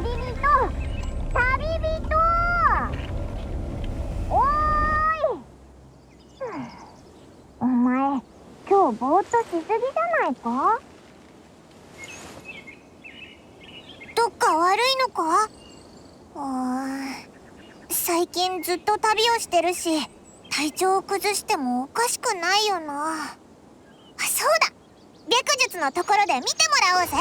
旅人旅人おーい、お前今日ぼーっとしすぎじゃないか？どっか悪いのか？最近ずっと旅をしてるし、体調を崩してもおかしくないよな。そうだ、白術のところで見てもらおうぜ。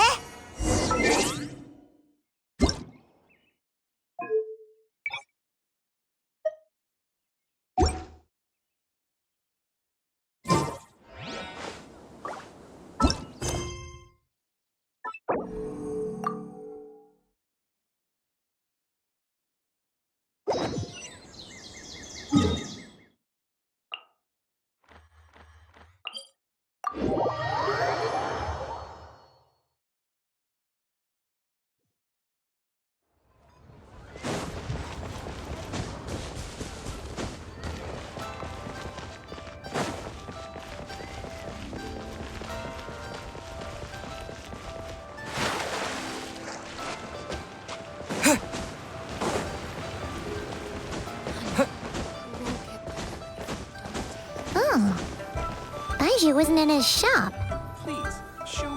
Baiju isn't in his shop.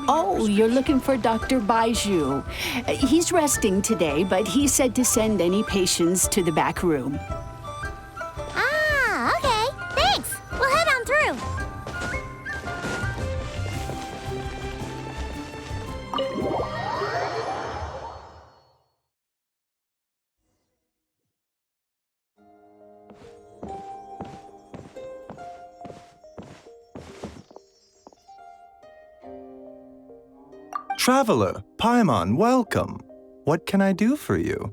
Oh, you're looking for Dr. Baiju. He's resting today, but he said to send any patients to the back room. Ah, okay. Thanks. We'll head on through. Traveler, Paimon, welcome. What can I do for you?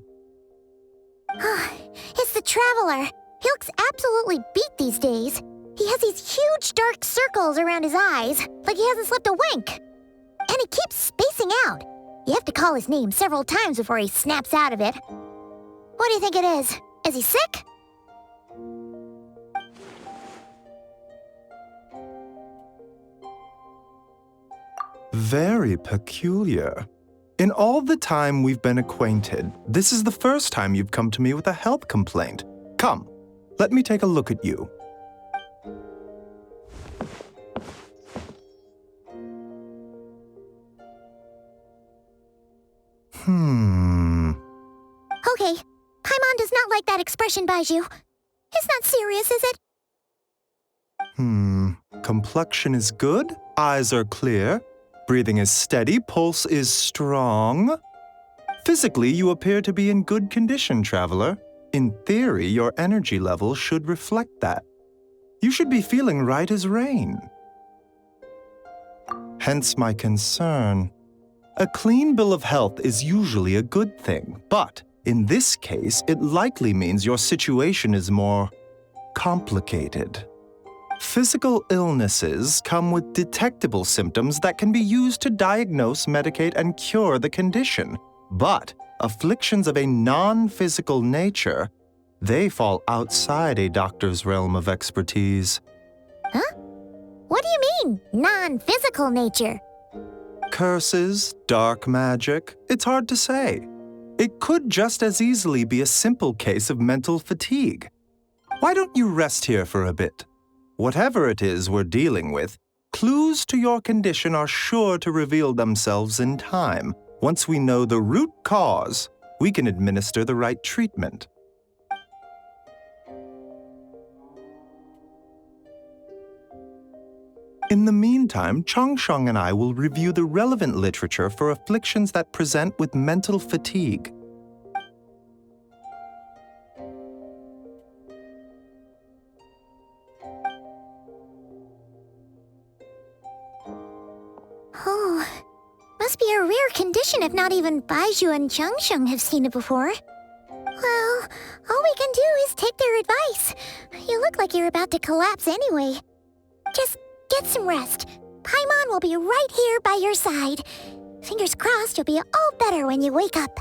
It's the Traveler. He looks absolutely beat these days. He has these huge dark circles around his eyes, like he hasn't slept a wink. And he keeps spacing out. You have to call his name several times before he snaps out of it. What do you think it is? Is he sick? Very peculiar. In all the time we've been acquainted, this is the first time you've come to me with a health complaint. Come, let me take a look at you. Okay, Paimon does not like that expression, Baiju. It's not serious, is it? Complexion is good, eyes are clear, breathing is steady, pulse is strong. Physically, you appear to be in good condition, Traveler. In theory, your energy level should reflect that. You should be feeling right as rain. Hence my concern. A clean bill of health is usually a good thing, but in this case, it likely means your situation is more complicated. Physical illnesses come with detectable symptoms that can be used to diagnose, medicate, and cure the condition. But afflictions of a non-physical nature, they fall outside a doctor's realm of expertise. Huh? What do you mean, non-physical nature? Curses, dark magic, it's hard to say. It could just as easily be a simple case of mental fatigue. Why don't you rest here for a bit? Whatever it is we're dealing with, clues to your condition are sure to reveal themselves in time. Once we know the root cause, we can administer the right treatment. In the meantime, Changsheng and I will review the relevant literature for afflictions that present with mental fatigue. Oh, must be a rare condition if not even Baiju and Changsheng have seen it before. Well, all we can do is take their advice. You look like you're about to collapse anyway. Just get some rest. Paimon will be right here by your side. Fingers crossed you'll be all better when you wake up.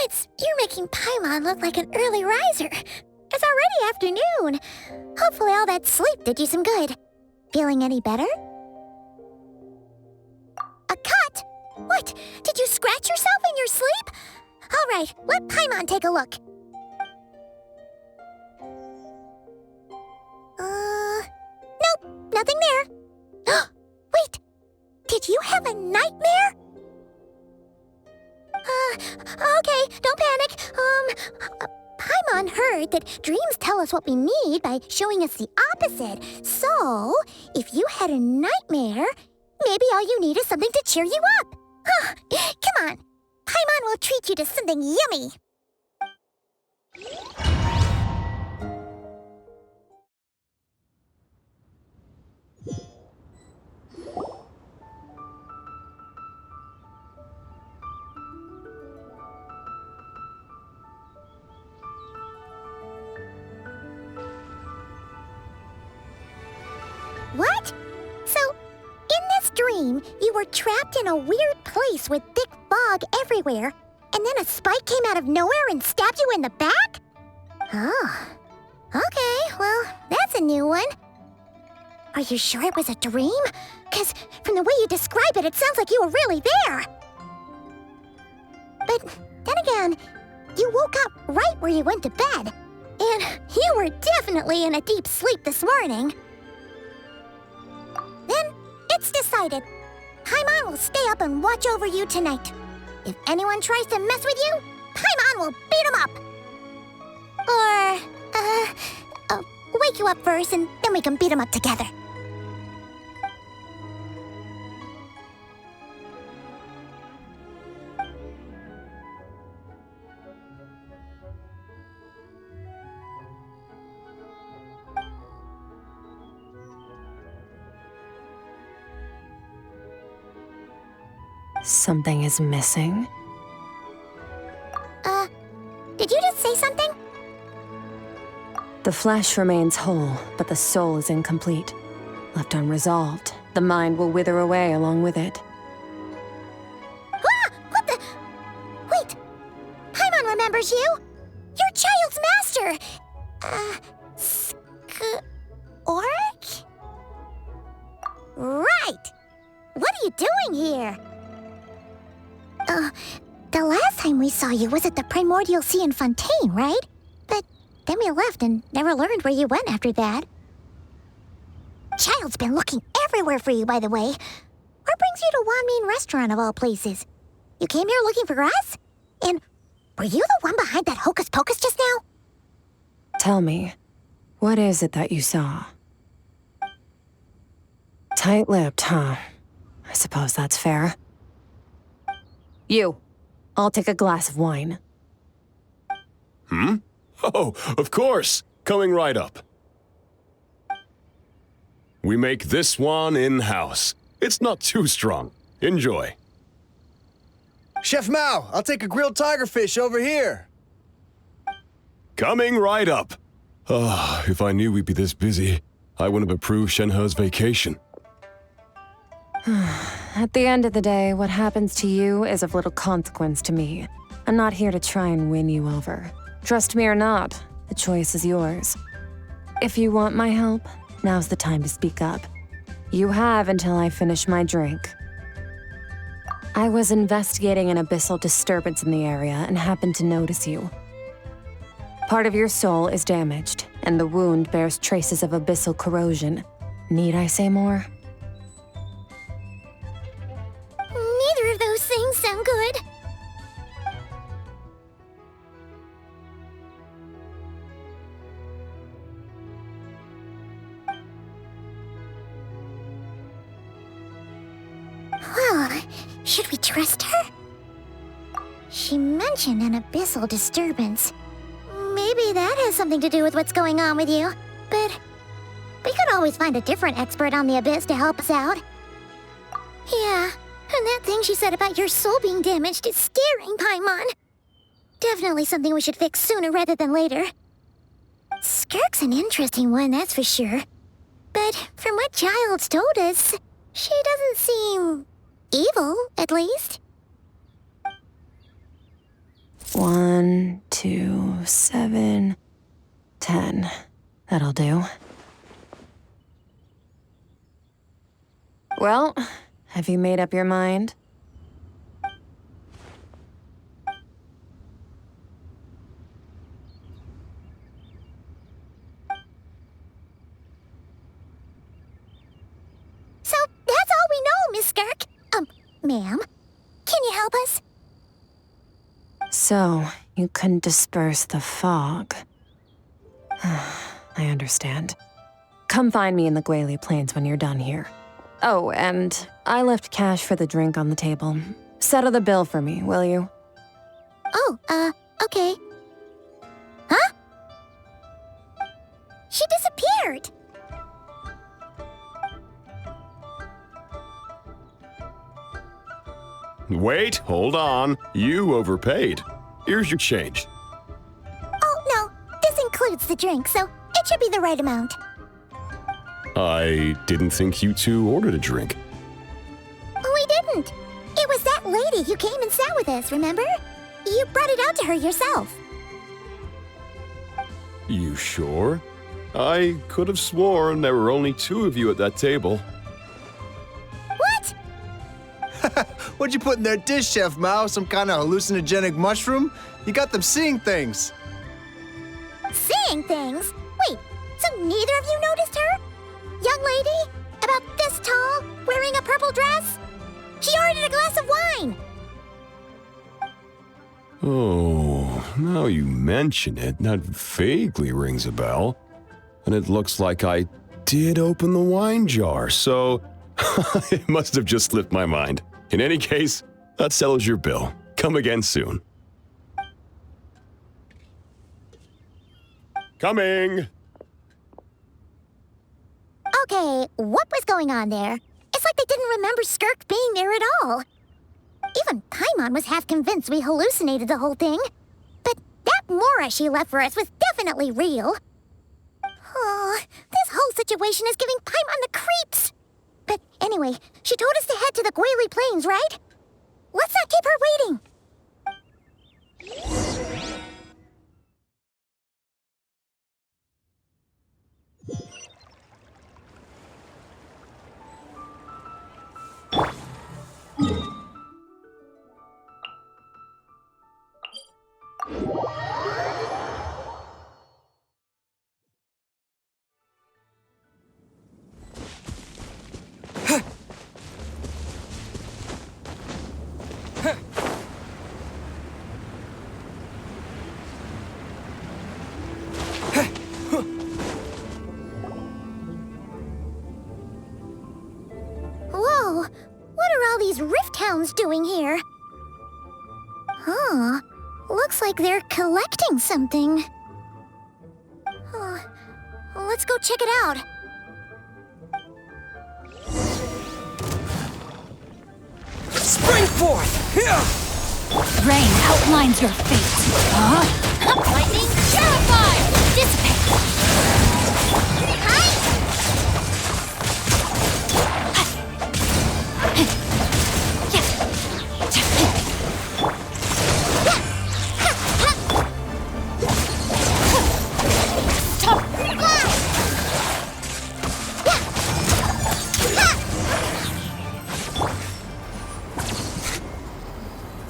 Besides, you're making Paimon look like an early riser. It's already afternoon. Hopefully all that sleep did you some good. Feeling any better? A cut? What? Did you scratch yourself in your sleep? All right, let Paimon take a look. Nope, nothing there. Wait, did you have a nightmare? Okay, don't panic. Paimon heard that dreams tell us what we need by showing us the opposite. So, if you had a nightmare, maybe all you need is something to cheer you up. Come on, Paimon will treat you to something yummy. What? So, in this dream, you were trapped in a weird place with thick fog everywhere, and then a spike came out of nowhere and stabbed you in the back? Oh. Okay, well, that's a new one. Are you sure it was a dream? 'Cause from the way you describe it, it sounds like you were really there. But then again, you woke up right where you went to bed, and you were definitely in a deep sleep this morning. Then, it's decided. Paimon will stay up and watch over you tonight. If anyone tries to mess with you, Paimon will beat him up. Or, wake you up first and then we can beat him up together. Something is missing? Did you just say something? The flesh remains whole, but the soul is incomplete. Left unresolved, the mind will wither away along with it. Ah! What the? Wait! Paimon remembers you! Your child's master! Skirk? Right! What are you doing here? The last time we saw you was at the Primordial Sea in Fontaine, right? But then we left and never learned where you went after that. Child's been looking everywhere for you, by the way. What brings you to Wanmin Restaurant of all places? You came here looking for us? And were you the one behind that hocus pocus just now? Tell me, what is it that you saw? Tight-lipped, huh? I suppose that's fair. You, I'll take a glass of wine. Oh, of course. Coming right up. We make this one in-house. It's not too strong. Enjoy. Chef Mao, I'll take a grilled tigerfish over here. Coming right up. If I knew we'd be this busy, I wouldn't have approved Shenhe's vacation. At the end of the day, what happens to you is of little consequence to me. I'm not here to try and win you over. Trust me or not, the choice is yours. If you want my help, now's the time to speak up. You have until I finish my drink. I was investigating an abyssal disturbance in the area and happened to notice you. Part of your soul is damaged, and the wound bears traces of abyssal corrosion. Need I say more? Neither of those things sound good. Well, should we trust her? She mentioned an abyssal disturbance. Maybe that has something to do with what's going on with you. But we could always find a different expert on the abyss to help us out. Yeah, and that thing she said about your soul being damaged is scaring, Paimon. Definitely something we should fix sooner rather than later. Skirk's an interesting one, that's for sure. But from what Child's told us, she doesn't seem evil, at least. 1, 2, 7, 10. That'll do. Well, have you made up your mind? So, that's all we know, Miss Skirk. Ma'am, can you help us? So, you couldn't disperse the fog. I understand. Come find me in the Gwali Plains when you're done here. Oh, and I left cash for the drink on the table. Settle the bill for me, will you? Oh, okay. Huh? She disappeared. Wait, hold on. You overpaid. Here's your change. Oh, no. This includes the drink, so it should be the right amount. I didn't think you two ordered a drink. We didn't. It was that lady who came and sat with us, remember? You brought it out to her yourself. You sure? I could have sworn there were only 2 of you at that table. What? What'd you put in their dish, Chef Mao? Some kind of hallucinogenic mushroom? You got them seeing things. Seeing things? Wait, so neither of you noticed her? Young lady? About this tall, wearing a purple dress? She ordered a glass of wine. Oh, now you mention it, that vaguely rings a bell. And it looks like I did open the wine jar, so it must have just slipped my mind. In any case, that settles your bill. Come again soon. Coming! Okay, what was going on there? It's like they didn't remember Skirk being there at all. Even Paimon was half convinced we hallucinated the whole thing. But that Mora she left for us was definitely real. Oh, this whole situation is giving Paimon the creeps. But anyway, she told us to head to the Gwali Plains, right? Let's not keep her waiting. Whoa, what are all these rift hounds doing here? Huh, looks like they're collecting something. Let's go check it out. Spring forth! Here! Rain outlines your fate. Huh? Lightning, purify! Dissipate!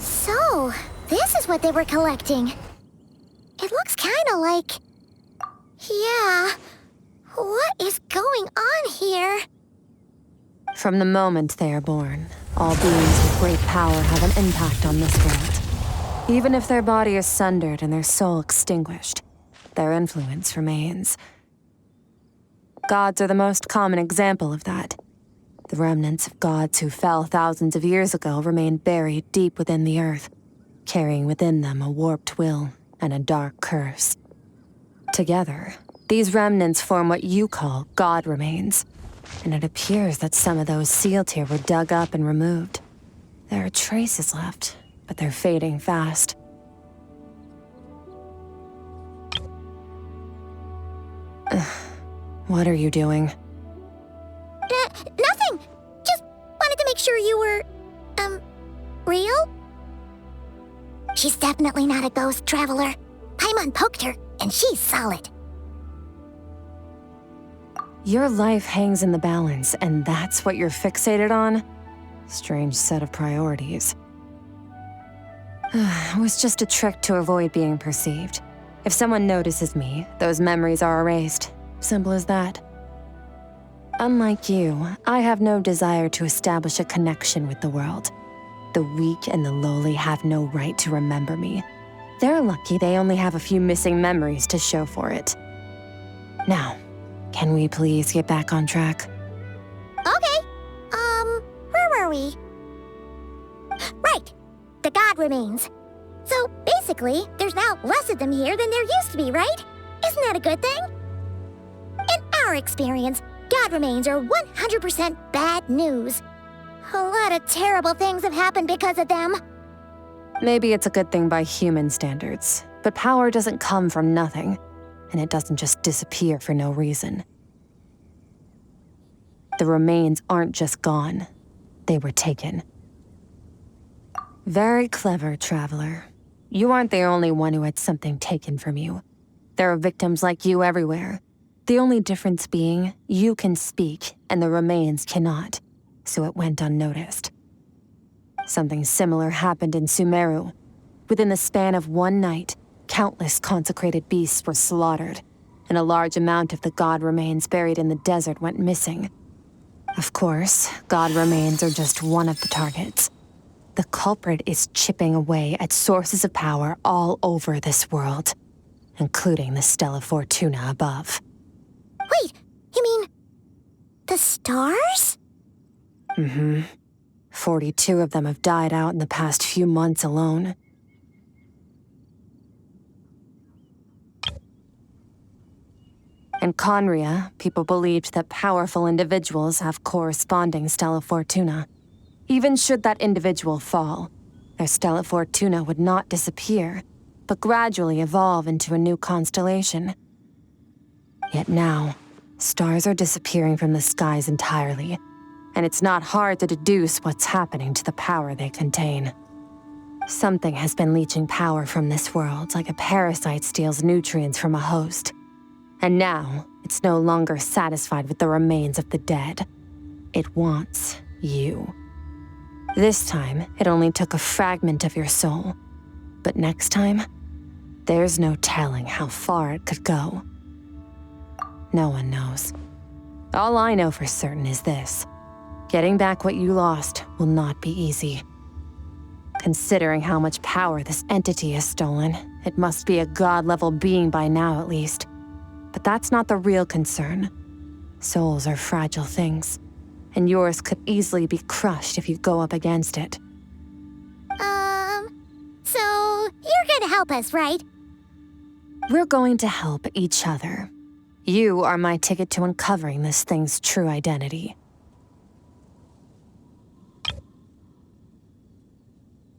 So, this is what they were collecting. It looks kind of like... Yeah, what is going on here? From the moment they are born, all beings with great power have an impact on this world. Even if their body is sundered and their soul extinguished, their influence remains. Gods are the most common example of that. The remnants of gods who fell thousands of years ago remain buried deep within the earth, carrying within them a warped will and a dark curse. Together, these remnants form what you call god remains, and it appears that some of those sealed here were dug up and removed. There are traces left, but they're fading fast. What are you doing? Nothing! Just wanted to make sure you were, real? She's definitely not a ghost traveler. Paimon poked her, and she's solid. Your life hangs in the balance, and that's what you're fixated on? Strange set of priorities. It was just a trick to avoid being perceived. If someone notices me, those memories are erased. Simple as that. Unlike you, I have no desire to establish a connection with the world. The weak and the lowly have no right to remember me. They're lucky they only have a few missing memories to show for it. Now, can we please get back on track? Okay. Where were we? Right. The god remains. So, basically, there's now less of them here than there used to be, right? Isn't that a good thing? In our experience, god remains are 100% bad news. A lot of terrible things have happened because of them. Maybe it's a good thing by human standards, but power doesn't come from nothing, and it doesn't just disappear for no reason. The remains aren't just gone. They were taken. Very clever, traveler. You aren't the only one who had something taken from you. There are victims like you everywhere. The only difference being, you can speak, and the remains cannot, so it went unnoticed. Something similar happened in Sumeru. Within the span of one night, countless consecrated beasts were slaughtered, and a large amount of the god remains buried in the desert went missing. Of course, god remains are just one of the targets. The culprit is chipping away at sources of power all over this world, including the Stella Fortuna above. Wait, you mean... the stars? Mm-hmm. 42 of them have died out in the past few months alone. In Conria, people believed that powerful individuals have corresponding Stella Fortuna. Even should that individual fall, their Stella Fortuna would not disappear, but gradually evolve into a new constellation. Yet now, stars are disappearing from the skies entirely, and it's not hard to deduce what's happening to the power they contain. Something has been leeching power from this world like a parasite steals nutrients from a host. And now, it's no longer satisfied with the remains of the dead. It wants you. This time, it only took a fragment of your soul. But next time, there's no telling how far it could go. No one knows. All I know for certain is this. Getting back what you lost will not be easy. Considering how much power this entity has stolen, it must be a god-level being by now at least. But that's not the real concern. Souls are fragile things, and yours could easily be crushed if you go up against it. So you're gonna help us, right? We're going to help each other. You are my ticket to uncovering this thing's true identity.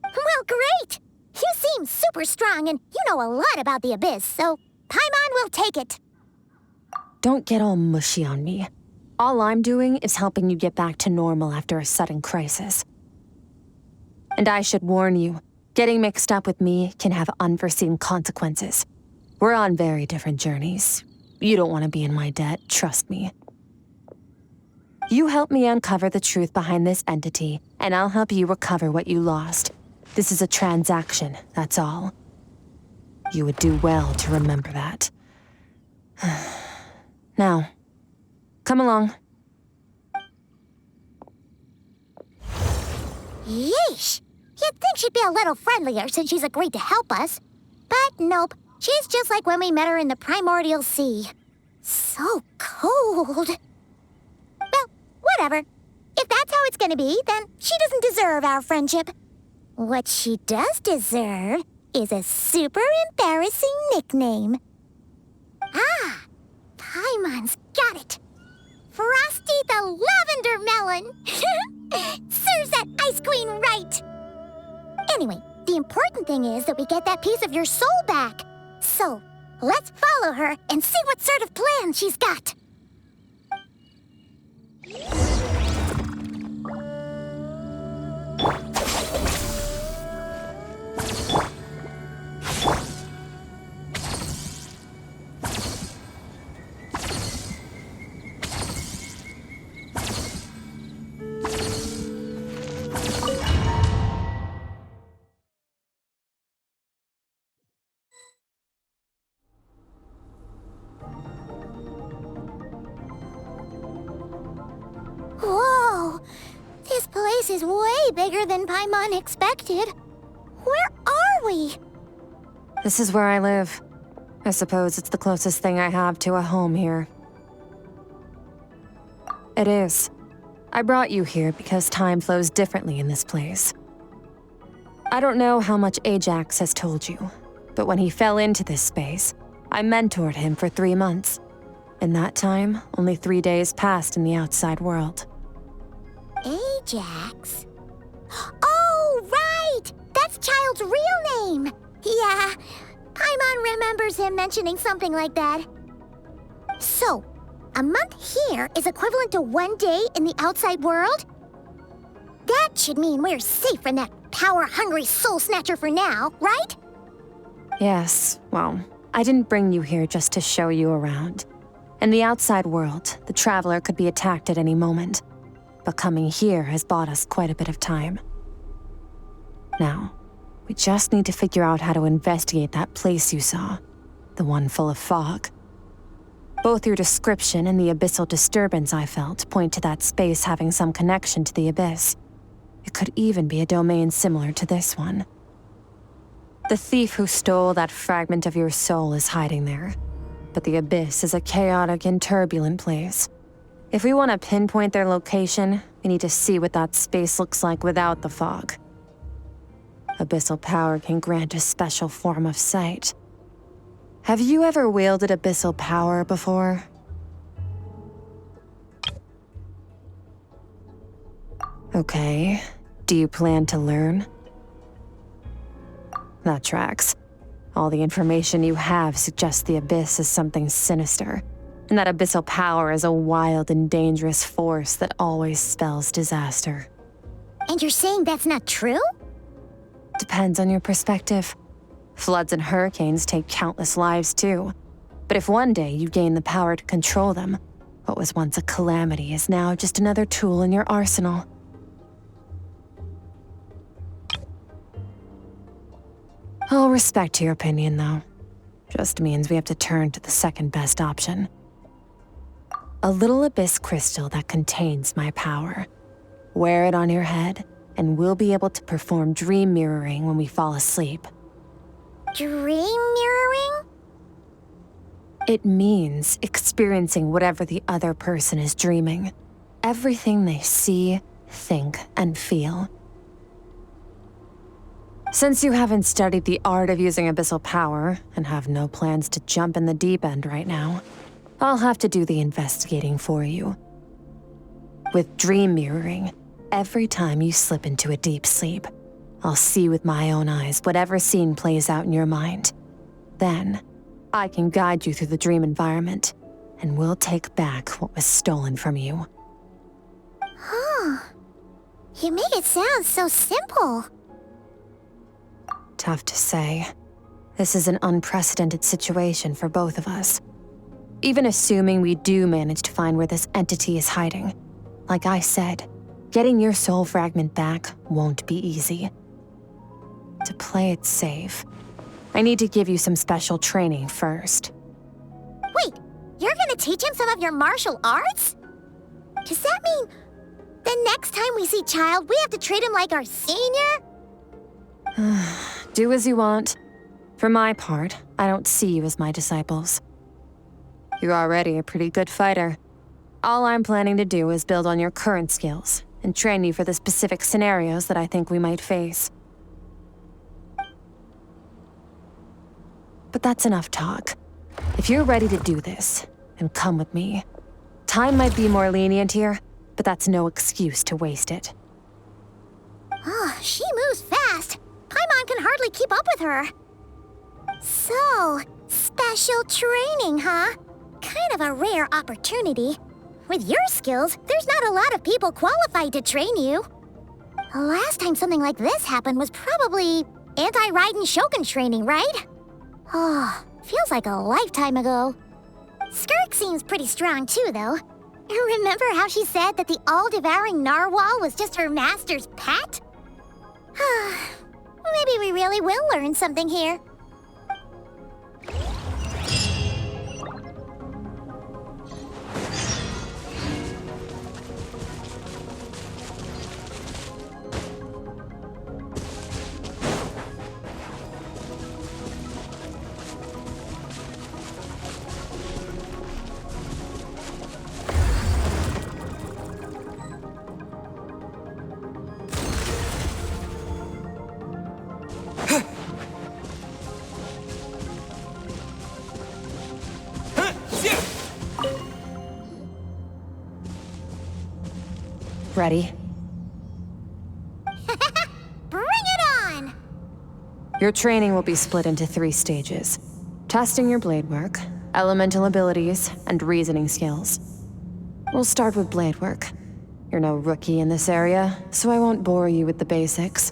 Well, great! You seem super strong, and you know a lot about the Abyss, so Paimon will take it. Don't get all mushy on me. All I'm doing is helping you get back to normal after a sudden crisis. And I should warn you, getting mixed up with me can have unforeseen consequences. We're on very different journeys. You don't want to be in my debt, trust me. You help me uncover the truth behind this entity, and I'll help you recover what you lost. This is a transaction, that's all. You would do well to remember that. Now, come along. Yeesh! You'd think she'd be a little friendlier since she's agreed to help us. But nope, she's just like when we met her in the primordial sea. So cold. Well, whatever. If that's how it's gonna be, then she doesn't deserve our friendship. What she does deserve is a super embarrassing nickname. Ah, Paimon's got it. Frosty the Lavender Melon. Serves that Ice Queen right. Anyway, the important thing is that we get that piece of your soul back. So, let's follow her and see what sort of plan she's got. place is way bigger than Paimon expected. Where are we? This is where I live. I suppose it's the closest thing I have to a home here. It is. I brought you here because time flows differently in this place. I don't know how much Ajax has told you, but when he fell into this space, I mentored him for 3 months. In that time, only 3 days passed in the outside world. Ajax? Oh, right! That's Child's real name! Yeah, Paimon remembers him mentioning something like that. So, a month here is equivalent to 1 day in the outside world? That should mean we're safe from that power-hungry soul snatcher for now, right? Yes, well, I didn't bring you here just to show you around. In the outside world, the Traveler could be attacked at any moment, but coming here has bought us quite a bit of time. Now, we just need to figure out how to investigate that place you saw, the one full of fog. Both your description and the abyssal disturbance I felt point to that space having some connection to the abyss. It could even be a domain similar to this one. The thief who stole that fragment of your soul is hiding there, but the abyss is a chaotic and turbulent place. If we want to pinpoint their location, we need to see what that space looks like without the fog. Abyssal power can grant a special form of sight. Have you ever wielded abyssal power before? Okay. Do you plan to learn? That tracks. All the information you have suggests the abyss is something sinister, and that abyssal power is a wild and dangerous force that always spells disaster. And you're saying that's not true? Depends on your perspective. Floods and hurricanes take countless lives too. But if one day you gain the power to control them, what was once a calamity is now just another tool in your arsenal. I'll respect your opinion, though. Just means we have to turn to the second best option. A little abyss crystal that contains my power. Wear it on your head, and we'll be able to perform dream mirroring when we fall asleep. Dream mirroring? It means experiencing whatever the other person is dreaming. Everything they see, think, and feel. Since you haven't studied the art of using abyssal power, and have no plans to jump in the deep end right now, I'll have to do the investigating for you. With dream mirroring, every time you slip into a deep sleep, I'll see with my own eyes whatever scene plays out in your mind. Then, I can guide you through the dream environment, and we'll take back what was stolen from you. Huh. You make it sound so simple. Tough to say. This is an unprecedented situation for both of us. Even assuming we do manage to find where this entity is hiding, like I said, getting your soul fragment back won't be easy. To play it safe, I need to give you some special training first. Wait, you're gonna teach him some of your martial arts? Does that mean the next time we see Child, we have to treat him like our senior? Do as you want. For my part, I don't see you as my disciples. You're already a pretty good fighter. All I'm planning to do is build on your current skills and train you for the specific scenarios that I think we might face. But that's enough talk. If you're ready to do this, then come with me. Time might be more lenient here, but that's no excuse to waste it. Oh, she moves fast. Paimon can hardly keep up with her. So, special training, huh? Kind of a rare opportunity. With your skills, there's not a lot of people qualified to train you. The last time something like this happened was probably anti-Raiden Shogun training, right? Oh, feels like a lifetime ago. Skirk seems pretty strong too, though. Remember how she said that the all-devouring narwhal was just her master's pet? Maybe we really will learn something here. Ready? Bring it on! Your training will be split into 3 stages. Testing your blade work, elemental abilities, and reasoning skills. We'll start with blade work. You're no rookie in this area, so I won't bore you with the basics.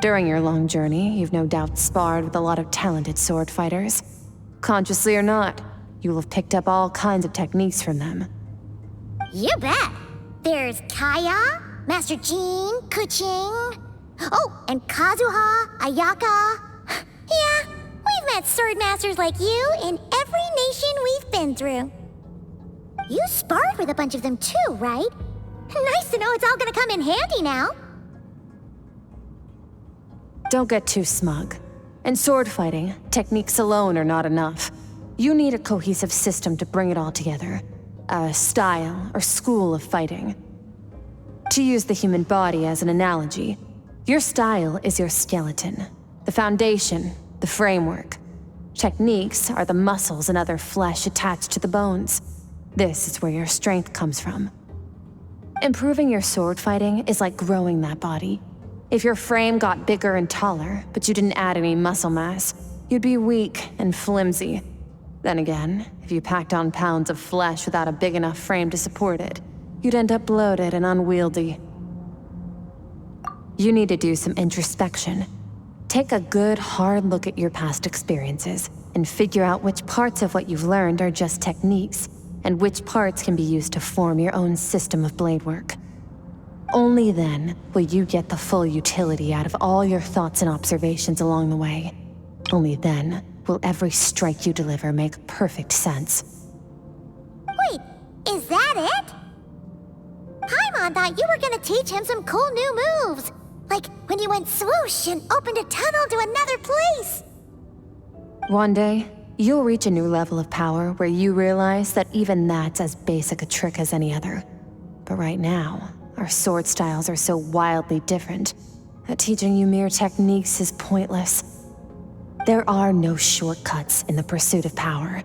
During your long journey, you've no doubt sparred with a lot of talented sword fighters. Consciously or not, you'll have picked up all kinds of techniques from them. You bet! There's Kaya, Master Jean, Kuching... Oh, and Kazuha, Ayaka... Yeah, we've met sword masters like you in every nation we've been through. You sparred with a bunch of them too, right? Nice to know it's all gonna come in handy now. Don't get too smug. In sword fighting, techniques alone are not enough. You need a cohesive system to bring it all together. A style or school of fighting. To use the human body as an analogy, your style is your skeleton, the foundation, the framework. Techniques are the muscles and other flesh attached to the bones. This is where your strength comes from. Improving your sword fighting is like growing that body. If your frame got bigger and taller, but you didn't add any muscle mass, you'd be weak and flimsy. Then again, if you packed on pounds of flesh without a big enough frame to support it, you'd end up bloated and unwieldy. You need to do some introspection. Take a good, hard look at your past experiences and figure out which parts of what you've learned are just techniques, and which parts can be used to form your own system of blade work. Only then will you get the full utility out of all your thoughts and observations along the way. Only then will every strike you deliver make perfect sense. Wait, is that it? Paimon thought you were gonna teach him some cool new moves. Like when you went swoosh and opened a tunnel to another place. One day, you'll reach a new level of power where you realize that even that's as basic a trick as any other. But right now, our sword styles are so wildly different that teaching you mere techniques is pointless. There are no shortcuts in the pursuit of power.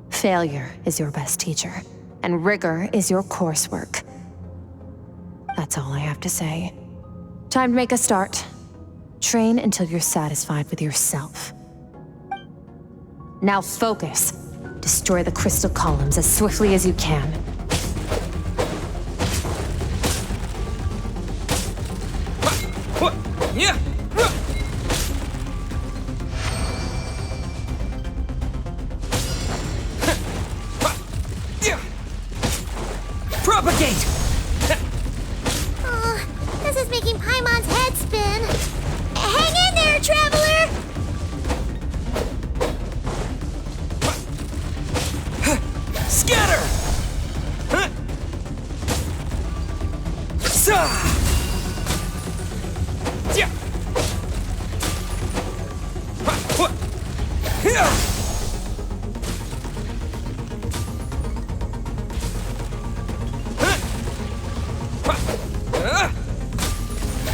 Failure is your best teacher, and rigor is your coursework. That's all I have to say. Time to make a start. Train until you're satisfied with yourself. Now focus. Destroy the crystal columns as swiftly as you can. Yeah! Propagate! Oh, this is making Paimon's head spin. Hang in there, traveler! Scatter! Sa! Yeah! Here!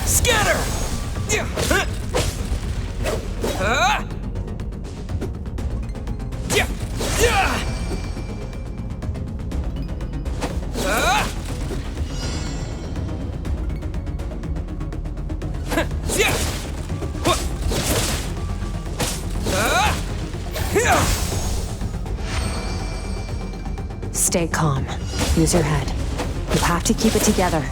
Scatter! Yeah! Yeah! Yeah! Stay calm. Use your head. You have to keep it together.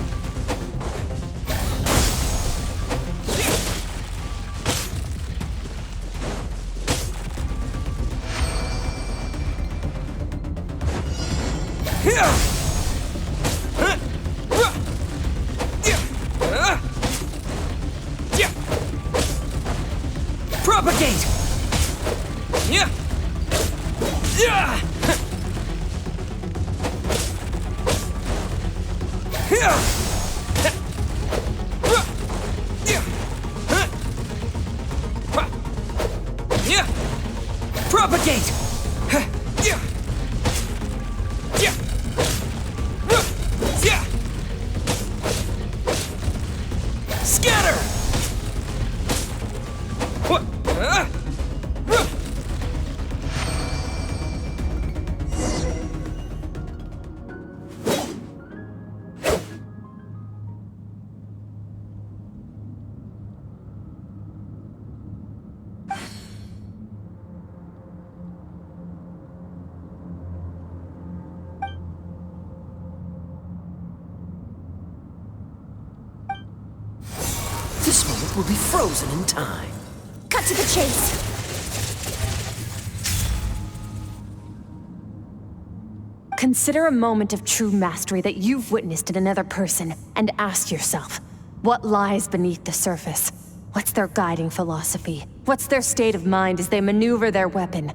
Propagate! Yeah! Yeah! Propagate! Scatter! will be frozen in time. Cut to the chase. Consider a moment of true mastery that you've witnessed in another person, and ask yourself, what lies beneath the surface? What's their guiding philosophy? What's their state of mind as they maneuver their weapon?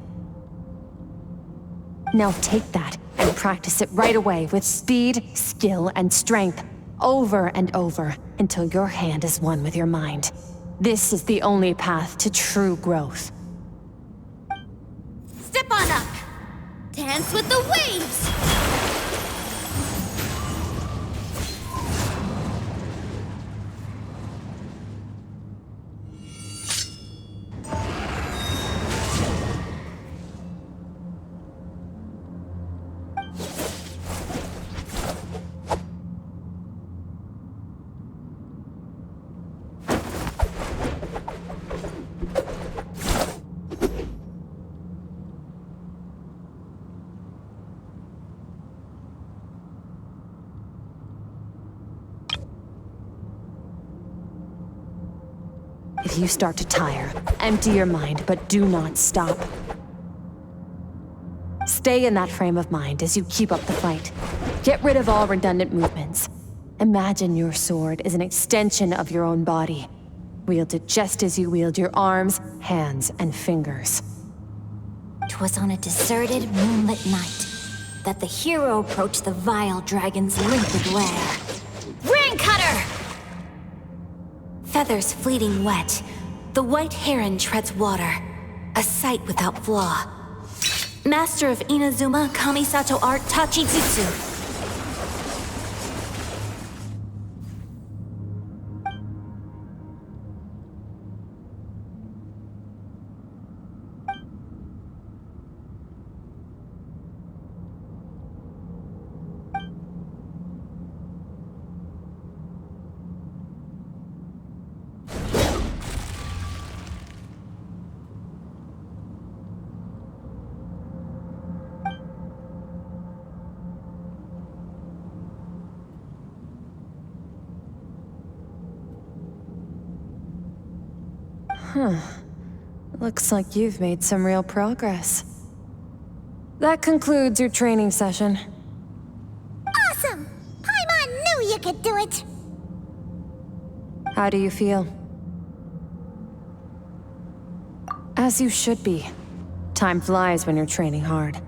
Now take that and practice it right away with speed, skill, and strength, over and over, until your hand is one with your mind. This is the only path to true growth. Step on up. Dance with the waves. If you start to tire, empty your mind, but do not stop. Stay in that frame of mind as you keep up the fight. Get rid of all redundant movements. Imagine your sword is an extension of your own body. Wield it just as you wield your arms, hands, and fingers. 'Twas on a deserted, moonlit night that the hero approached the vile dragon's limpid lair. Ring cutter! Feathers fleeting wet, the white heron treads water, a sight without flaw. Master of Inazuma Kamisato art Tachijutsu. Looks like you've made some real progress. That concludes your training session. Awesome! Paimon knew you could do it! How do you feel? As you should be. Time flies when you're training hard.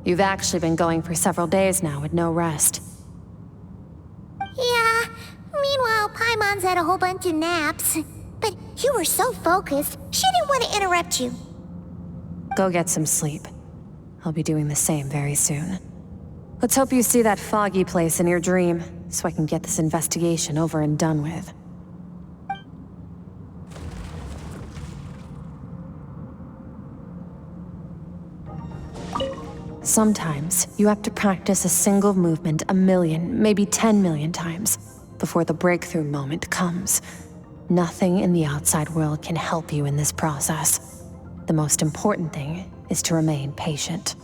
You've actually been going for several days now with no rest. Yeah, meanwhile Paimon's had a whole bunch of naps. But you were so focused, she didn't want to interrupt you. Go get some sleep. I'll be doing the same very soon. Let's hope you see that foggy place in your dream, so I can get this investigation over and done with. Sometimes, you have to practice a single movement 1 million, maybe 10 million times, before the breakthrough moment comes. Nothing in the outside world can help you in this process. The most important thing is to remain patient.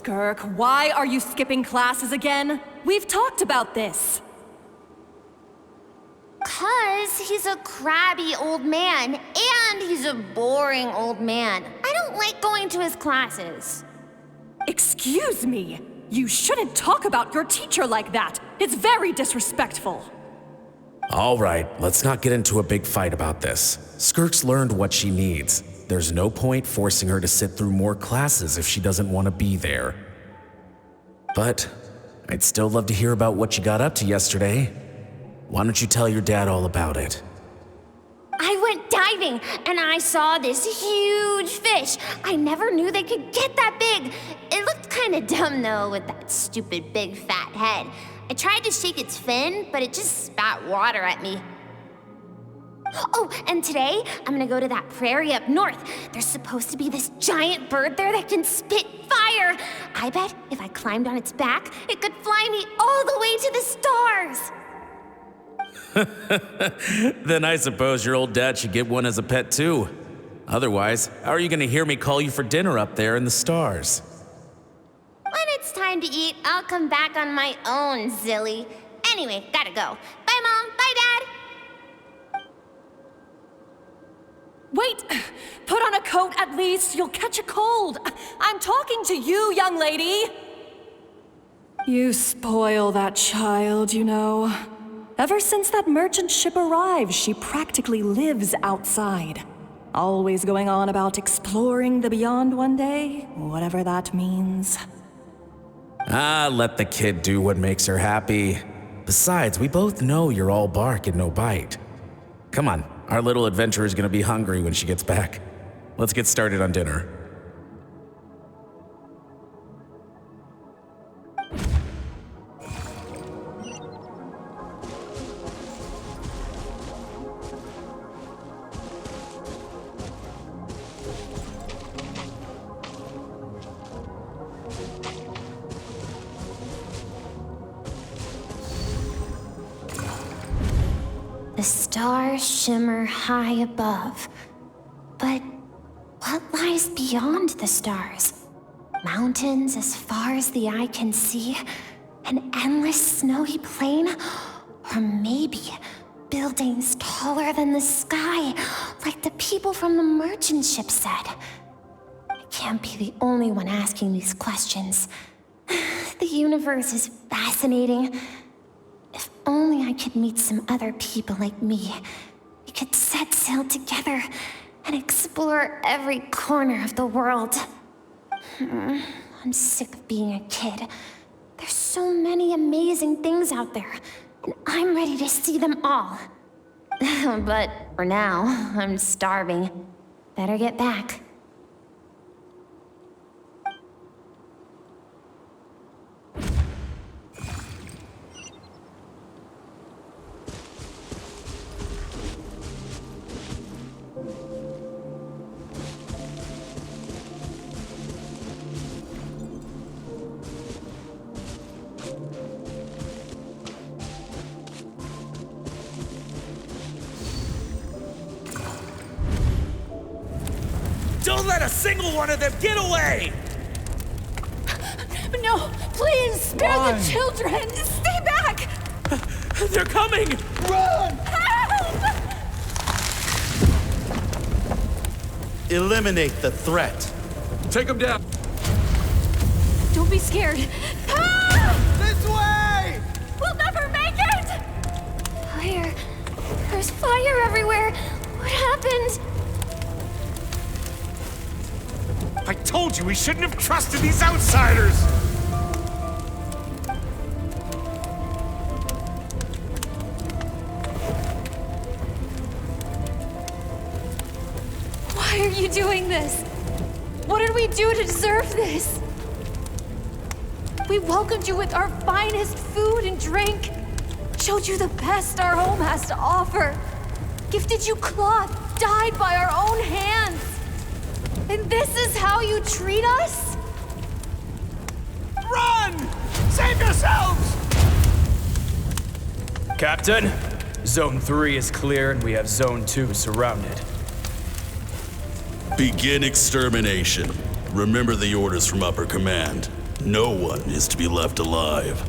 Skirk, why are you skipping classes again? We've talked about this. 'Cause he's a crabby old man, and he's a boring old man. I don't like going to his classes. Excuse me. You shouldn't talk about your teacher like that. It's very disrespectful. All right, let's not get into a big fight about this. Skirk's learned what she needs. There's no point forcing her to sit through more classes if she doesn't want to be there. But I'd still love to hear about what you got up to yesterday. Why don't you tell your dad all about it? I went diving, and I saw this huge fish. I never knew they could get that big. It looked kind of dumb, though, with that stupid big fat head. I tried to shake its fin, but it just spat water at me. Oh, and today, I'm gonna go to that prairie up north. There's supposed to be this giant bird there that can spit fire. I bet if I climbed on its back, it could fly me all the way to the stars. Then I suppose your old dad should get one as a pet too. Otherwise, how are you gonna hear me call you for dinner up there in the stars? When it's time to eat, I'll come back on my own, Zilly. Anyway, gotta go. Bye, Mom. Bye, Dad. Wait! Put on a coat at least. You'll catch a cold. I'm talking to you, young lady. You spoil that child, you know. Ever since that merchant ship arrived, she practically lives outside. Always going on about exploring the beyond one day, whatever that means. Ah, let the kid do what makes her happy. Besides, we both know you're all bark and no bite. Come on, our little adventurer is gonna be hungry when she gets back. Let's get started on dinner. The stars shimmer high above. But what lies beyond the stars? Mountains as far as the eye can see? An endless snowy plain? Or maybe buildings taller than the sky, like the people from the merchant ship said? I can't be the only one asking these questions. The universe is fascinating. If only I could meet some other people like me. We could set sail together and explore every corner of the world. I'm sick of being a kid. There's so many amazing things out there, and I'm ready to see them all. But for now, I'm starving. Better get back. Don't let a single one of them get away! No, please, spare the children! Stay back! They're coming! Run! Help! Eliminate the threat. Take them down! Don't be scared. Help! This way! We'll never make it! Fire. There's fire everywhere. What happened? I told you we shouldn't have trusted these outsiders! Why are you doing this? What did we do to deserve this? We welcomed you with our finest food and drink, showed you the best our home has to offer, gifted you cloth dyed by our own hands. And this is how you treat us? Run! Save yourselves! Captain, Zone 3 is clear and we have Zone 2 surrounded. Begin extermination. Remember the orders from upper command. No one is to be left alive.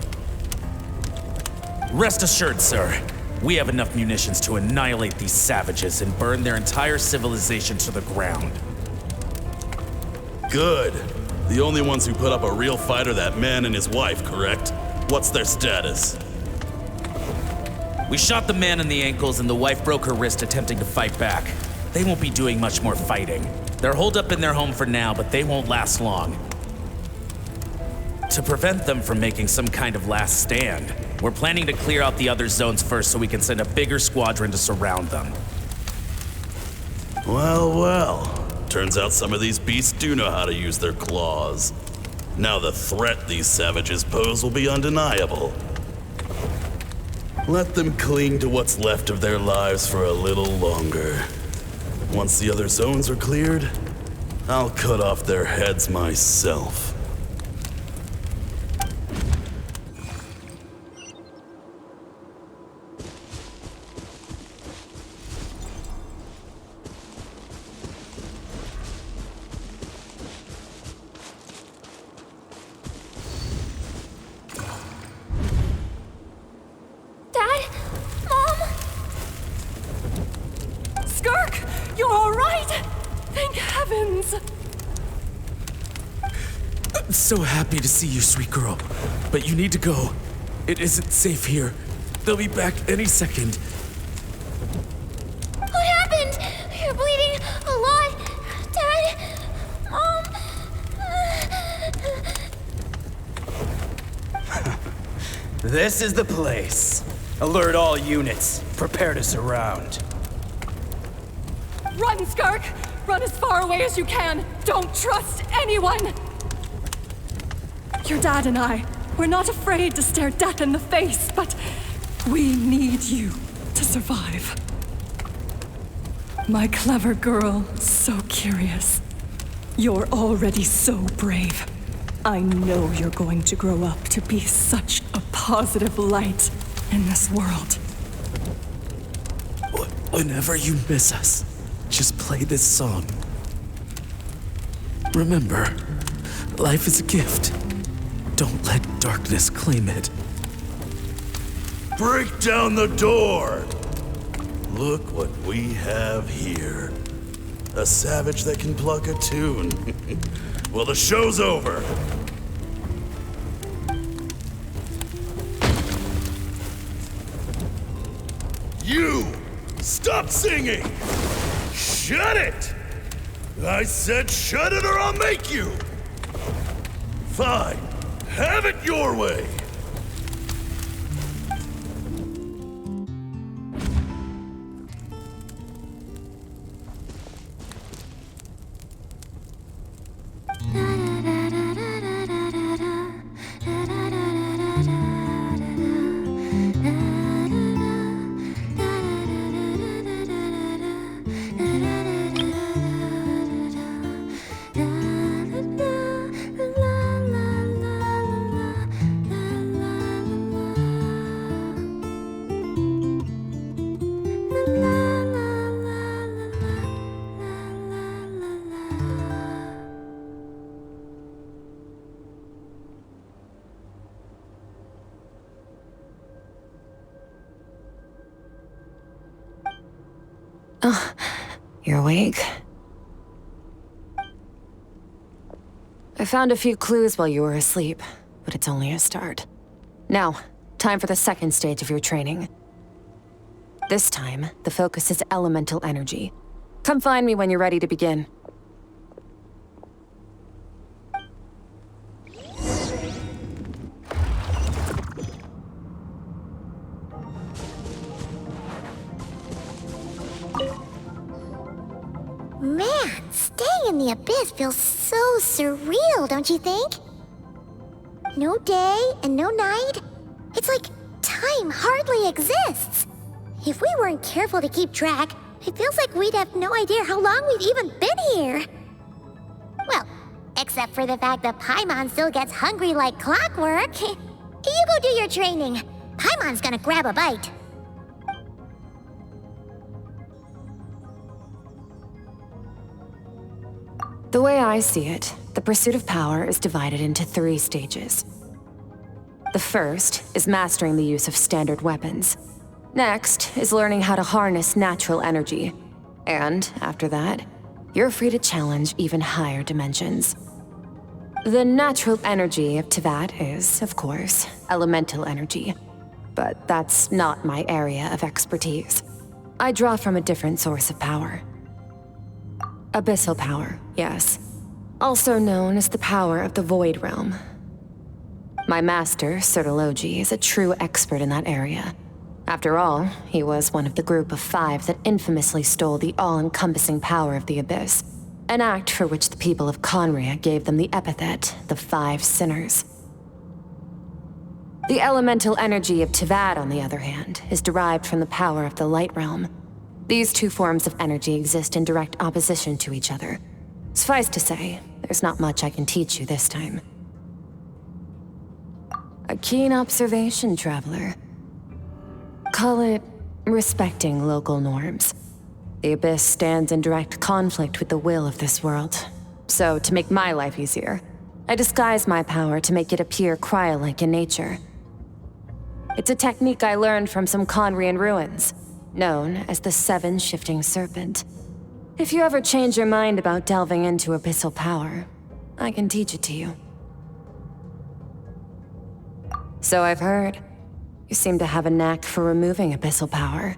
Rest assured, sir. We have enough munitions to annihilate these savages and burn their entire civilization to the ground. Good. The only ones who put up a real fight are that man and his wife, correct? What's their status? We shot the man in the ankles and the wife broke her wrist attempting to fight back. They won't be doing much more fighting. They're holed up in their home for now, but they won't last long. To prevent them from making some kind of last stand, we're planning to clear out the other zones first so we can send a bigger squadron to surround them. Well, well. Turns out some of these beasts do know how to use their claws. Now the threat these savages pose will be undeniable. Let them cling to what's left of their lives for a little longer. Once the other zones are cleared, I'll cut off their heads myself. Dad? Mom? Skirk, you're all right? Thank heavens. I'm so happy to see you, sweet girl. But you need to go. It isn't safe here. They'll be back any second. What happened? You're bleeding a lot. Dad? Mom? This is the place. Alert all units. Prepare to surround. Run, Skirk! Run as far away as you can! Don't trust anyone! Your dad and I, we're not afraid to stare death in the face, but we need you to survive. My clever girl, so curious. You're already so brave. I know you're going to grow up to be such a positive light in this world. Whenever you miss us, just play this song. Remember, life is a gift. Don't let darkness claim it. Break down the door! Look what we have here. A savage that can pluck a tune. Well, the show's over. You! Stop singing! Shut it! I said shut it or I'll make you! Fine. Have it your way! Oh, you're awake? I found a few clues while you were asleep, but it's only a start. Now, time for the second stage of your training. This time, the focus is elemental energy. Come find me when you're ready to begin. Man, staying in the abyss feels so surreal, don't you think? No day and no night. It's like time hardly exists. If we weren't careful to keep track, it feels like we'd have no idea how long we've even been here. Well, except for the fact that Paimon still gets hungry like clockwork. You go do your training. Paimon's gonna grab a bite. The way I see it, the pursuit of power is divided into 3 stages. The first is mastering the use of standard weapons. Next is learning how to harness natural energy. And after that, you're free to challenge even higher dimensions. The natural energy of Teyvat is, of course, elemental energy. But that's not my area of expertise. I draw from a different source of power. Abyssal power, yes. Also known as the power of the Void Realm. My master, Sertologi, is a true expert in that area. After all, he was one of the group of 5 that infamously stole the all-encompassing power of the Abyss, an act for which the people of Conria gave them the epithet, the 5 Sinners. The elemental energy of Teyvat, on the other hand, is derived from the power of the Light Realm. These 2 forms of energy exist in direct opposition to each other. Suffice to say, there's not much I can teach you this time. A keen observation, traveler. Call it respecting local norms. The Abyss stands in direct conflict with the will of this world. So, to make my life easier, I disguise my power to make it appear cryo-like in nature. It's a technique I learned from some Conrian ruins, known as the 7 Shifting Serpent. If you ever change your mind about delving into abyssal power, I can teach it to you. So I've heard. You seem to have a knack for removing abyssal power.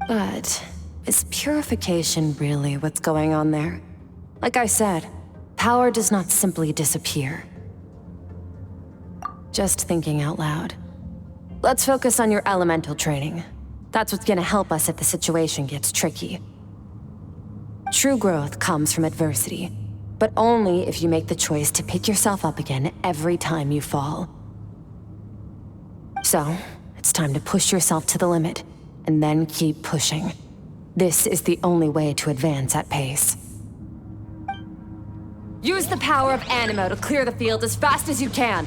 But is purification really what's going on there? Like I said, power does not simply disappear. Just thinking out loud. Let's focus on your elemental training. That's what's gonna help us if the situation gets tricky. True growth comes from adversity, but only if you make the choice to pick yourself up again every time you fall. So, it's time to push yourself to the limit, and then keep pushing. This is the only way to advance at pace. Use the power of Animo to clear the field as fast as you can.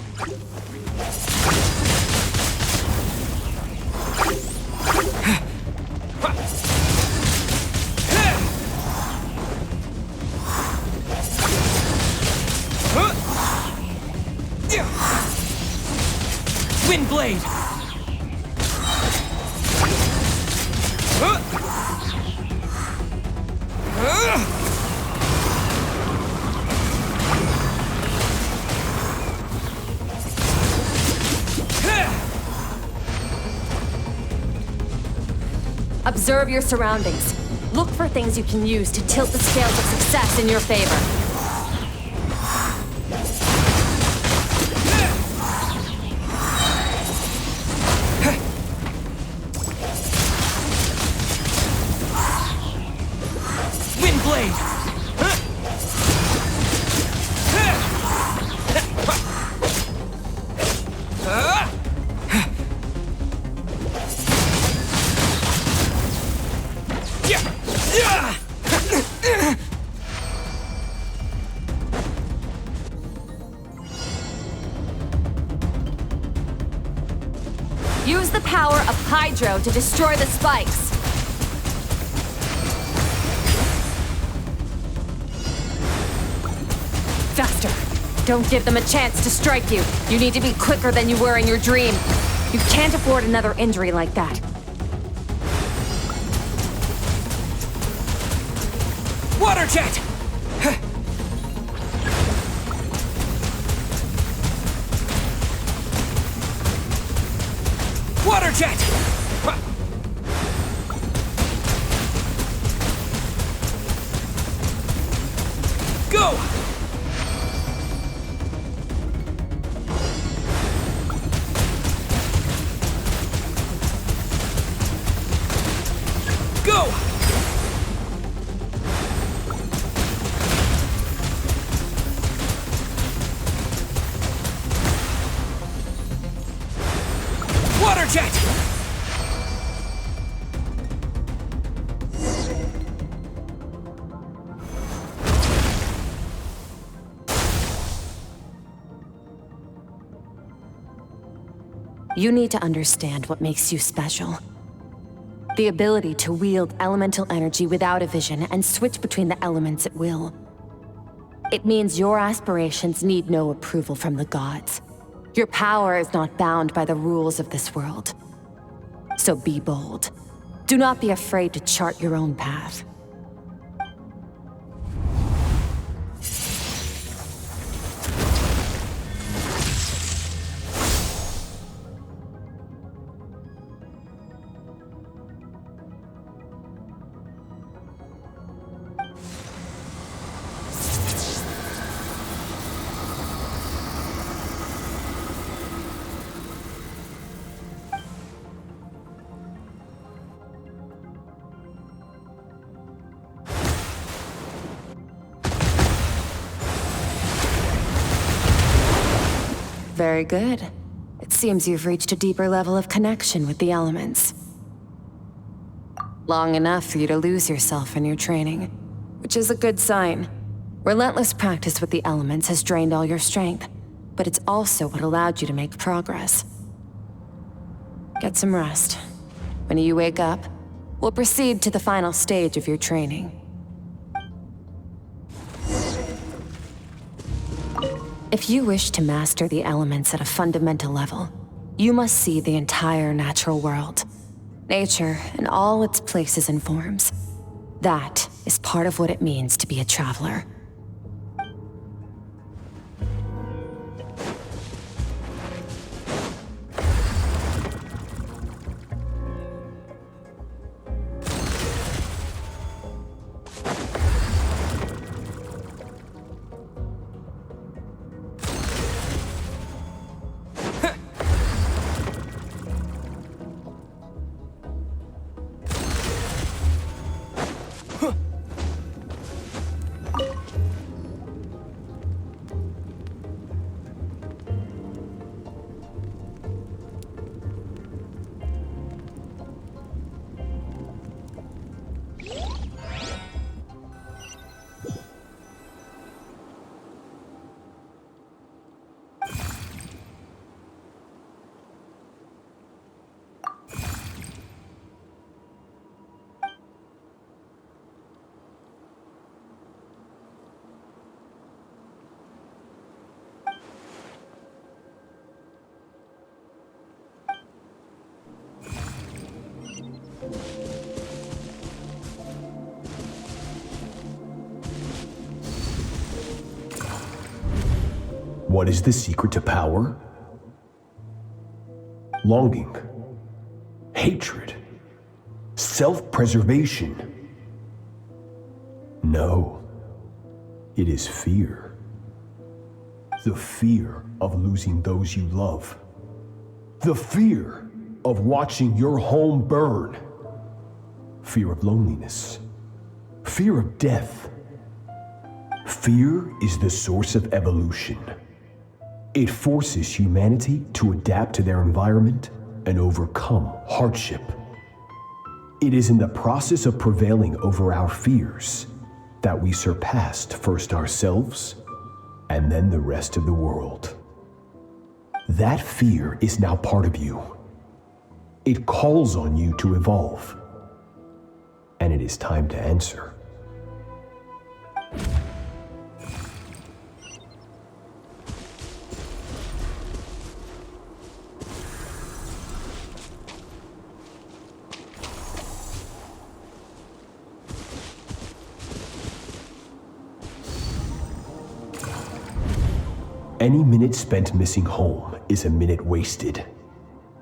Windblade! Observe your surroundings. Look for things you can use to tilt the scales of success in your favor. Use the power of Hydro to destroy the spikes. Faster. Don't give them a chance to strike you. You need to be quicker than you were in your dream. You can't afford another injury like that. Water jet! Water jet! Go! Go! Water jet! You need to understand what makes you special. The ability to wield elemental energy without a vision and switch between the elements at will. It means your aspirations need no approval from the gods. Your power is not bound by the rules of this world. So be bold. Do not be afraid to chart your own path. Very good. It seems you've reached a deeper level of connection with the elements. Long enough for you to lose yourself in your training, which is a good sign. Relentless practice with the elements has drained all your strength, but it's also what allowed you to make progress. Get some rest. When you wake up, we'll proceed to the final stage of your training. If you wish to master the elements at a fundamental level, you must see the entire natural world. Nature in all its places and forms. That is part of what it means to be a traveler. What is the secret to power? Longing, hatred, self-preservation. No, it is fear. The fear of losing those you love. The fear of watching your home burn. Fear of loneliness. Fear of death. Fear is the source of evolution. It forces humanity to adapt to their environment and overcome hardship. It is in the process of prevailing over our fears that we surpassed first ourselves and then the rest of the world. That fear is now part of you. It calls on you to evolve. And it is time to answer. Any minute spent missing home is a minute wasted.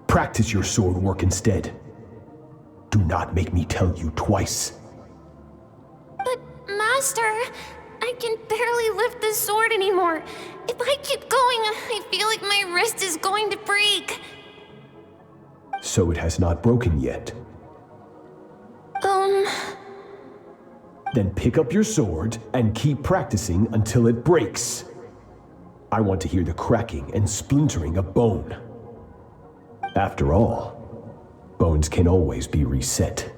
Practice your sword work instead. Do not make me tell you twice. But, Master, I can barely lift the sword anymore. If I keep going, I feel like my wrist is going to break. So it has not broken yet. Then pick up your sword and keep practicing until it breaks. I want to hear the cracking and splintering of bone. After all, bones can always be reset.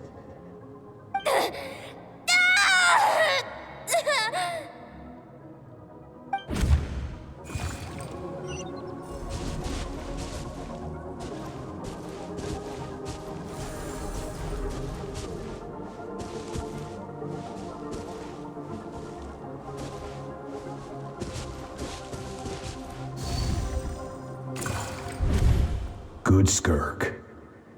Good, Skirk.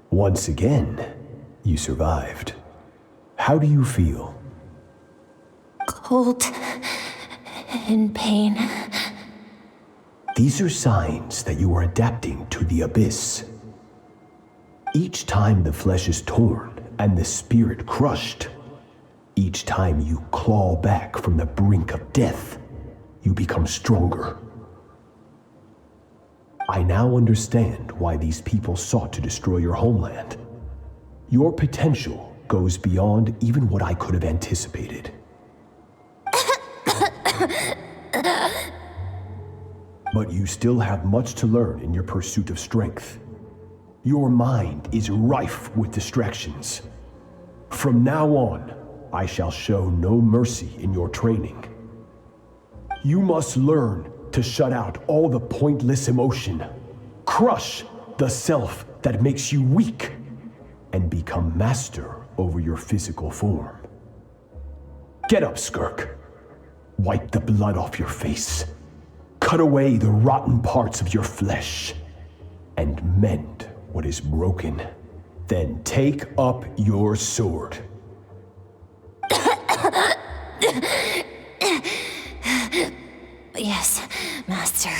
Once again, you survived. How do you feel? Cold. In pain. These are signs that you are adapting to the abyss. Each time the flesh is torn and the spirit crushed, each time you claw back from the brink of death, you become stronger. I now understand why these people sought to destroy your homeland. Your potential goes beyond even what I could have anticipated. But you still have much to learn in your pursuit of strength. Your mind is rife with distractions. From now on, I shall show no mercy in your training. You must learn to shut out all the pointless emotion, crush the self that makes you weak, and become master over your physical form. Get up, Skirk. Wipe the blood off your face. Cut away the rotten parts of your flesh, and mend what is broken. Then take up your sword. Yes, Master.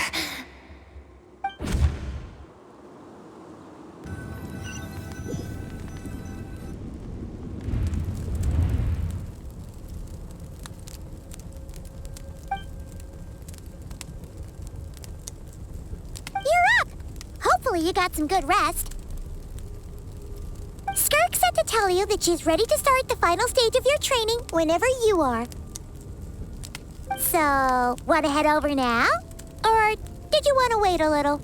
Hopefully you got some good rest. Skirk said to tell you that she's ready to start the final stage of your training whenever you are. So, want to head over now? Or did you want to wait a little?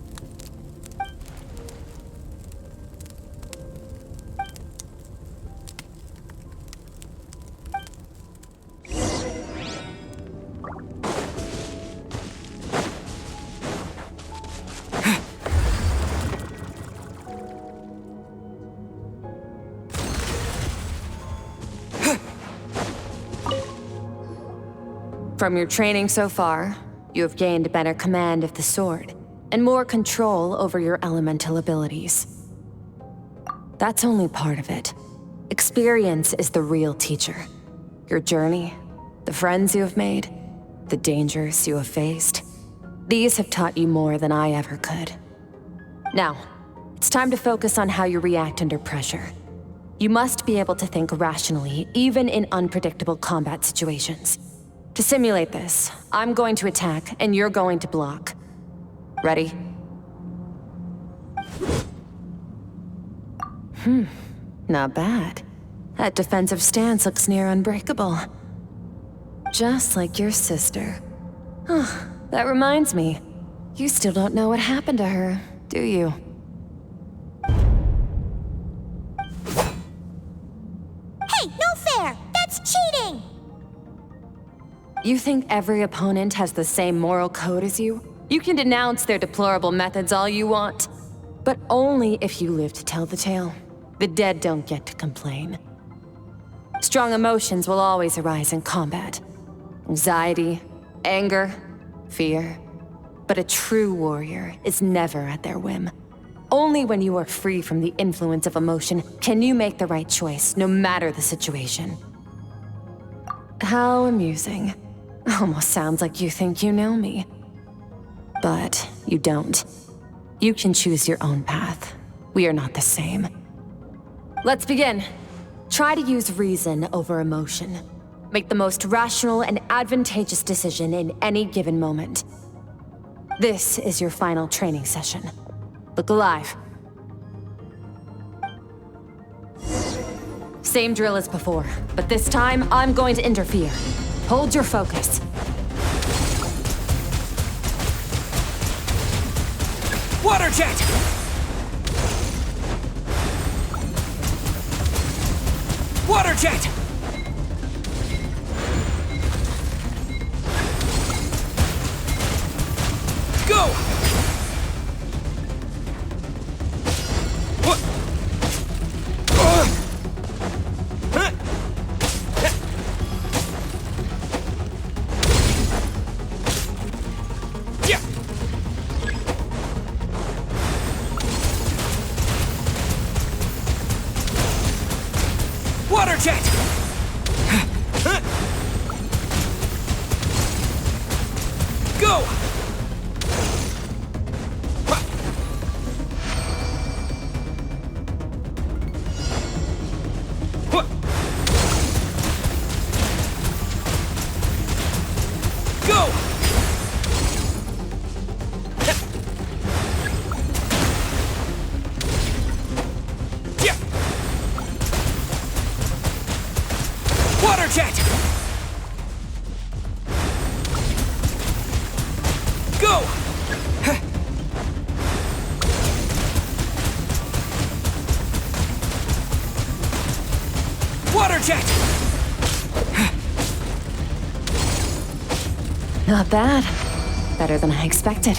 From your training so far, you have gained better command of the sword, and more control over your elemental abilities. That's only part of it. Experience is the real teacher. Your journey, the friends you have made, the dangers you have faced, these have taught you more than I ever could. Now, it's time to focus on how you react under pressure. You must be able to think rationally, even in unpredictable combat situations. To simulate this, I'm going to attack, and you're going to block. Ready? Not bad. That defensive stance looks near unbreakable. Just like your sister. Oh, that reminds me. You still don't know what happened to her, do you? Hey, no fair! That's cheating! You think every opponent has the same moral code as you? You can denounce their deplorable methods all you want, but only if you live to tell the tale. The dead don't get to complain. Strong emotions will always arise in combat. Anxiety, anger, fear. But a true warrior is never at their whim. Only when you are free from the influence of emotion can you make the right choice, no matter the situation. How amusing. Almost sounds like you think you know me. But you don't. You can choose your own path. We are not the same. Let's begin. Try to use reason over emotion. Make the most rational and advantageous decision in any given moment. This is your final training session. Look alive. Same drill as before, but this time I'm going to interfere. Hold your focus. Water jet! Water jet! Go! Not bad. Better than I expected.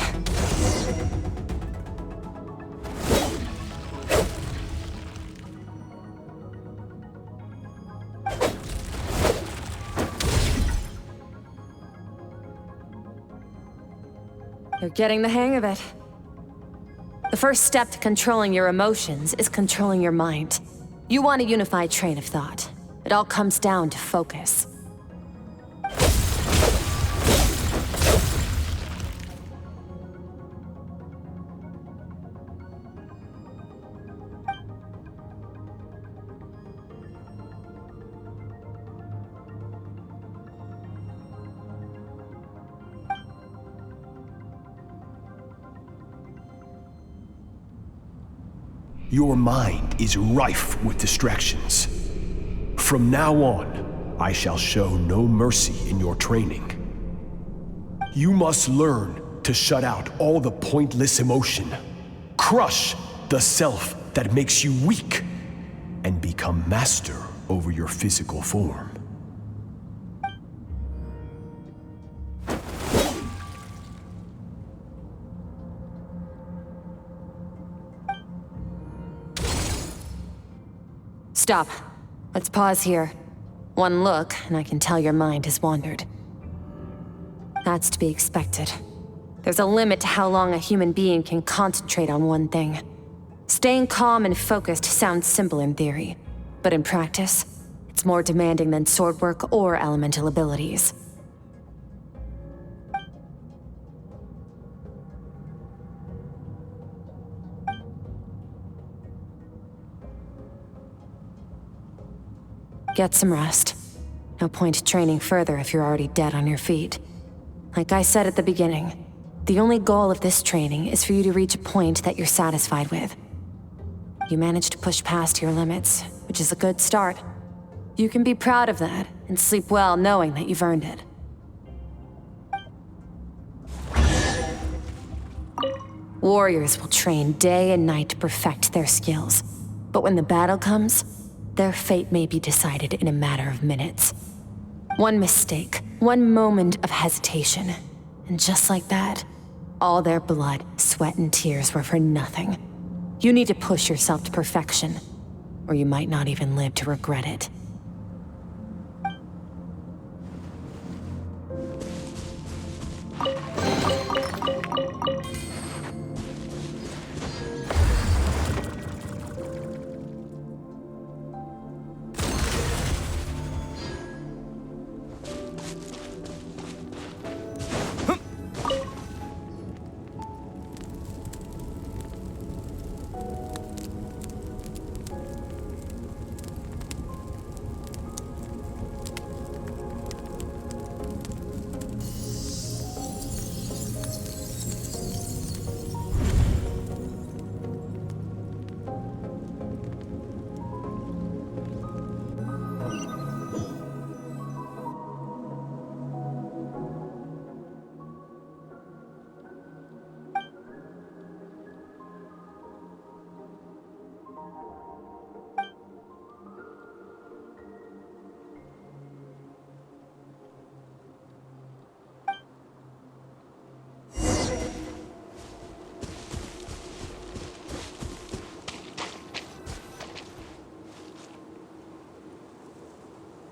You're getting the hang of it. The first step to controlling your emotions is controlling your mind. You want a unified train of thought. It all comes down to focus. Your mind is rife with distractions. From now on, I shall show no mercy in your training. You must learn to shut out all the pointless emotion, crush the self that makes you weak, and become master over your physical form. Stop. Let's pause here. One look, and I can tell your mind has wandered. That's to be expected. There's a limit to how long a human being can concentrate on one thing. Staying calm and focused sounds simple in theory, but in practice, it's more demanding than sword work or elemental abilities. Get some rest. No point training further if you're already dead on your feet. Like I said at the beginning, the only goal of this training is for you to reach a point that you're satisfied with. You managed to push past your limits, which is a good start. You can be proud of that and sleep well knowing that you've earned it. Warriors will train day and night to perfect their skills, but when the battle comes, their fate may be decided in a matter of minutes. One mistake, one moment of hesitation, and just like that, all their blood, sweat, and tears were for nothing. You need to push yourself to perfection, or you might not even live to regret it.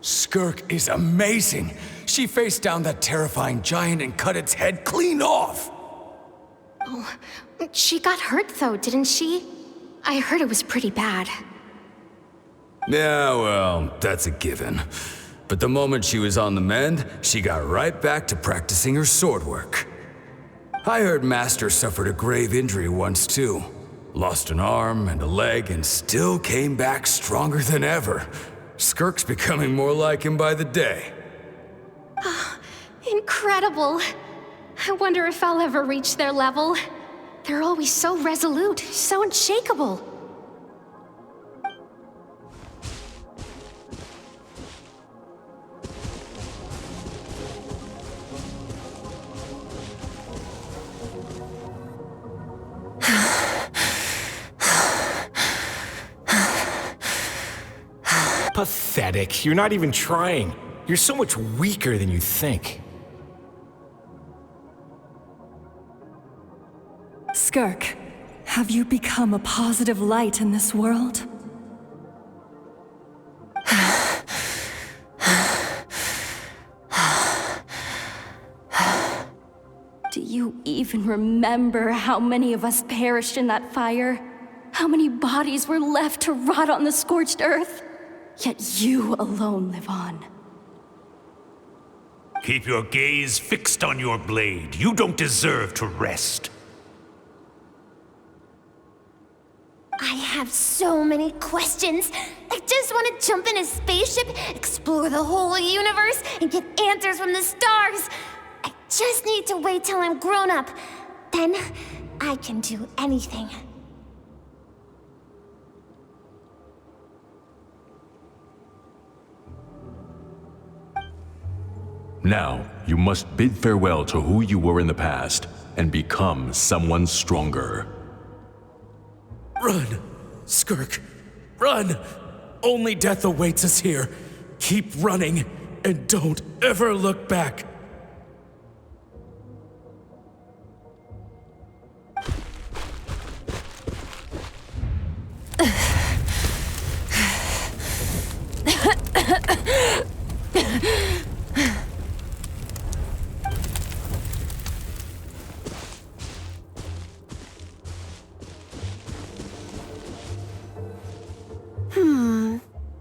Skirk is amazing. She faced down that terrifying giant and cut its head clean off. Oh, she got hurt though, didn't she? I heard it was pretty bad. Yeah, well, that's a given. But the moment she was on the mend, she got right back to practicing her sword work. I heard Master suffered a grave injury once too. Lost an arm and a leg and still came back stronger than ever. Skirk's becoming more like him by the day. Incredible! I wonder if I'll ever reach their level. They're always so resolute, so unshakable. Pathetic. You're not even trying. You're so much weaker than you think. Skirk, have you become a positive light in this world? Do you even remember how many of us perished in that fire? How many bodies were left to rot on the scorched earth? Yet you alone live on. Keep your gaze fixed on your blade. You don't deserve to rest. I have so many questions. I just want to jump in a spaceship, explore the whole universe, and get answers from the stars. I just need to wait till I'm grown up. Then I can do anything. Now, you must bid farewell to who you were in the past and become someone stronger. Run! Skirk, run! Only death awaits us here. Keep running, and don't ever look back.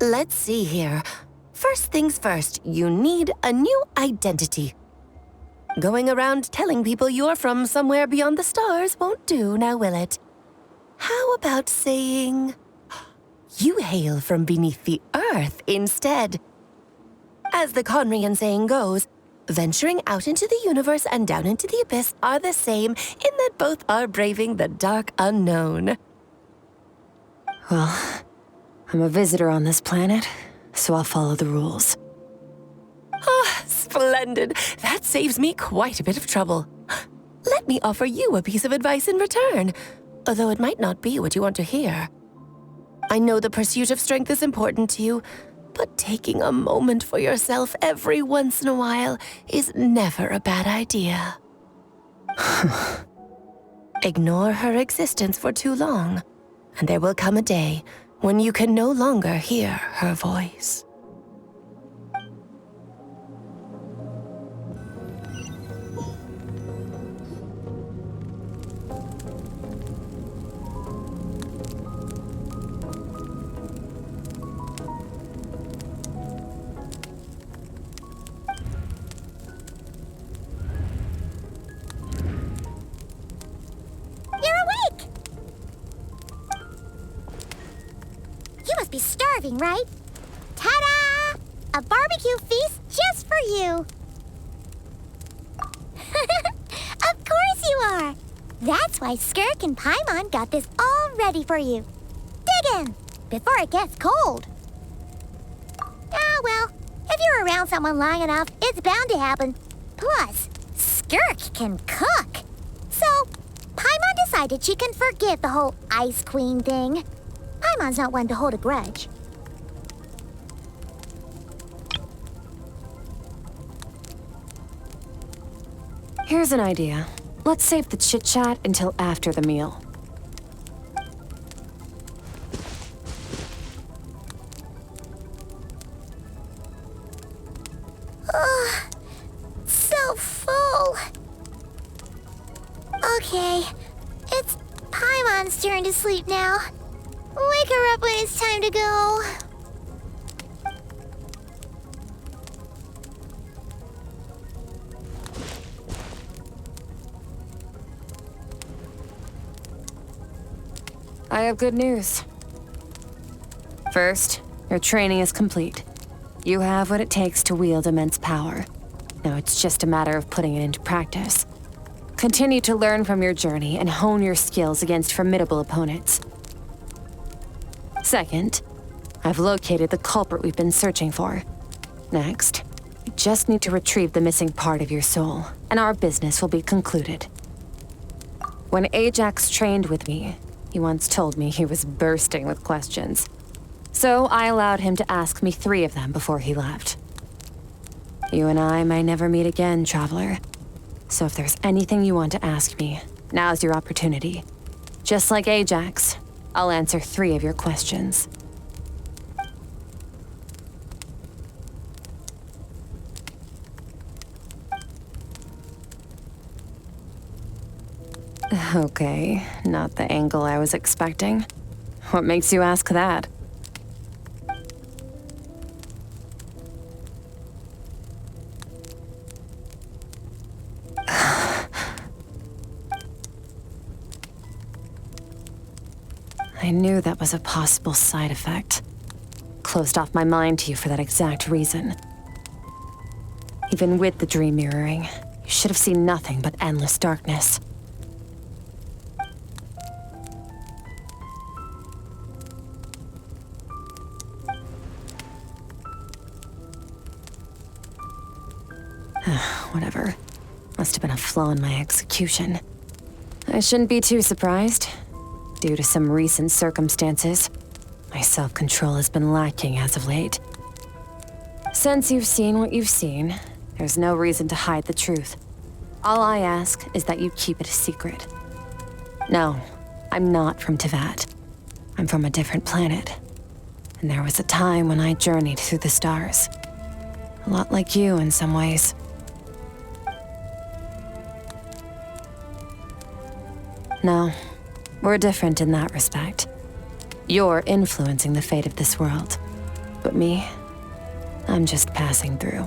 Let's see here. First things first, you need a new identity. Going around telling people you're from somewhere beyond the stars won't do, now will it? How about saying, you hail from beneath the earth instead? As the Conrian saying goes, venturing out into the universe and down into the abyss are the same in that both are braving the dark unknown. Well, I'm a visitor on this planet, so I'll follow the rules. Ah, splendid. That saves me quite a bit of trouble. Let me offer you a piece of advice in return, although it might not be what you want to hear. I know the pursuit of strength is important to you, but taking a moment for yourself every once in a while is never a bad idea. Ignore her existence for too long, and there will come a day when you can no longer hear her voice. Be starving, right? Ta-da! A barbecue feast just for you. Of course you are. That's why Skirk and Paimon got this all ready for you. Dig in before it gets cold. Ah, well, if you're around someone long enough, it's bound to happen. Plus, Skirk can cook. So, Paimon decided she can forgive the whole Ice Queen thing. Paimon's not one to hold a grudge. Here's an idea. Let's save the chit-chat until after the meal. So full. Okay, it's Paimon's turn to sleep now. Wake her up when it's time to go. I have good news. First, your training is complete. You have what it takes to wield immense power. Now it's just a matter of putting it into practice. Continue to learn from your journey and hone your skills against formidable opponents. Second, I've located the culprit we've been searching for. Next, you just need to retrieve the missing part of your soul, and our business will be concluded. When Ajax trained with me, he once told me he was bursting with questions. So I allowed him to ask me 3 of them before he left. You and I may never meet again, Traveler. So if there's anything you want to ask me, Now's your opportunity. Just like Ajax, I'll answer 3 of your questions. Okay, not the angle I was expecting. What makes you ask that? I knew that was a possible side effect. Closed off my mind to you for that exact reason. Even with the dream mirroring, you should have seen nothing but endless darkness. Whatever. Must have been a flaw in my execution. I shouldn't be too surprised. Due to some recent circumstances, my self-control has been lacking as of late. Since you've seen what you've seen, there's no reason to hide the truth. All I ask is that you keep it a secret. No, I'm not from Teyvat. I'm from a different planet. And there was a time when I journeyed through the stars. A lot like you in some ways. No, we're different in that respect. You're influencing the fate of this world. But me, I'm just passing through.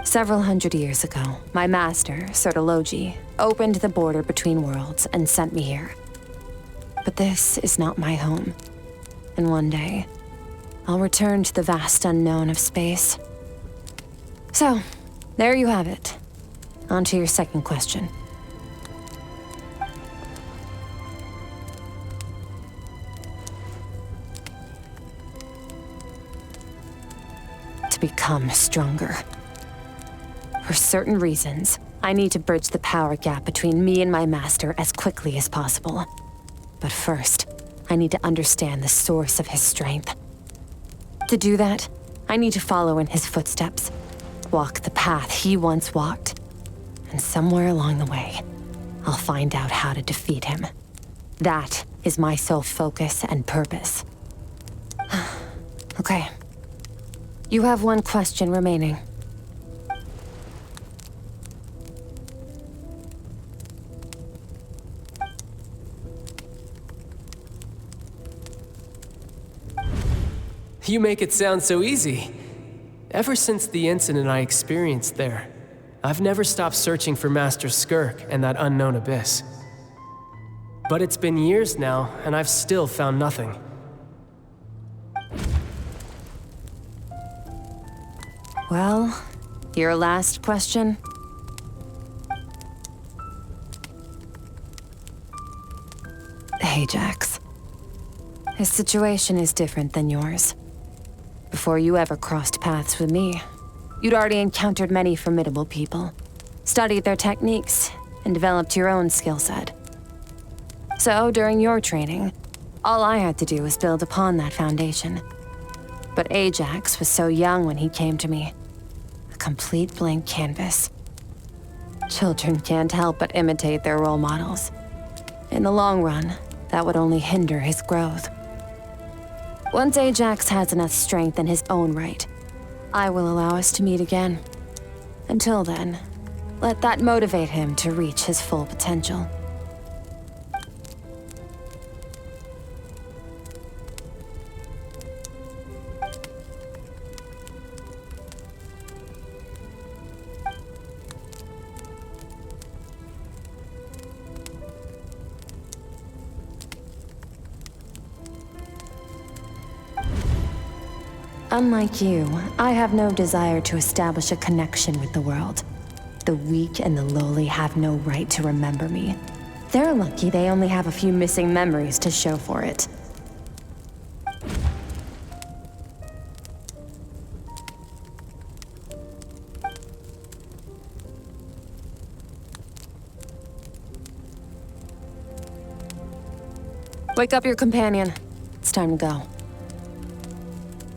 Several hundred years ago, my master, Sertologi, opened the border between worlds and sent me here. But this is not my home. And one day, I'll return to the vast unknown of space. So, there you have it. On to your second question. Become stronger. For certain reasons, I need to bridge the power gap between me and my master as quickly as possible. But first, I need to understand the source of his strength. To do that, I need to follow in his footsteps, walk the path he once walked, and somewhere along the way, I'll find out how to defeat him. That is my sole focus and purpose. Okay. You have one question remaining. You make it sound so easy. Ever since the incident I experienced there, I've never stopped searching for Master Skirk and that unknown abyss. But it's been years now, and I've still found nothing. Well, your last question? Ajax. His situation is different than yours. Before you ever crossed paths with me, you'd already encountered many formidable people, studied their techniques, and developed your own skill set. So, during your training, all I had to do was build upon that foundation. But Ajax was so young when he came to me. A complete blank canvas. Children can't help but imitate their role models. In the long run, that would only hinder his growth. Once Ajax has enough strength in his own right, I will allow us to meet again. Until then, let that motivate him to reach his full potential. Unlike you, I have no desire to establish a connection with the world. The weak and the lowly have no right to remember me. They're lucky they only have a few missing memories to show for it. Wake up your companion. It's time to go.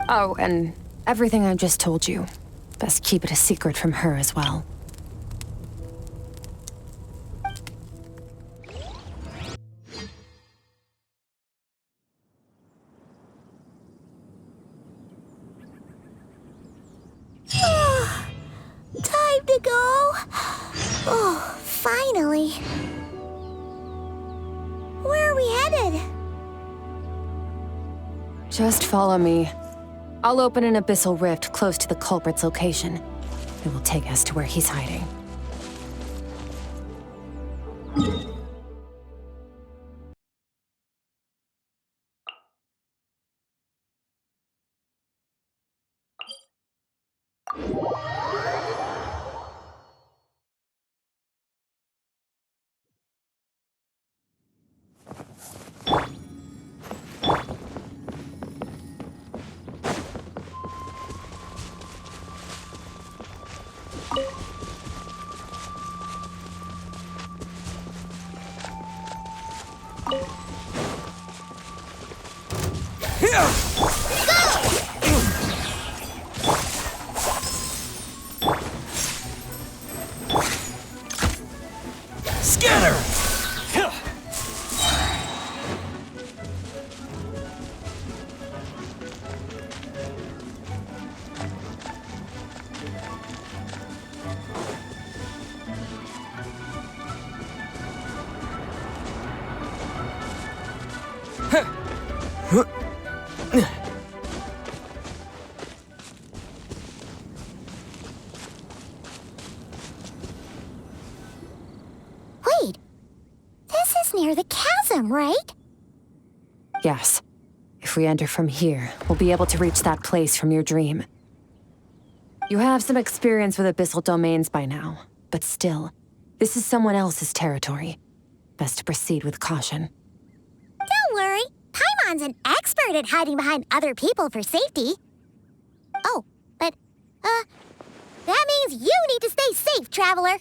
Oh, and everything I just told you. Best keep it a secret from her as well. Oh, finally. Where are we headed? Just follow me. I'll open an abyssal rift close to the culprit's location. It will take us to where he's hiding. Scatter! Wait, this is near the chasm, right? Yes. If we enter from here, we'll be able to reach that place from your dream. You have some experience with abyssal domains by now, but still, this is someone else's territory. Best to proceed with caution. Don't worry, Paimon's an expert at hiding behind other people for safety. Oh, but, that means you need to stay safe, traveler.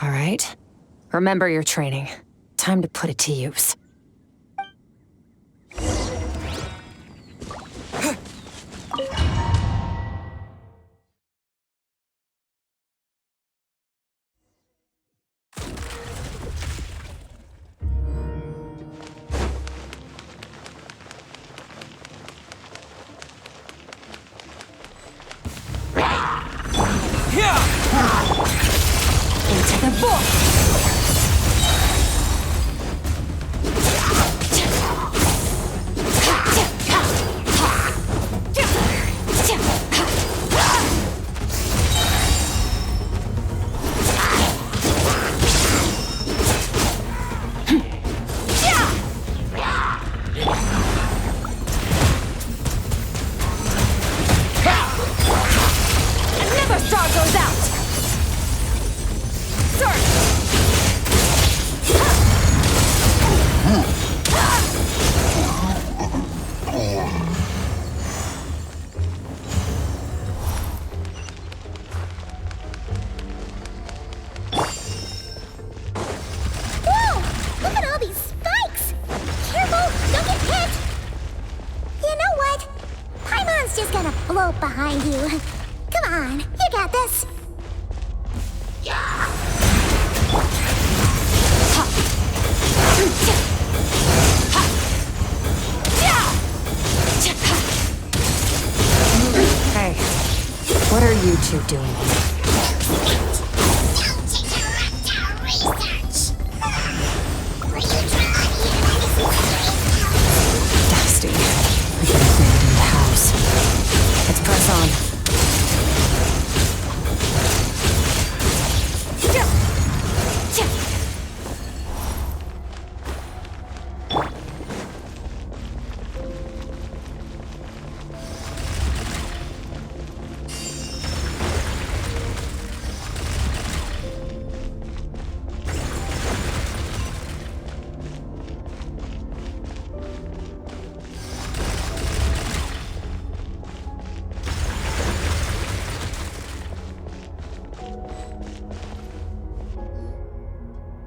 All right. Remember your training. Time to put it to use. Into the void! Another star goes out! Whoa! Look at all these spikes! Careful, don't get hit! You know what? Paimon's just gonna float behind you. Come on, you got this. Hey, what are you two doing here? Dusty, like an abandoned house. Let's press on.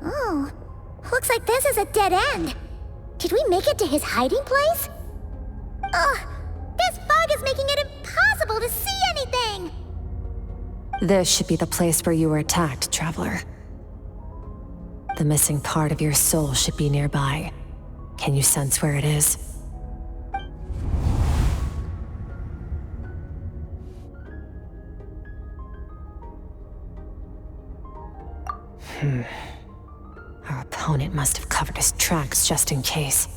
Oh, looks like this is a dead end. Did we make it to his hiding place? Ugh, this fog is making it impossible to see anything! This should be the place where you were attacked, traveler. The missing part of your soul should be nearby. Can you sense where it is? Our opponent must have covered his tracks just in case.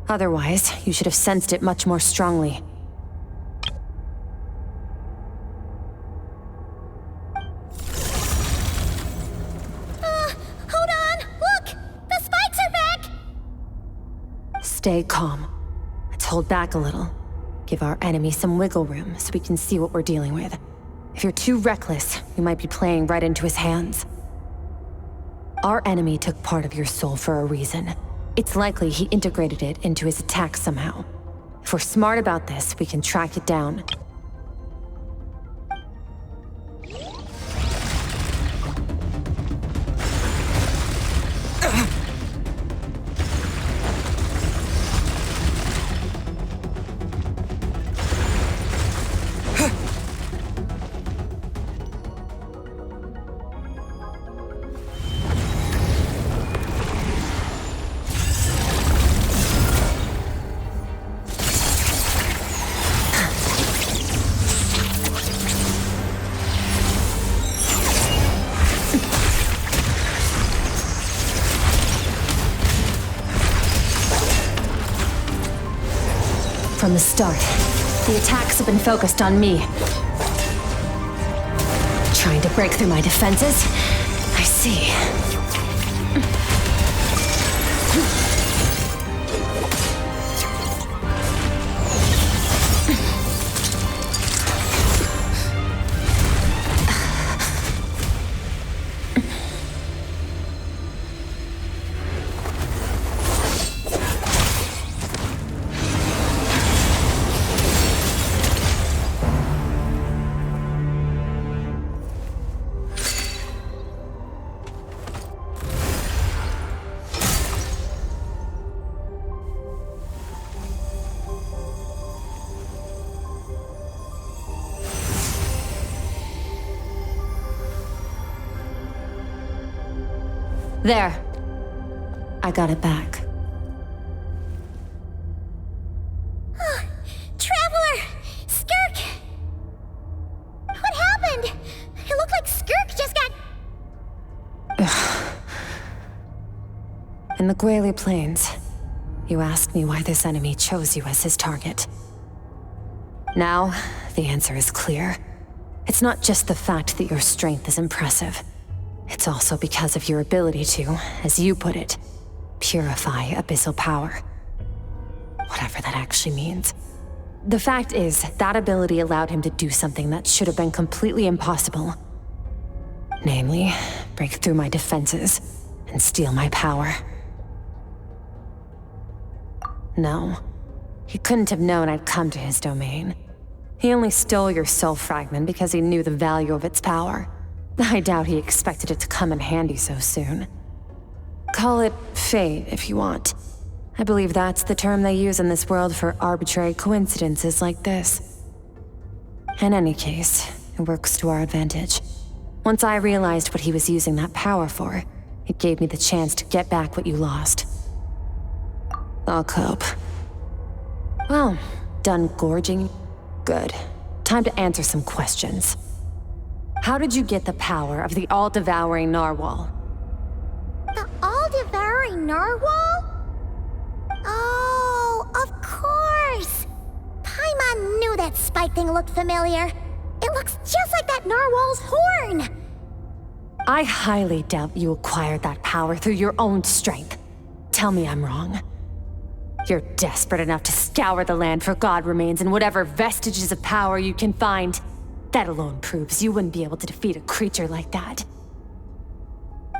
Otherwise, you should have sensed it much more strongly. Hold on! Look! The spikes are back! Stay calm. Let's hold back a little. Give our enemy some wiggle room so we can see what we're dealing with. If you're too reckless, you might be playing right into his hands. Our enemy took part of your soul for a reason. It's likely he integrated it into his attack somehow. If we're smart about this, we can track it down. From the start, the attacks have been focused on me. Trying to break through my defenses? I see. There. I got it back. Traveler! Skirk! What happened? It looked like Skirk just got... In the Guili Plains, you asked me why this enemy chose you as his target. Now, the answer is clear. It's not just the fact that your strength is impressive. It's also because of your ability to, as you put it, purify abyssal power. Whatever that actually means. The fact is, that ability allowed him to do something that should have been completely impossible. Namely, break through my defenses and steal my power. No, he couldn't have known I'd come to his domain. He only stole your soul fragment because he knew the value of its power. I doubt he expected it to come in handy so soon. Call it fate, if you want. I believe that's the term they use in this world for arbitrary coincidences like this. In any case, it works to our advantage. Once I realized what he was using that power for, it gave me the chance to get back what you lost. I'll cope. Well, done gorging? Good. Time to answer some questions. How did you get the power of the all-devouring narwhal? The all-devouring narwhal? Oh, of course! Paimon knew that spike thing looked familiar. It looks just like that narwhal's horn! I highly doubt you acquired that power through your own strength. Tell me I'm wrong. You're desperate enough to scour the land for god remains and whatever vestiges of power you can find. That alone proves you wouldn't be able to defeat a creature like that.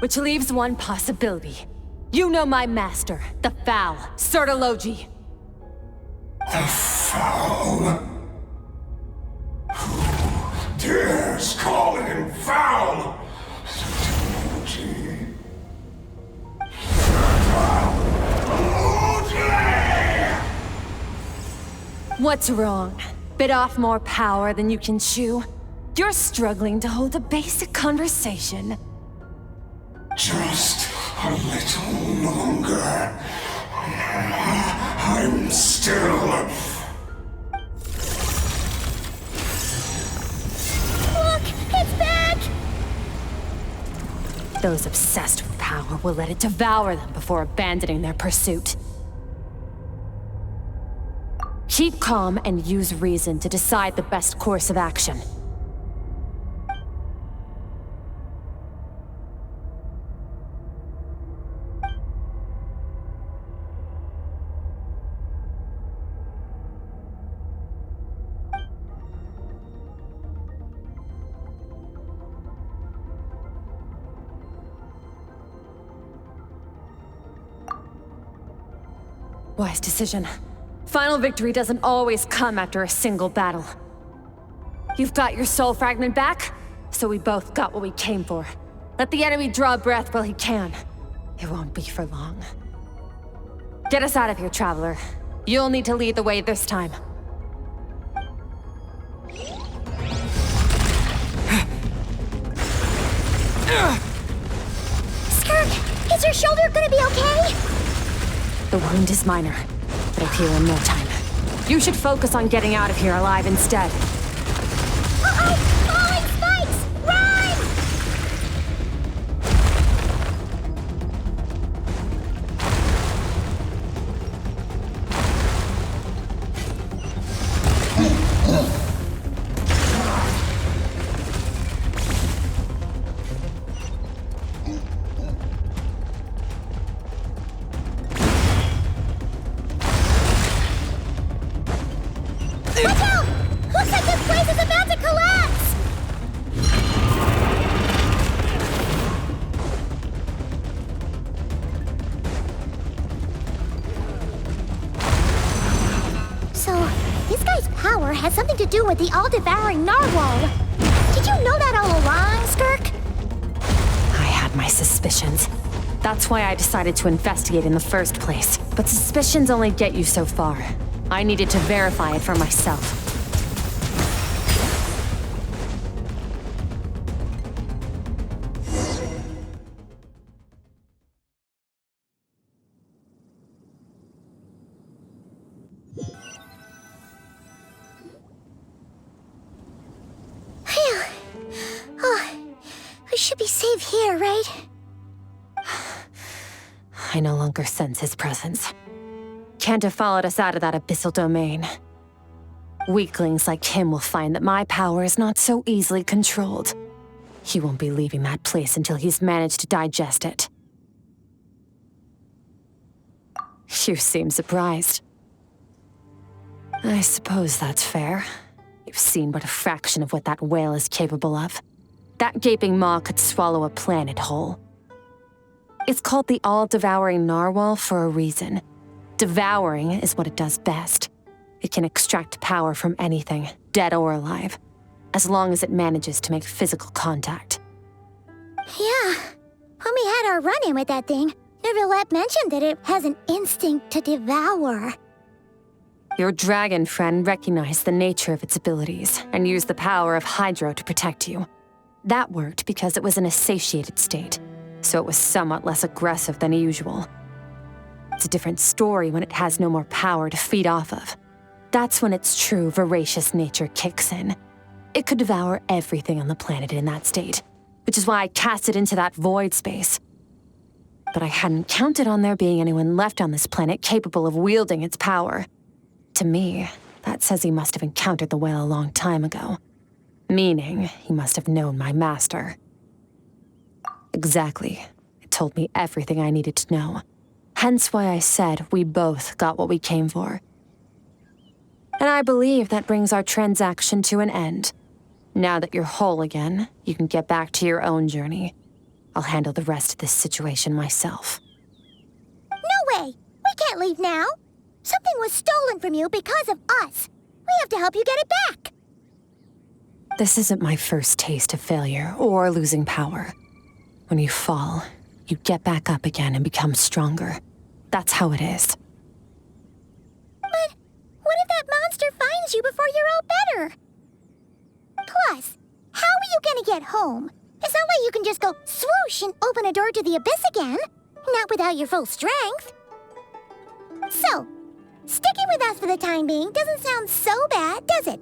Which leaves one possibility. You know my master, the Foul, Sertologi. The Foul? Who dares call him Foul? Sertologi. What's wrong? Bit off more power than you can chew? You're struggling to hold a basic conversation. Just a little longer. I'm still... Look! It's back! Those obsessed with power will let it devour them before abandoning their pursuit. Keep calm and use reason to decide the best course of action. Wise decision. Final victory doesn't always come after a single battle. You've got your soul fragment back, so we both got what we came for. Let the enemy draw breath while he can. It won't be for long. Get us out of here, Traveler. You'll need to lead the way this time. Skirk, is your shoulder gonna be okay? The wound is minor. It'll heal in no time. You should focus on getting out of here alive instead. Uh-oh! Falling spikes! Run! Watch out! Looks like this place is about to collapse! So, this guy's power has something to do with the all-devouring narwhal. Did you know that all along, Skirk? I had my suspicions. That's why I decided to investigate in the first place. But suspicions only get you so far. I needed to verify it for myself. Phew. Oh, we should be safe here, right? I no longer sense his presence. Can't have followed us out of that abyssal domain. Weaklings like him will find that my power is not so easily controlled. He won't be leaving that place until he's managed to digest it. You seem surprised. I suppose that's fair. You've seen but a fraction of what that whale is capable of. That gaping maw could swallow a planet whole. It's called the all-devouring narwhal for a reason. Devouring is what it does best. It can extract power from anything, dead or alive, as long as it manages to make physical contact. Yeah. When we had our run-in with that thing, Neverlet mentioned that it has an instinct to devour. Your dragon friend recognized the nature of its abilities and used the power of Hydro to protect you. That worked because it was in a satiated state, so it was somewhat less aggressive than usual. It's a different story when it has no more power to feed off of. That's when its true, voracious nature kicks in. It could devour everything on the planet in that state, which is why I cast it into that void space. But I hadn't counted on there being anyone left on this planet capable of wielding its power. To me, that says he must have encountered the whale a long time ago. Meaning, he must have known my master. Exactly. It told me everything I needed to know. Hence why I said we both got what we came for. And I believe that brings our transaction to an end. Now that you're whole again, you can get back to your own journey. I'll handle the rest of this situation myself. No way! We can't leave now! Something was stolen from you because of us! We have to help you get it back! This isn't my first taste of failure or losing power. When you fall, you get back up again and become stronger. That's how it is. But what if that monster finds you before you're all better? Plus, how are you gonna get home? It's not like you can just go swoosh and open a door to the abyss again. Not without your full strength. So, sticking with us for the time being doesn't sound so bad, does it?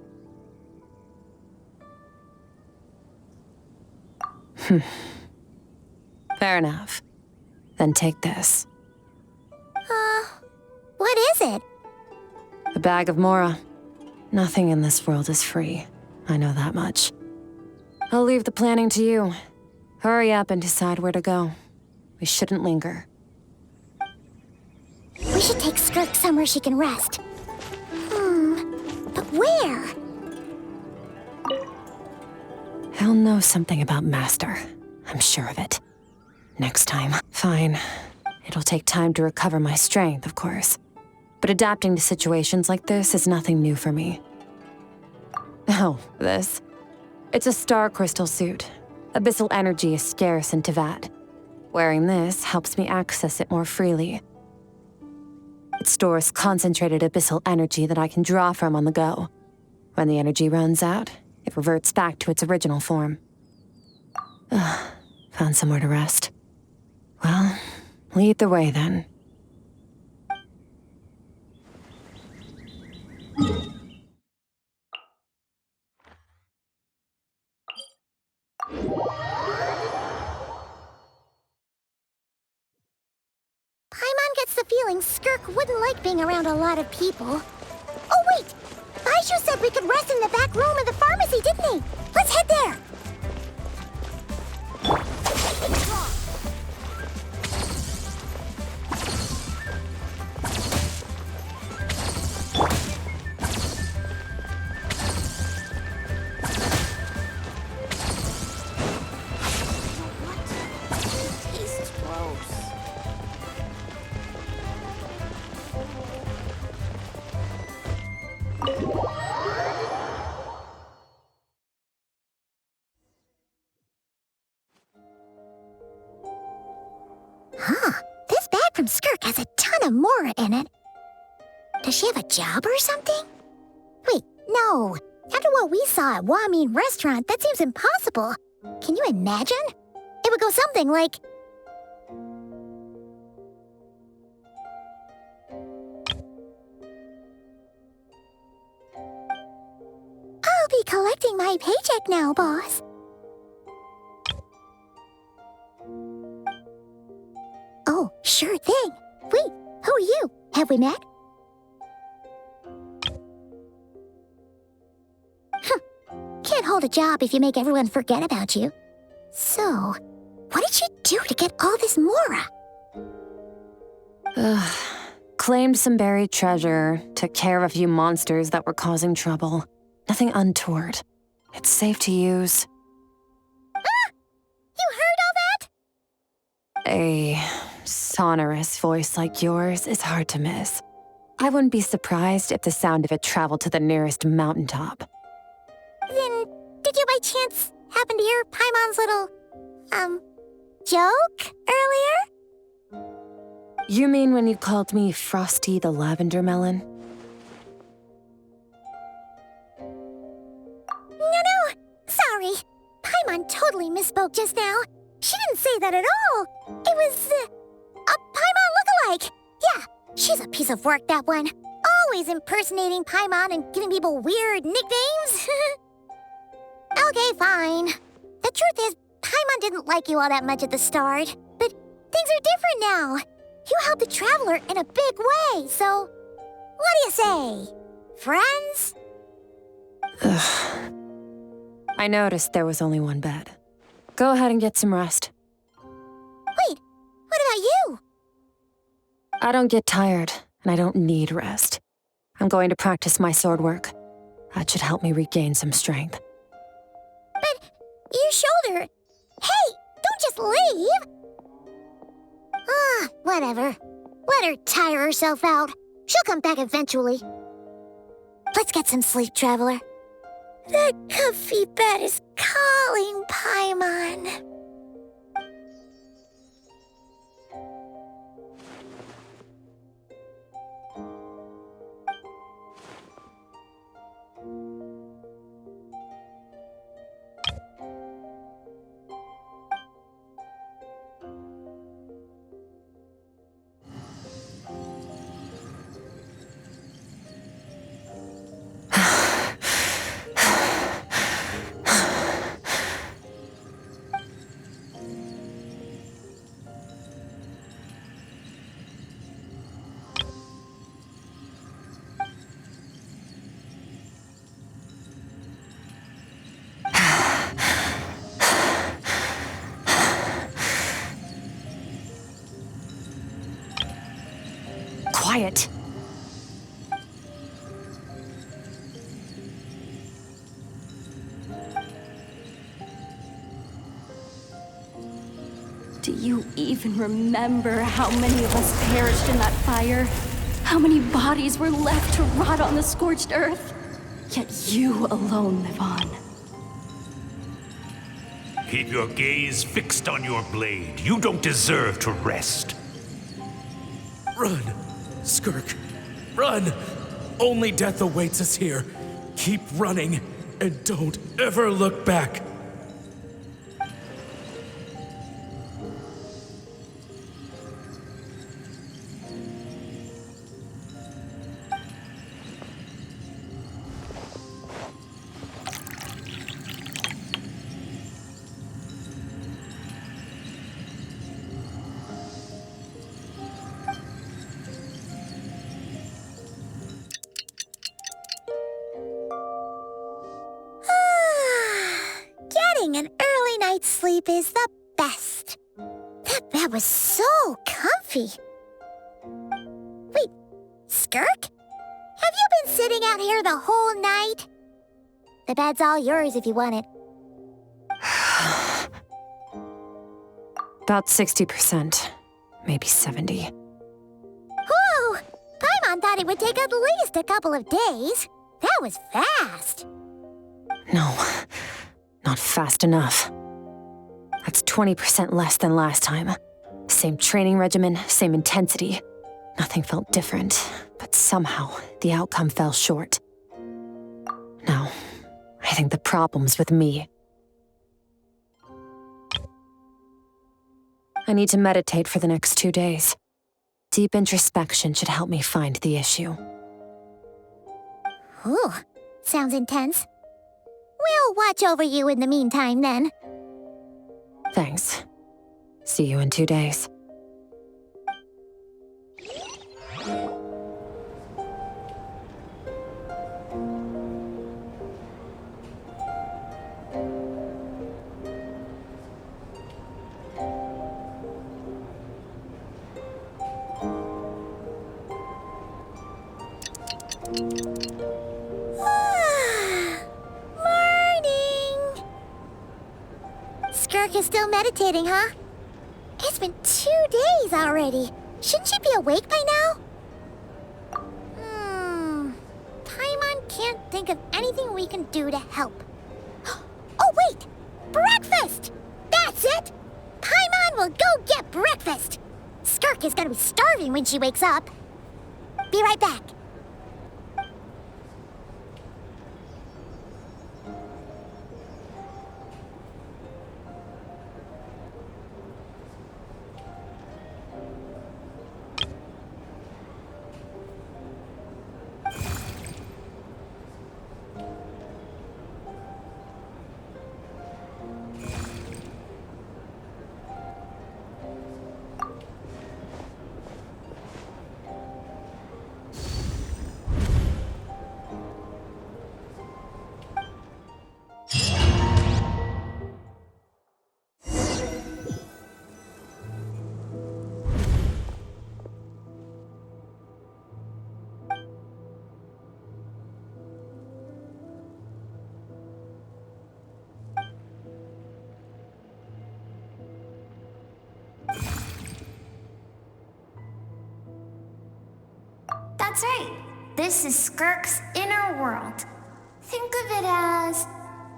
Fair enough. Then take this. What is it? A bag of Mora. Nothing in this world is free. I know that much. I'll leave the planning to you. Hurry up and decide where to go. We shouldn't linger. We should take Skirk somewhere she can rest. But where? He'll know something about Master. I'm sure of it. Next time. Fine. It'll take time to recover my strength, of course. But adapting to situations like this is nothing new for me. Oh, this. It's a star crystal suit. Abyssal energy is scarce in Tevat. Wearing this helps me access it more freely. It stores concentrated abyssal energy that I can draw from on the go. When the energy runs out, it reverts back to its original form. Found somewhere to rest. Well, lead the way then. Paimon gets the feeling Skirk wouldn't like being around a lot of people. Oh wait! Baizhu said we could rest in the back room of the pharmacy, didn't he? Let's head there! This bag from Skirk has a ton of Mora in it. Does she have a job or something? Wait, no. After what we saw at Wamin Restaurant, that seems impossible. Can you imagine? It would go something like... I'll be collecting my paycheck now, boss. Oh, sure thing. Wait, who are you? Have we met? Can't hold a job if you make everyone forget about you. So, what did she do to get all this Mora? Claimed some buried treasure, took care of a few monsters that were causing trouble. Nothing untoward. It's safe to use. You heard all that? A sonorous voice like yours is hard to miss. I wouldn't be surprised if the sound of it traveled to the nearest mountaintop. Then, did you by chance happen to hear Paimon's little, joke earlier? You mean when you called me Frosty the Lavender Melon? No, sorry. Paimon totally misspoke just now. She didn't say that at all. It was, a Paimon lookalike. Yeah, she's a piece of work, that one. Always impersonating Paimon and giving people weird nicknames. Okay, fine. The truth is, Paimon didn't like you all that much at the start. But things are different now. You helped the Traveler in a big way, so... What do you say? Friends? I noticed there was only one bed. Go ahead and get some rest. Wait, what about you? I don't get tired, and I don't need rest. I'm going to practice my sword work. That should help me regain some strength. But your shoulder... Hey, don't just leave! Whatever. Let her tire herself out. She'll come back eventually. Let's get some sleep, Traveler. That comfy bed is calling, Paimon. quiet. Do you even remember how many of us perished in that fire? How many bodies were left to rot on the scorched earth? Yet you alone live on. Keep your gaze fixed on your blade. You don't deserve to rest. Run, Skirk, run! Only death awaits us here. Keep running, and don't ever look back. Getting an early night's sleep is the best. That bed was so comfy. Wait, Skirk? Have you been sitting out here the whole night? The bed's all yours if you want it. About 60%, maybe 70. Whew! Paimon thought it would take at least a couple of days. That was fast. No, not fast enough. That's 20% less than last time. Same training regimen, same intensity. Nothing felt different, but somehow the outcome fell short. No, I think the problem's with me. I need to meditate for the next 2 days. Deep introspection should help me find the issue. Ooh, sounds intense. We'll watch over you in the meantime, then. Thanks. See you in 2 days. Morning! Skirk is still meditating, huh? It's been 2 days already. Shouldn't she be awake by now? Paimon can't think of anything we can do to help. Oh, wait! Breakfast! That's it! Paimon will go get breakfast! Skirk is gonna be starving when she wakes up. Be right back. That's right. This is Skirk's inner world. Think of it as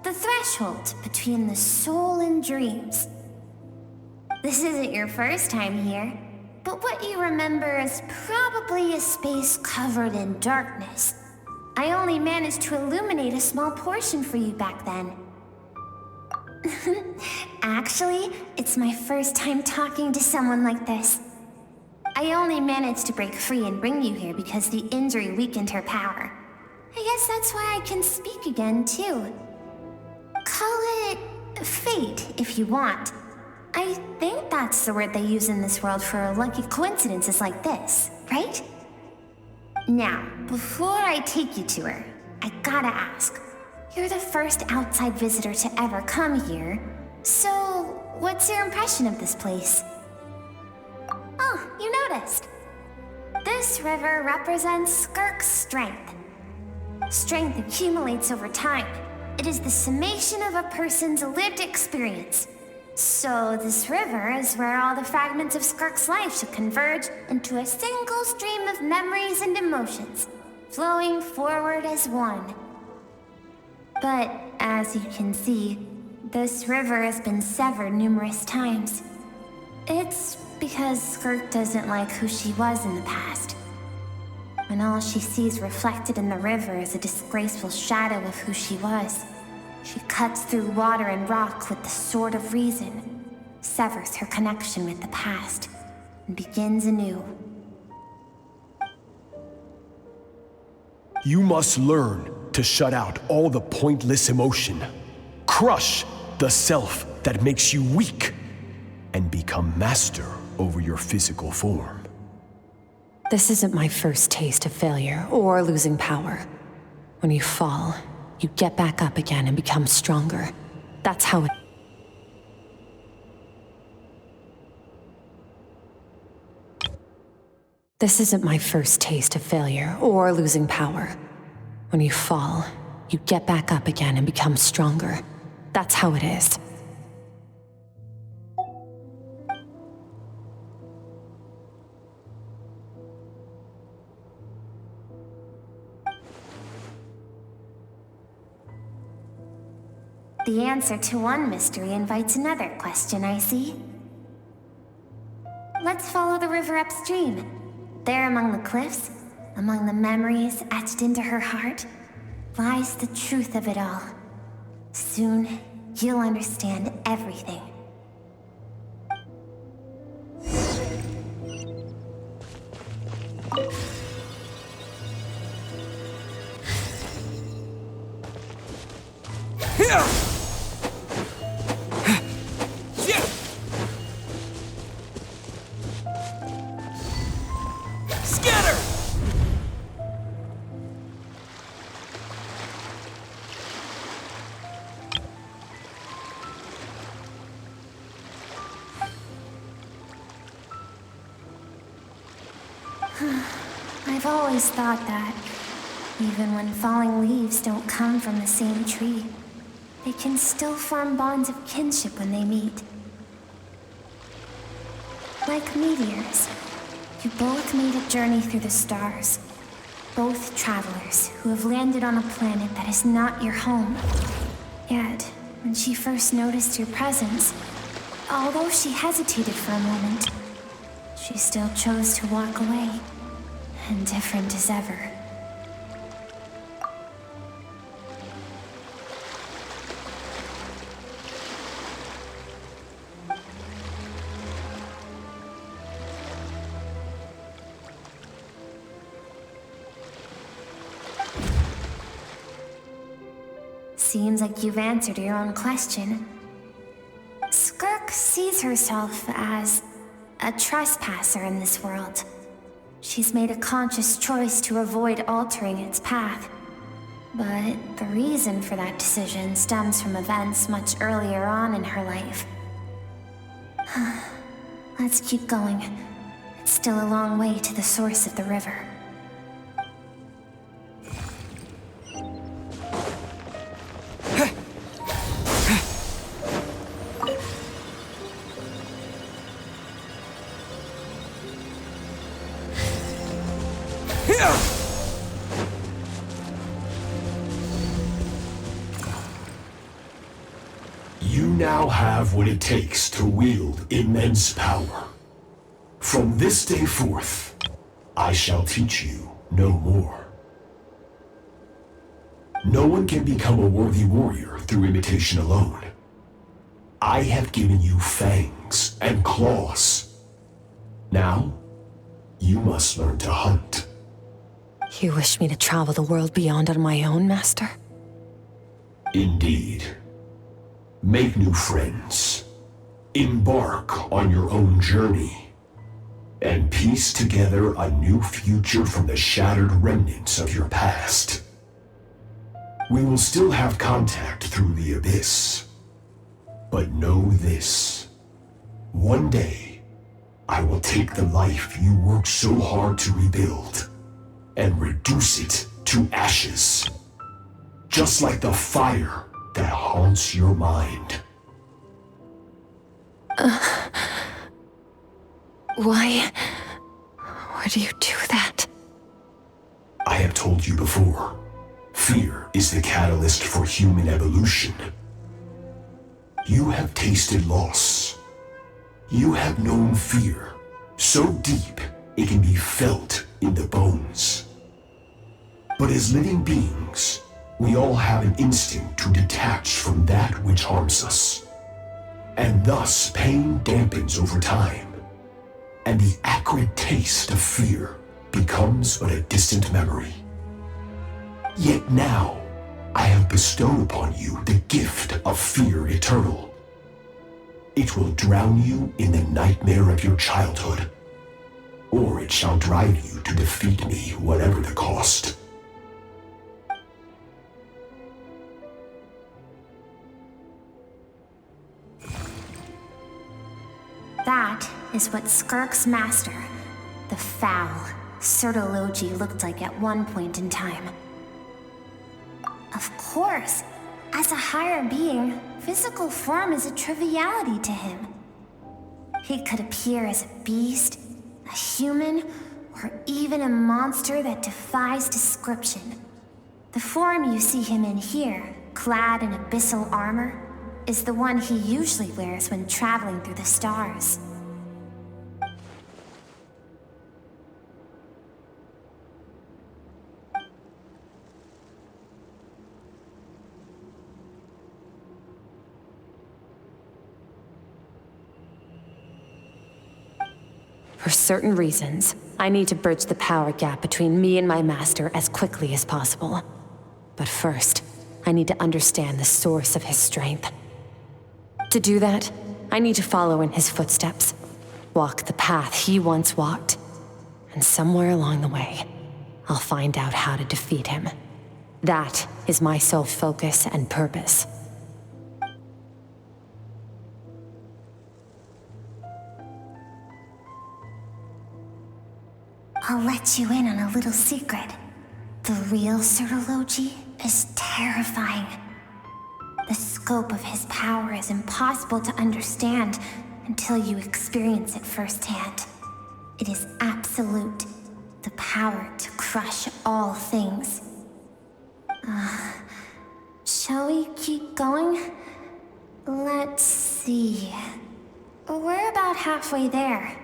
the threshold between the soul and dreams. This isn't your first time here, but what you remember is probably a space covered in darkness. I only managed to illuminate a small portion for you back then. Actually, it's my first time talking to someone like this. I only managed to break free and bring you here because the injury weakened her power. I guess that's why I can speak again, too. Call it fate, if you want. I think that's the word they use in this world for lucky coincidences like this, right? Now, before I take you to her, I gotta ask. You're the first outside visitor to ever come here, so what's your impression of this place? Oh, you noticed. This river represents Skirk's strength. Strength accumulates over time. It is the summation of a person's lived experience. So this river is where all the fragments of Skirk's life should converge into a single stream of memories and emotions, flowing forward as one. But as you can see, this river has been severed numerous times. It's because Skirk doesn't like who she was in the past. When all she sees reflected in the river is a disgraceful shadow of who she was, she cuts through water and rock with the sword of reason, severs her connection with the past, and begins anew. You must learn to shut out all the pointless emotion, crush the self that makes you weak, and become master over your physical form. This isn't my first taste of failure or losing power. When you fall, you get back up again and become stronger. That's how it... This isn't my first taste of failure or losing power. When you fall, you get back up again and become stronger. That's how it is. The answer to one mystery invites another question, I see. Let's follow the river upstream. There among the cliffs, among the memories etched into her heart, lies the truth of it all. Soon, you'll understand everything. Scatter! I've always thought that, even when falling leaves don't come from the same tree, they can still form bonds of kinship when they meet. Like meteors, you both made a journey through the stars. Both travelers who have landed on a planet that is not your home. Yet, when she first noticed your presence, although she hesitated for a moment, she still chose to walk away, indifferent as ever. Seems like you've answered your own question. Skirk sees herself as a trespasser in this world. She's made a conscious choice to avoid altering its path. But the reason for that decision stems from events much earlier on in her life. Let's keep going. It's still a long way to the source of the river. You now have what it takes to wield immense power. From this day forth, I shall teach you no more. No one can become a worthy warrior through imitation alone. I have given you fangs and claws. Now, you must learn to hunt. You wish me to travel the world beyond on my own, Master? Indeed. Make new friends. Embark on your own journey. And piece together a new future from the shattered remnants of your past. We will still have contact through the abyss. But know this. One day, I will take the life you worked so hard to rebuild and reduce it to ashes. Just like the fire that haunts your mind. Why would you do that? I have told you before, fear is the catalyst for human evolution. You have tasted loss. You have known fear, so deep it can be felt in the bones. But as living beings, we all have an instinct to detach from that which harms us. And thus pain dampens over time, and the acrid taste of fear becomes but a distant memory. Yet now, I have bestowed upon you the gift of fear eternal. It will drown you in the nightmare of your childhood, or it shall drive you to defeat me, whatever the cost. That is what Skirk's master, the foul Sertologi, looked like at one point in time. Of course, as a higher being, physical form is a triviality to him. He could appear as a beast, a human, or even a monster that defies description. The form you see him in here, clad in abyssal armor, is the one he usually wears when traveling through the stars. For certain reasons, I need to bridge the power gap between me and my master as quickly as possible. But first, I need to understand the source of his strength. To do that, I need to follow in his footsteps, walk the path he once walked, and somewhere along the way, I'll find out how to defeat him. That is my sole focus and purpose. I'll let you in on a little secret. The real Sertologi is terrifying. The scope of his power is impossible to understand until you experience it firsthand. It is absolute, the power to crush all things. Shall we keep going? Let's see. We're about halfway there.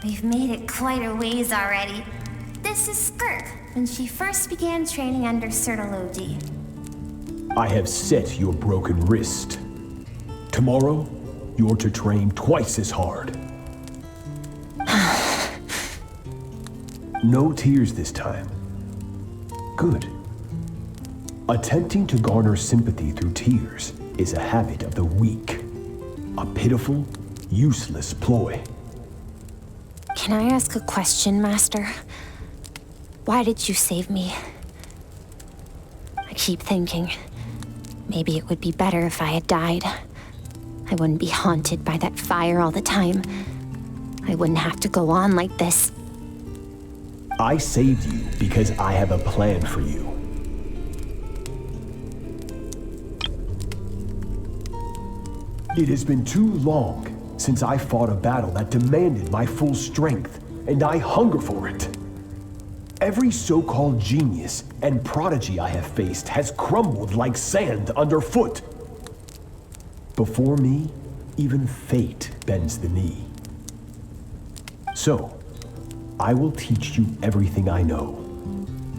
We've made it quite a ways already. This is Skirk, when she first began training under Sertologi. I have set your broken wrist. Tomorrow, you're to train twice as hard. No tears this time. Good. Attempting to garner sympathy through tears is a habit of the weak. A pitiful, useless ploy. Can I ask a question, Master? Why did you save me? I keep thinking, maybe it would be better if I had died. I wouldn't be haunted by that fire all the time. I wouldn't have to go on like this. I saved you because I have a plan for you. It has been too long since I fought a battle that demanded my full strength, and I hunger for it. Every so-called genius and prodigy I have faced has crumbled like sand underfoot. Before me, even fate bends the knee. So, I will teach you everything I know,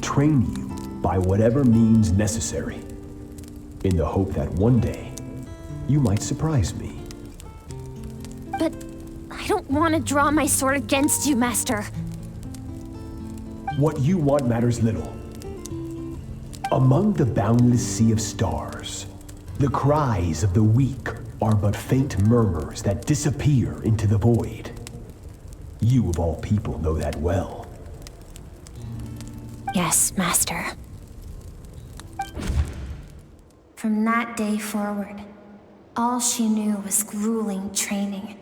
train you by whatever means necessary. in the hope that one day you might surprise me. But I don't want to draw my sword against you, Master. What you want matters little. Among the boundless sea of stars, the cries of the weak are but faint murmurs that disappear into the void. You of all people know that well. Yes, Master. From that day forward, all she knew was grueling training,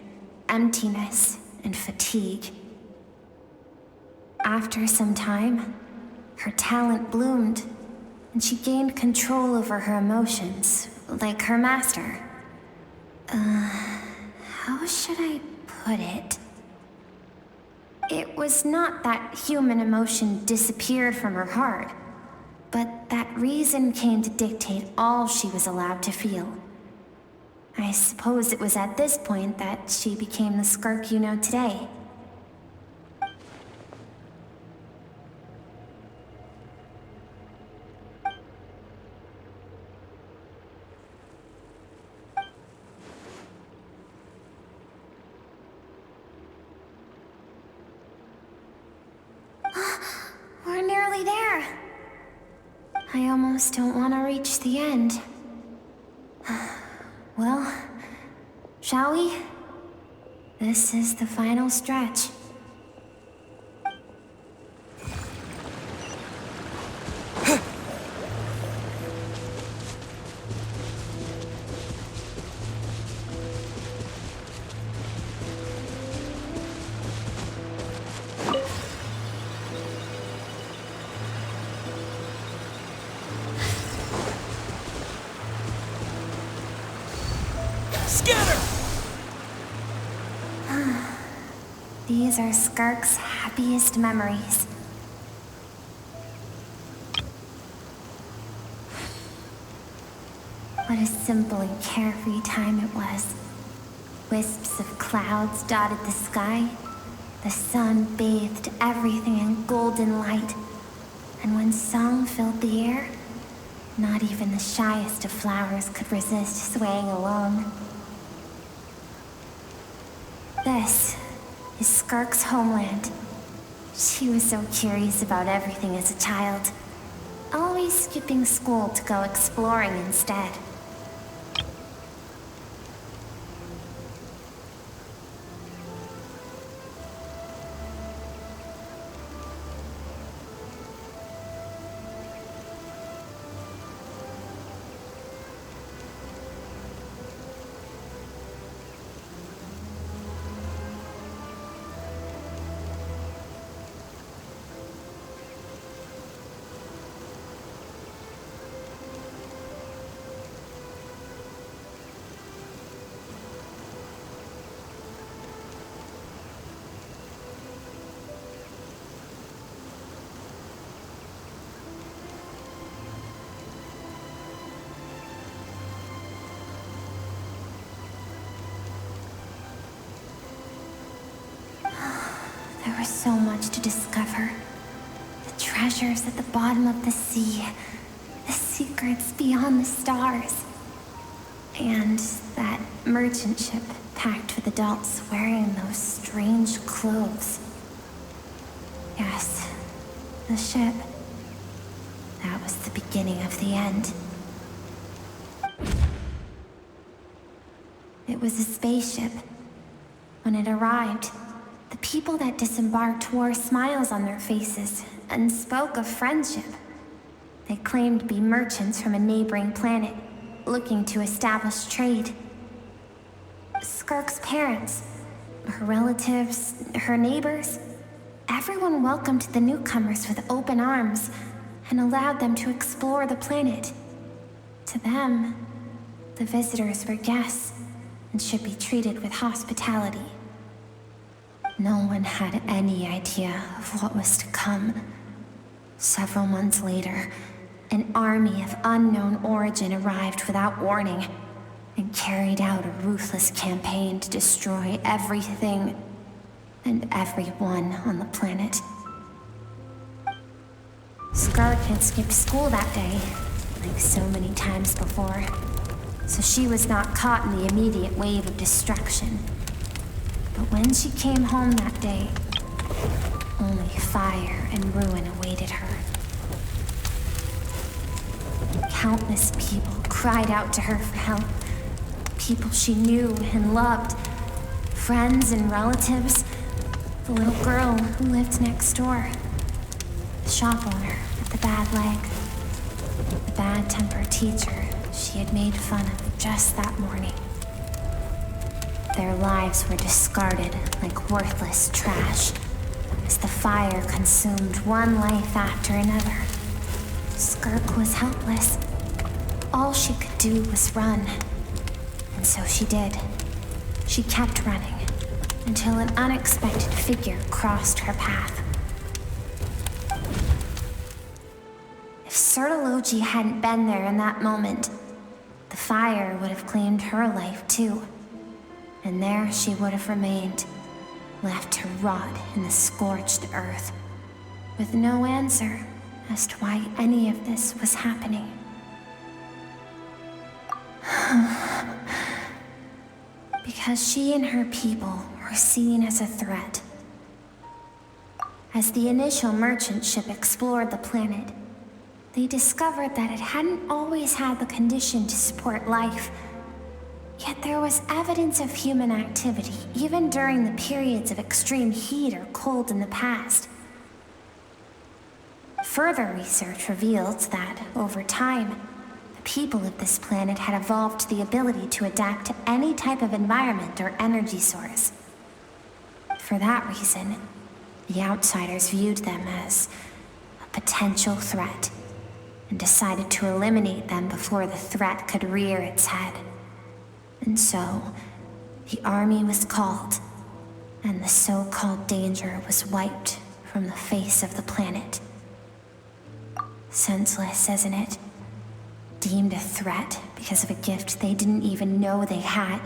emptiness, and fatigue. After some time, her talent bloomed, and she gained control over her emotions, like her master. How should I put it? It was not that human emotion disappeared from her heart, but that reason came to dictate all she was allowed to feel. I suppose it was at this point that she became the Skirk you know today. We're nearly there. I almost don't want to reach the end. Well, shall we? This is the final stretch. These are Skirk's happiest memories. What a simple and carefree time it was. Wisps of clouds dotted the sky. The sun bathed everything in golden light. And when song filled the air, not even the shyest of flowers could resist swaying along. This is Skirk's homeland. She was so curious about everything as a child, always skipping school to go exploring instead. There was so much to discover. The treasures at the bottom of the sea, the secrets beyond the stars, and that merchant ship packed with adults wearing those strange clothes. Yes, the ship. That was the beginning of the end. It was a spaceship. When it arrived, the people that disembarked wore smiles on their faces and spoke of friendship. They claimed to be merchants from a neighboring planet, looking to establish trade. Skirk's parents, her relatives, her neighbors, everyone welcomed the newcomers with open arms and allowed them to explore the planet. To them, the visitors were guests and should be treated with hospitality. No one had any idea of what was to come. Several months later, an army of unknown origin arrived without warning and carried out a ruthless campaign to destroy everything and everyone on the planet. Skirk had skipped school that day, like so many times before, so she was not caught in the immediate wave of destruction. But when she came home that day, only fire and ruin awaited her. Countless people cried out to her for help. People she knew and loved. Friends and relatives. The little girl who lived next door. The shop owner with the bad leg. The bad-tempered teacher she had made fun of just that morning. Their lives were discarded like worthless trash as the fire consumed one life after another. Skirk was helpless. All she could do was run. And so she did. She kept running until an unexpected figure crossed her path. If Sertology hadn't been there in that moment, the fire would have claimed her life too. And there she would have remained, left to rot in the scorched earth, with no answer as to why any of this was happening. Because she and her people were seen as a threat. As the initial merchant ship explored the planet, they discovered that it hadn't always had the condition to support life. Yet there was evidence of human activity, even during the periods of extreme heat or cold in the past. Further research revealed that, over time, the people of this planet had evolved the ability to adapt to any type of environment or energy source. For that reason, the outsiders viewed them as a potential threat, and decided to eliminate them before the threat could rear its head. And so, the army was called, and the so-called danger was wiped from the face of the planet. Senseless, isn't it? Deemed a threat because of a gift they didn't even know they had.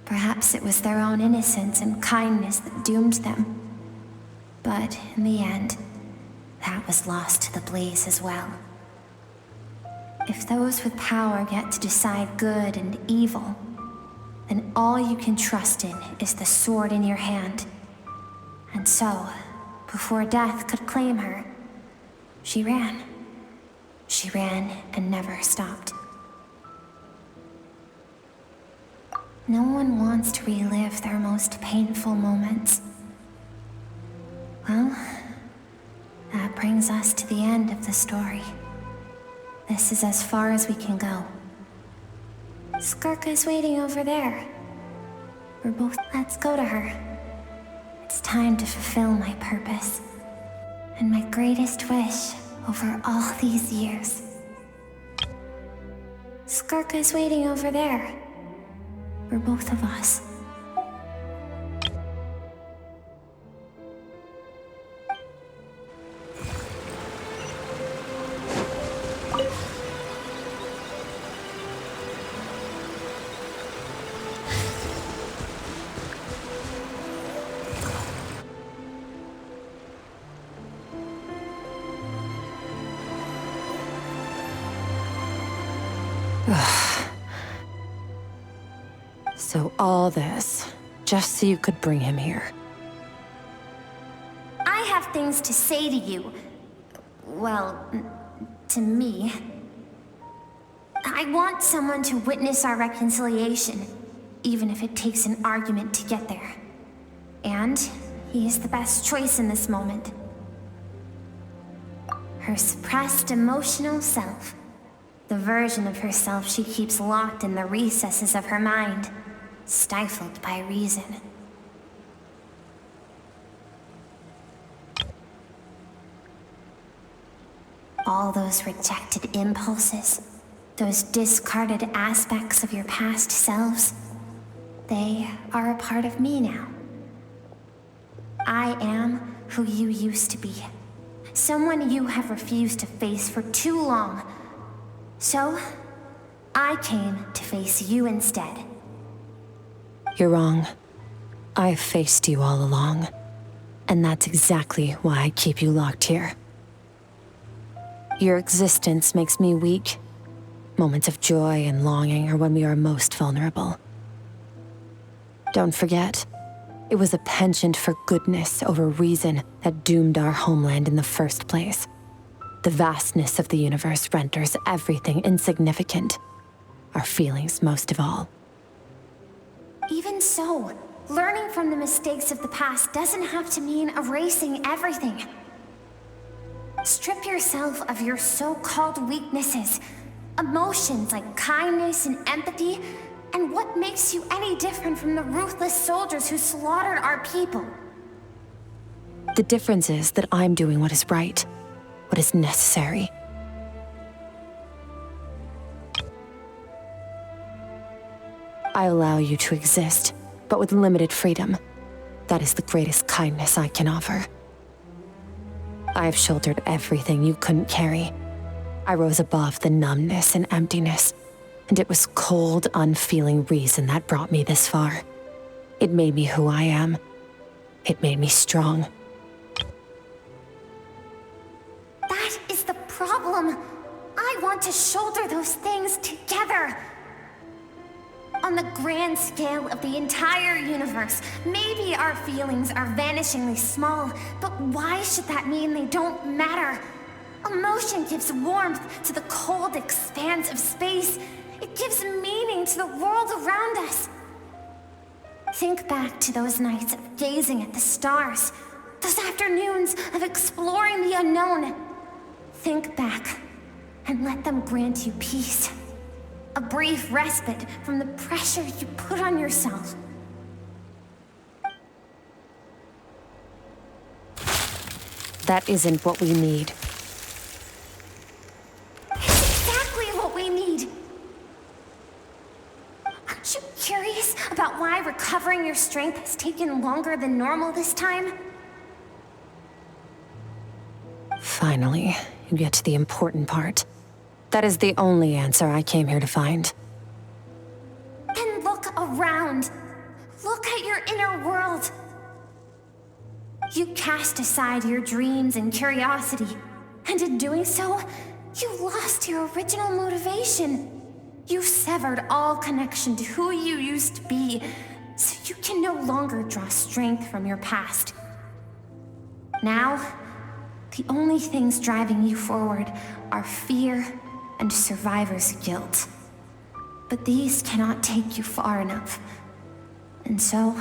Perhaps it was their own innocence and kindness that doomed them. But in the end, that was lost to the blaze as well. If those with power get to decide good and evil, then all you can trust in is the sword in your hand. And so, before death could claim her, she ran. She ran and never stopped. No one wants to relive their most painful moments. Well, that brings us to the end of the story. This is as far as we can go. Skirk is waiting over there. Let's go to her. It's time to fulfill my purpose. And my greatest wish over all these years. Skirk is waiting over there. For both of us. So all this, just so you could bring him here. I have things to say to you. Well, to me. I want someone to witness our reconciliation, even if it takes an argument to get there. And he is the best choice in this moment. Her suppressed emotional self. The version of herself she keeps locked in the recesses of her mind, stifled by reason. All those rejected impulses, those discarded aspects of your past selves, they are a part of me now. I am who you used to be. Someone you have refused to face for too long. So, I came to face you instead. You're wrong. I've faced you all along. And that's exactly why I keep you locked here. Your existence makes me weak. Moments of joy and longing are when we are most vulnerable. Don't forget, it was a penchant for goodness over reason that doomed our homeland in the first place. The vastness of the universe renders everything insignificant, our feelings most of all. Even so, learning from the mistakes of the past doesn't have to mean erasing everything. Strip yourself of your so-called weaknesses, emotions like kindness and empathy, and what makes you any different from the ruthless soldiers who slaughtered our people? The difference is that I'm doing what is right, what is necessary. I allow you to exist, but with limited freedom. That is the greatest kindness I can offer. I've shouldered everything you couldn't carry. I rose above the numbness and emptiness, and it was cold, unfeeling reason that brought me this far. It made me who I am. It made me strong. That is the problem. I want to shoulder those things together. On the grand scale of the entire universe, maybe our feelings are vanishingly small, but why should that mean they don't matter? Emotion gives warmth to the cold expanse of space. It gives meaning to the world around us. Think back to those nights of gazing at the stars, those afternoons of exploring the unknown. Think back and let them grant you peace. A brief respite from the pressure you put on yourself. That isn't what we need. It's exactly what we need. Aren't you curious about why recovering your strength has taken longer than normal this time? Finally, you get to the important part. That is the only answer I came here to find. Then look around. Look at your inner world. You cast aside your dreams and curiosity, and in doing so, you lost your original motivation. You severed all connection to who you used to be, so you can no longer draw strength from your past. Now, the only things driving you forward are fear and survivor's guilt. But these cannot take you far enough. And so,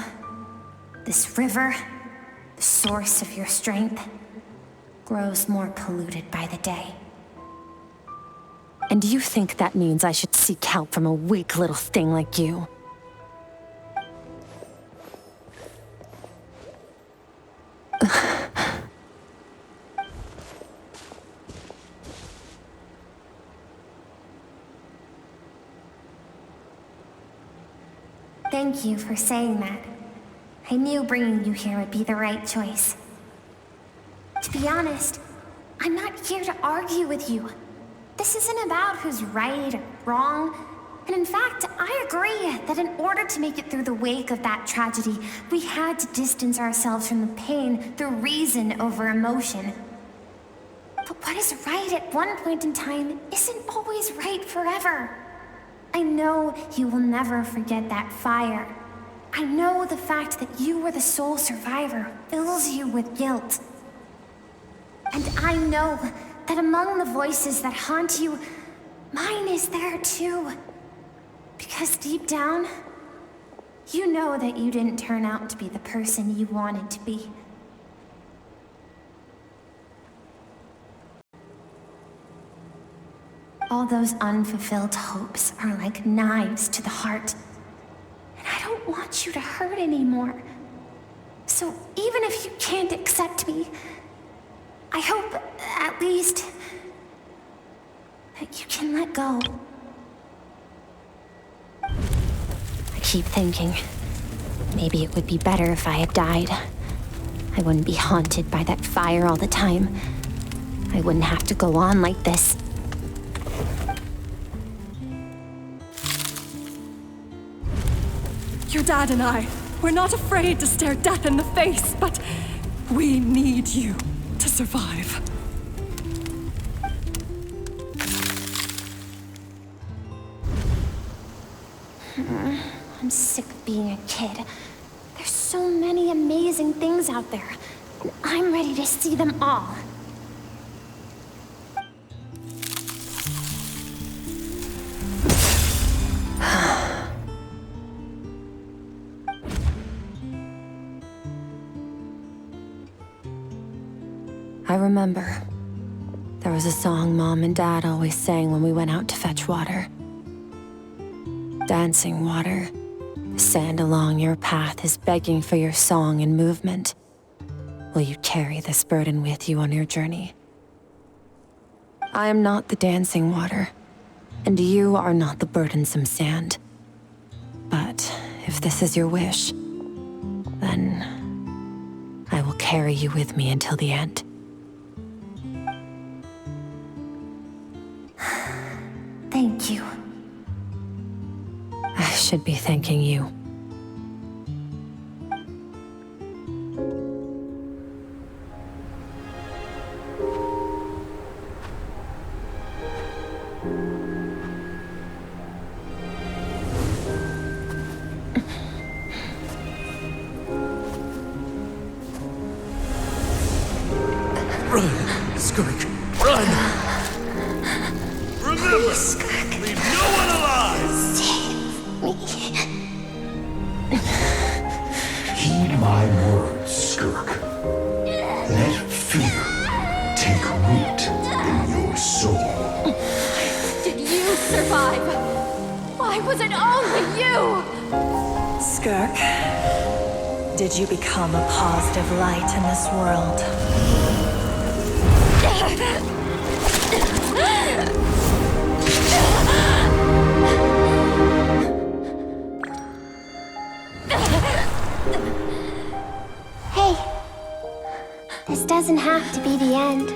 this river, the source of your strength, grows more polluted by the day. And you think that means I should seek help from a weak little thing like you? Thank you for saying that. I knew bringing you here would be the right choice. To be honest, I'm not here to argue with you. This isn't about who's right or wrong. And in fact, I agree that in order to make it through the wake of that tragedy, we had to distance ourselves from the pain through reason over emotion. But what is right at one point in time isn't always right forever. I know you will never forget that fire. I know the fact that you were the sole survivor fills you with guilt. And I know that among the voices that haunt you, mine is there too. Because deep down, you know that you didn't turn out to be the person you wanted to be. All those unfulfilled hopes are like knives to the heart. And I don't want you to hurt anymore. So even if you can't accept me, I hope, at least, that you can let go. I keep thinking, maybe it would be better if I had died. I wouldn't be haunted by that fire all the time. I wouldn't have to go on like this. Your dad and I, we're not afraid to stare death in the face, but we need you to survive. I'm sick of being a kid. There's so many amazing things out there, and I'm ready to see them all. I remember. There was a song Mom and Dad always sang when we went out to fetch water. Dancing water. The sand along your path is begging for your song and movement. Will you carry this burden with you on your journey? I am not the dancing water, and you are not the burdensome sand. But if this is your wish, then I will carry you with me until the end. Thank you. I should be thanking you. Run, Skirk, run! Remember, leave no one alive! Heed my words, Skirk. Let fear take root in your soul. Did you survive? Why was it only you? Skirk, did you become a positive light in this world? Hey, this doesn't have to be the end.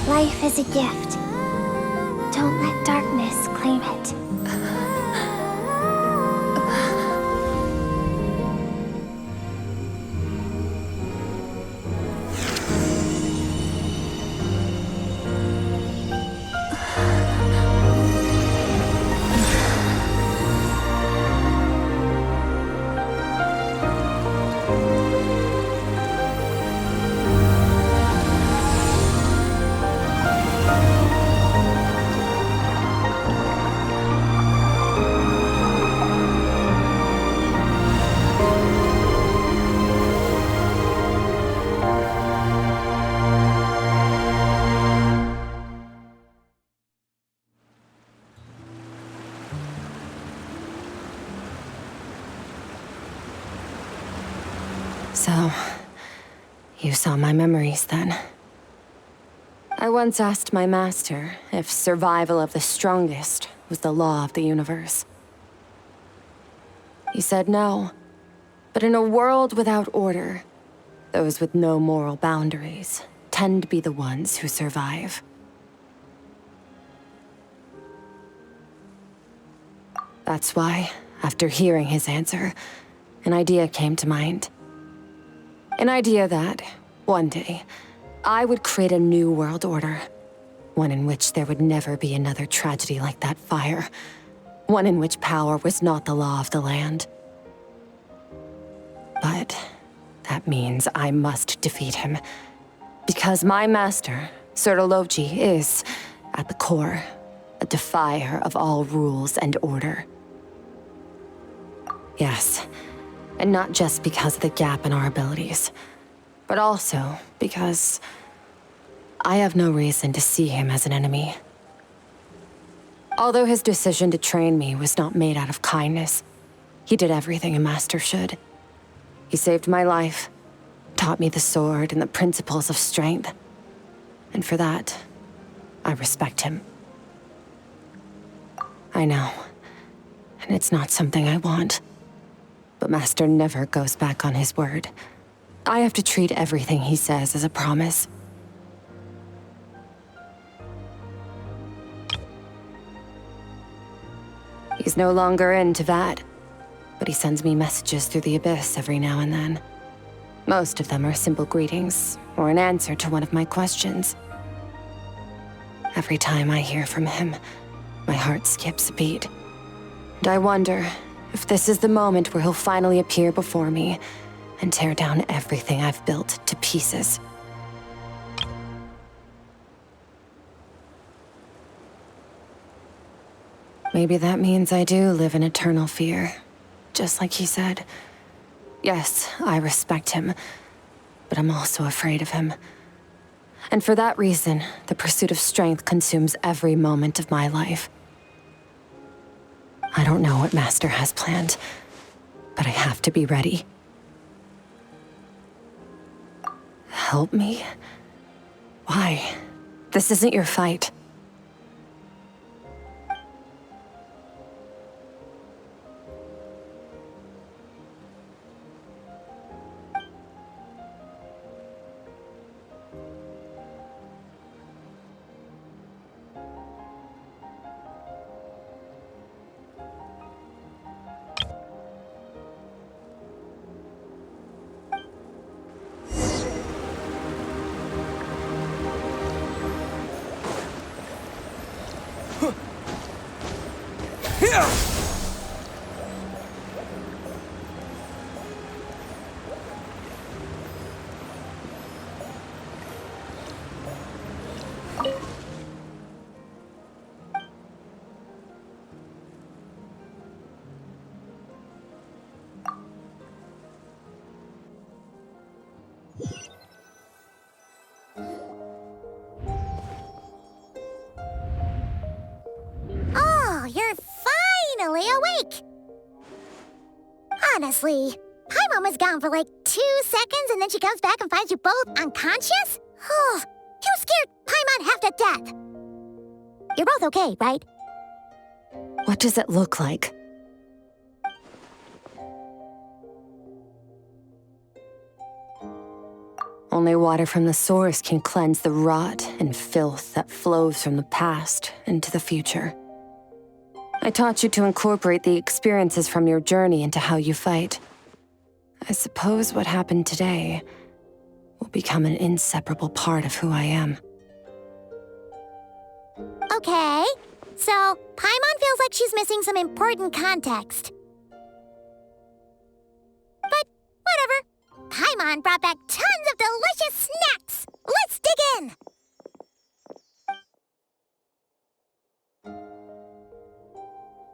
Life is a gift. Don't let darkness claim it. So, you saw my memories then. I once asked my master if survival of the strongest was the law of the universe. He said no, but in a world without order, those with no moral boundaries tend to be the ones who survive. That's why, after hearing his answer, an idea came to mind. An idea that, one day, I would create a new world order. One in which there would never be another tragedy like that fire. One in which power was not the law of the land. But that means I must defeat him. Because my master, Sertologi, is, at the core, a defier of all rules and order. Yes. And not just because of the gap in our abilities, but also because I have no reason to see him as an enemy. Although his decision to train me was not made out of kindness, he did everything a master should. He saved my life, taught me the sword and the principles of strength. And for that, I respect him. I know, and it's not something I want. But Master never goes back on his word. I have to treat everything he says as a promise. He's no longer into that, but he sends me messages through the abyss every now and then. Most of them are simple greetings, or an answer to one of my questions. Every time I hear from him, my heart skips a beat. And I wonder if this is the moment where he'll finally appear before me and tear down everything I've built to pieces. Maybe that means I do live in eternal fear, just like he said. Yes, I respect him, but I'm also afraid of him. And for that reason, the pursuit of strength consumes every moment of my life. I don't know what Master has planned, but I have to be ready. Help me? Why? This isn't your fight. Oh, you're finally awake! Honestly, Paimon was gone for like 2 seconds and then she comes back and finds you both unconscious? Oh, you scared Paimon half to death! You're both okay, right? What does it look like? Only water from the source can cleanse the rot and filth that flows from the past into the future. I taught you to incorporate the experiences from your journey into how you fight. I suppose what happened today will become an inseparable part of who I am. Okay, so Paimon feels like she's missing some important context. But whatever. Paimon brought back tons of delicious snacks! Let's dig in!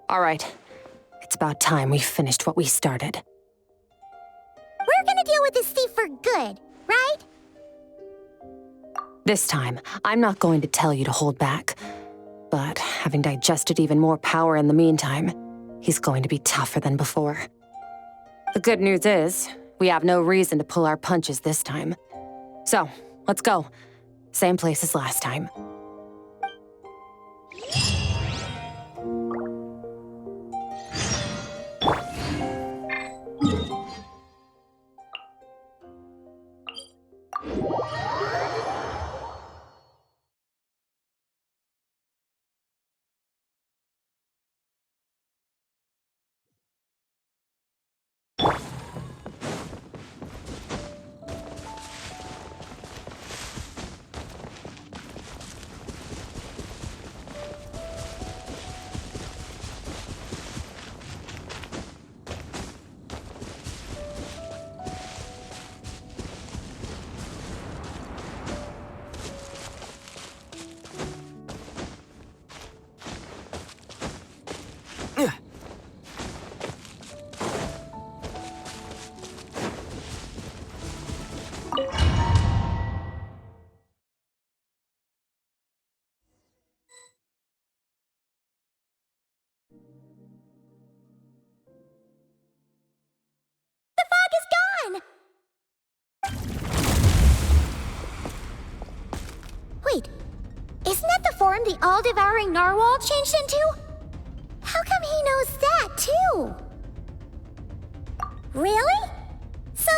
All right, it's about time we finished what we started. We're gonna deal with this thief for good, right? This time, I'm not going to tell you to hold back. But having digested even more power in the meantime, he's going to be tougher than before. The good news is, we have no reason to pull our punches this time. So, let's go. Same place as last time. Wait, isn't that the form the all-devouring narwhal changed into? How come he knows that, too? Really? So,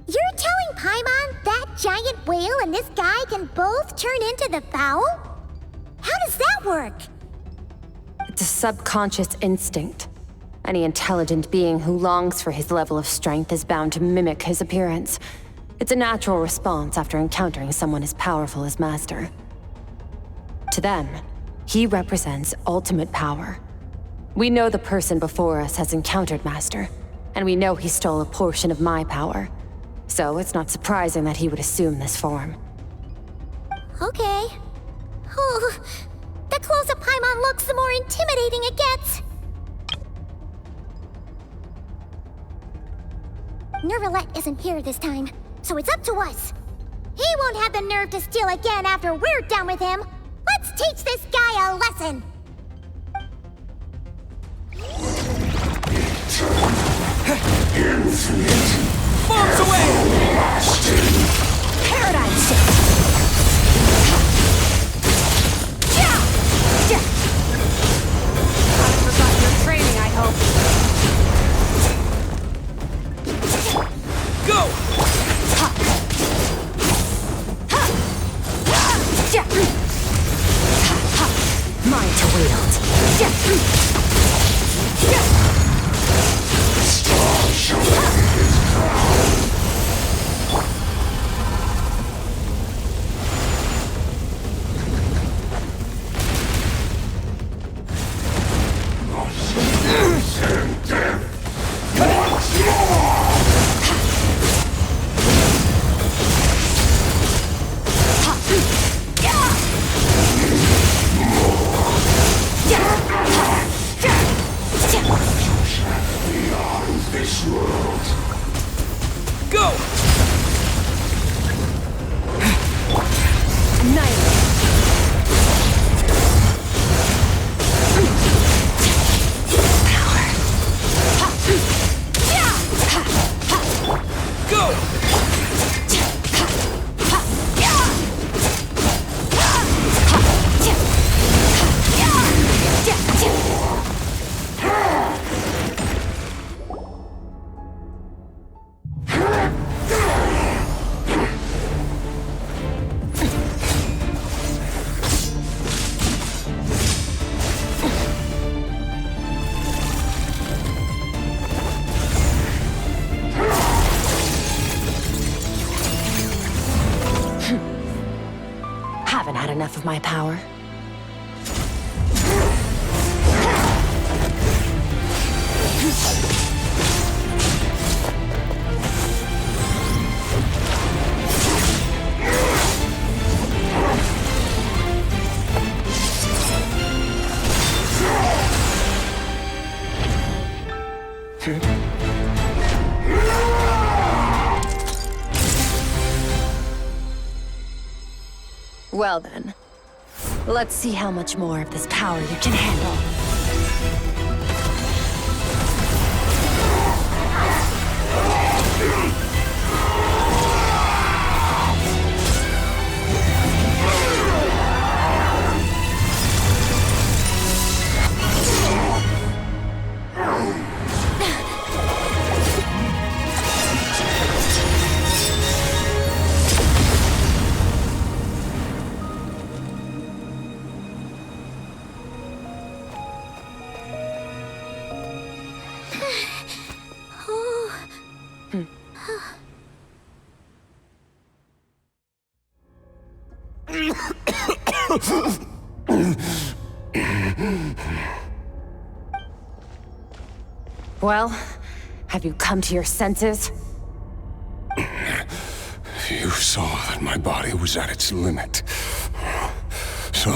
you're telling Paimon that giant whale and this guy can both turn into the fowl? How does that work? It's a subconscious instinct. Any intelligent being who longs for his level of strength is bound to mimic his appearance. It's a natural response after encountering someone as powerful as Master. To them, he represents ultimate power. We know the person before us has encountered Master, and we know he stole a portion of my power. So it's not surprising that he would assume this form. Okay. Oh, the close-up Paimon looks, the more intimidating it gets. Nervalette isn't here this time, so it's up to us. He won't have the nerve to steal again after we're done with him. Let's teach this guy a lesson. Infinite. Bombs away! Paradigm shift! Haven't forgotten your training, I hope. Go! Mine to wield. Stars shall end his crown. And death once more. Beyond this world. Go! Go! Haven't had enough of my power. Well then, let's see how much more of this power you can handle. Well, have you come to your senses? You saw that my body was at its limit. So,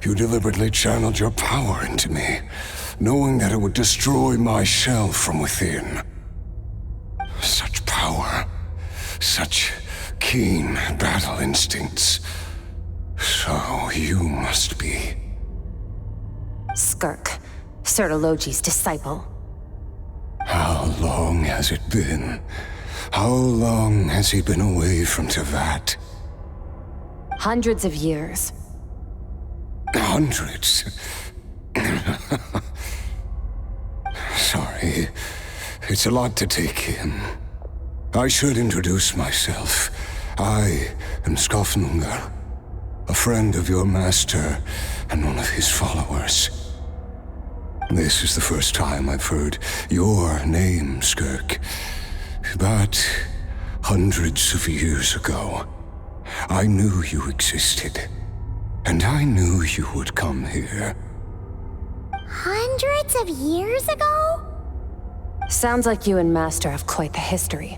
you deliberately channeled your power into me, knowing that it would destroy my shell from within. Such power, such keen battle instincts. So you must be... Skirk, Sertologi's disciple. How long has it been? How long has he been away from Tevat? Hundreds of years. Hundreds? Sorry, it's a lot to take in. I should introduce myself. I am Skofnungar, a friend of your master and one of his followers. This is the first time I've heard your name, Skirk. But Hundreds of years ago, I knew you existed. And I knew you would come here. Hundreds of years ago? Sounds like you and Master have quite the history.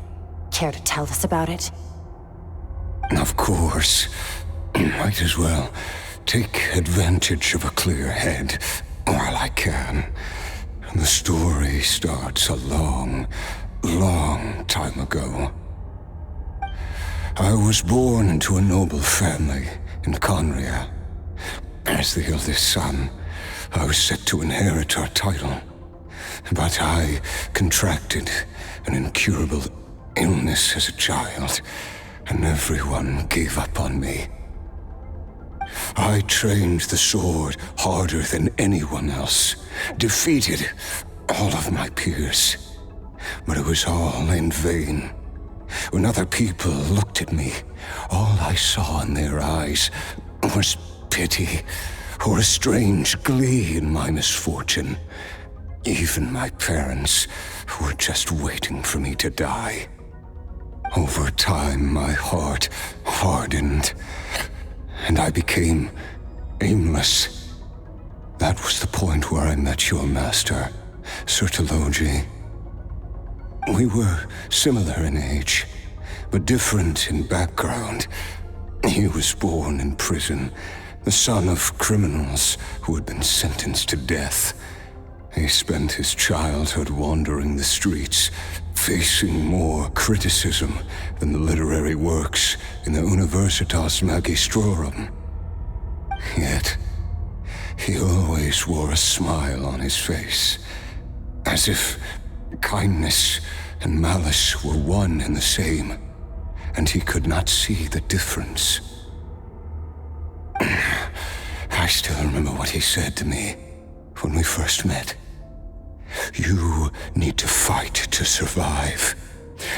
Care to tell us about it? Of course. Might as well take advantage of a clear head while I can. The story starts a long, long time ago. I was born into a noble family in Conria. As the eldest son, I was set to inherit our title. But I contracted an incurable illness as a child, and everyone gave up on me. I trained the sword harder than anyone else, defeated all of my peers. But it was all in vain. When other people looked at me, all I saw in their eyes was pity or a strange glee in my misfortune. Even my parents were just waiting for me to die. Over time, my heart hardened, and I became aimless. That was the point where I met your master, Sir Taloji. We were similar in age, but different in background. He was born in prison, the son of criminals who had been sentenced to death. He spent his childhood wandering the streets, facing more criticism than the literary works in the Universitas Magistrorum. Yet, he always wore a smile on his face, as if kindness and malice were one and the same, and he could not see the difference. I still remember what he said to me when we first met. You need to fight to survive.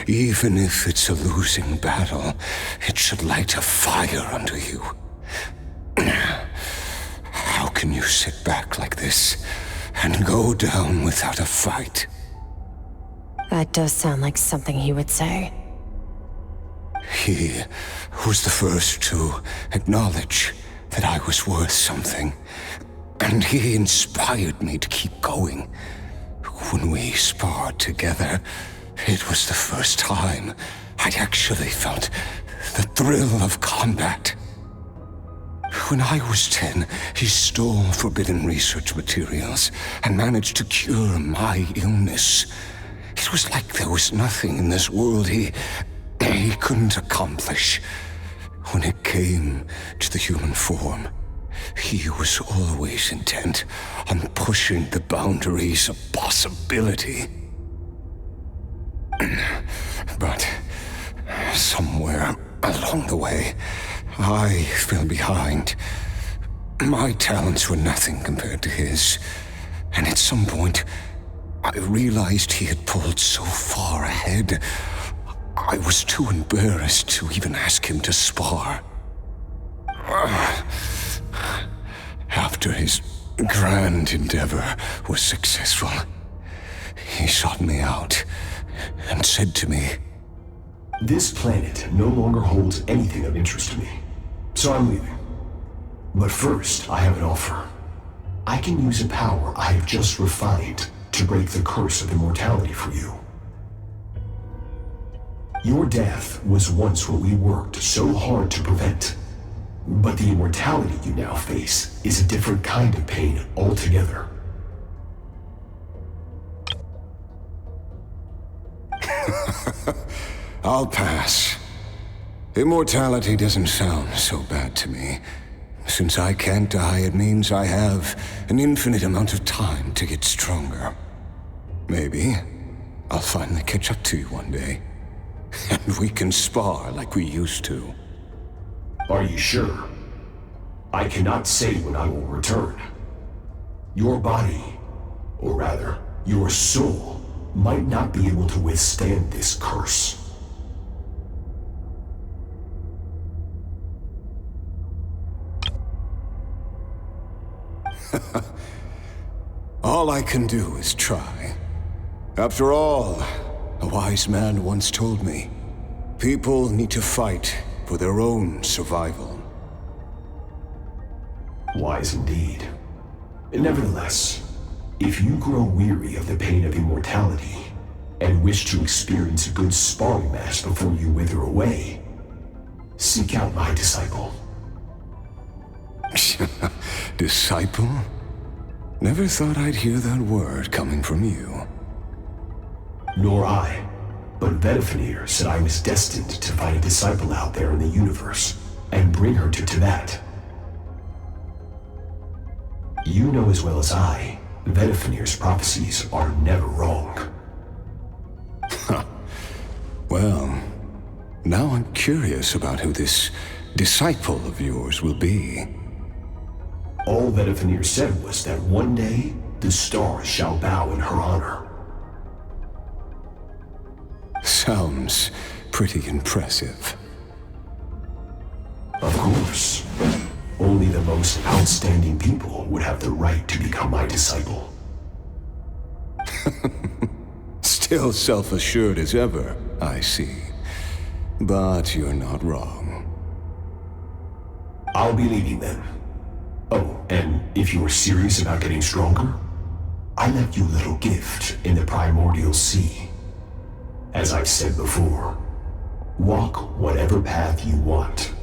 Even if it's a losing battle, it should light a fire under you. How can you sit back like this and go down without a fight? That does sound like something he would say. He was the first to acknowledge that I was worth something, and he inspired me to keep going. When we sparred together, it was the first time I'd actually felt the thrill of combat. When I was 10, he stole forbidden research materials and managed to cure my illness. It was like there was nothing in this world he couldn't accomplish. When it came to the human form, he was always intent on pushing the boundaries of possibility. But somewhere along the way, I fell behind. My talents were nothing compared to his, and at some point, I realized he had pulled so far ahead, I was too embarrassed to even ask him to spar. After his grand endeavor was successful, he sought me out and said to me, "This planet no longer holds anything of interest to me, so I'm leaving. But first, I have an offer. I can use a power I have just refined to break the curse of immortality for you. Your death was once what we worked so hard to prevent. But the immortality you now face is a different kind of pain altogether." I'll pass. Immortality doesn't sound so bad to me. Since I can't die, it means I have an infinite amount of time to get stronger. Maybe I'll finally catch up to you one day, and we can spar like we used to. Are you sure? I cannot say when I will return. Your body, or rather, your soul, might not be able to withstand this curse. All I can do is try. After all, a wise man once told me, People need to fight for their own survival. Wise indeed. Nevertheless, if you grow weary of the pain of immortality and wish to experience a good sparring match before you wither away, seek out my disciple. Disciple? Never thought I'd hear that word coming from you. Nor I. But Vedifenir said I was destined to find a disciple out there in the universe and bring her to Tibet. You know as well as I, Vedifenir's prophecies are never wrong. Well, now I'm curious about who this disciple of yours will be. All Vedifenir said was that one day, the stars shall bow in her honor. Sounds pretty impressive. Of course. Only the most outstanding people would have the right to become my disciple. Still self-assured as ever, I see. But you're not wrong. I'll be leaving then. Oh, and if you are serious about getting stronger, I left you a little gift in the primordial sea. As I've said before, walk whatever path you want.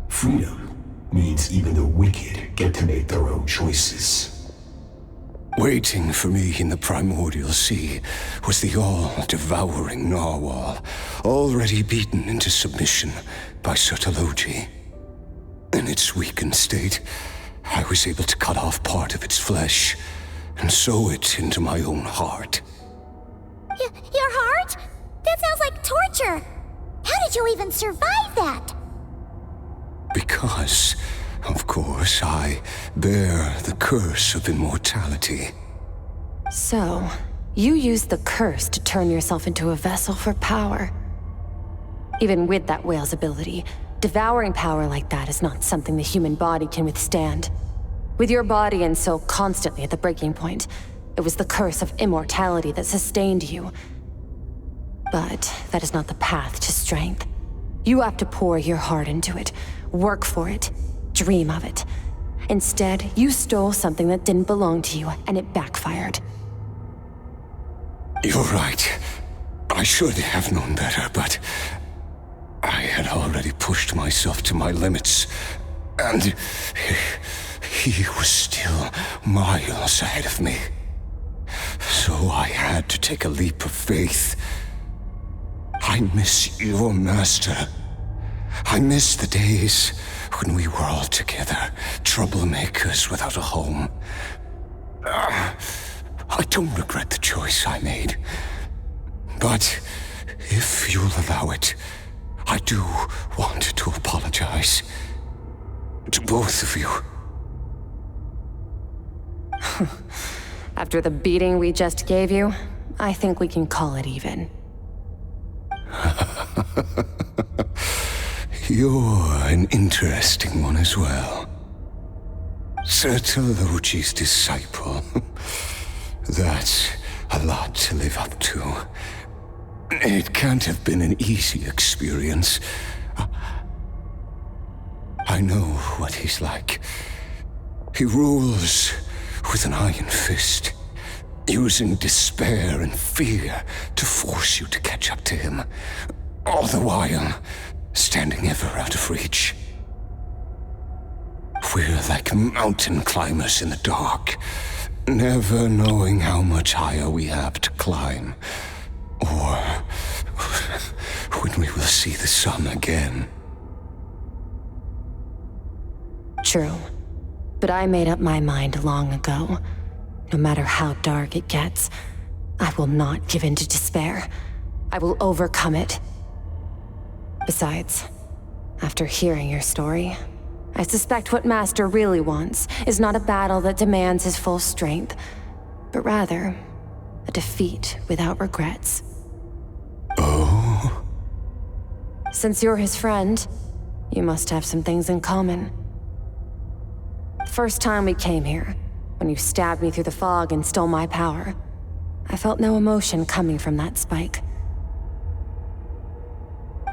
Freedom means even the wicked get to make their own choices. Waiting for me in the primordial sea was the all-devouring narwhal, already beaten into submission by Sotologi. In its weakened state, I was able to cut off part of its flesh and sew it into my own heart. Your heart? That sounds like torture. How did you even survive that? Because, of course, I bear the curse of immortality. So, you used the curse to turn yourself into a vessel for power. Even with that whale's ability, devouring power like that is not something the human body can withstand. With your body and soul constantly at the breaking point, it was the curse of immortality that sustained you. But that is not the path to strength. You have to pour your heart into it, work for it, dream of it. Instead, you stole something that didn't belong to you, and it backfired. You're right. I should have known better, but I had already pushed myself to my limits, and he was still miles ahead of me. So I had to take a leap of faith. I miss your master. I miss the days when we were all together, troublemakers without a home. I don't regret the choice I made. But if you'll allow it, I do want to apologize. To both of you. After the beating we just gave you, I think we can call it even. You're an interesting one as well. Sotologi's disciple. That's a lot to live up to. It can't have been an easy experience. I know what he's like. He rules with an iron fist, using despair and fear to force you to catch up to him, all the while standing ever out of reach. We're like mountain climbers in the dark, never knowing how much higher we have to climb, or when we will see the sun again. True. But I made up my mind long ago. No matter how dark it gets, I will not give in to despair. I will overcome it. Besides, after hearing your story, I suspect what Master really wants is not a battle that demands his full strength, but rather a defeat without regrets. Oh? Since you're his friend, you must have some things in common. The first time we came here, when you stabbed me through the fog and stole my power, I felt no emotion coming from that spike.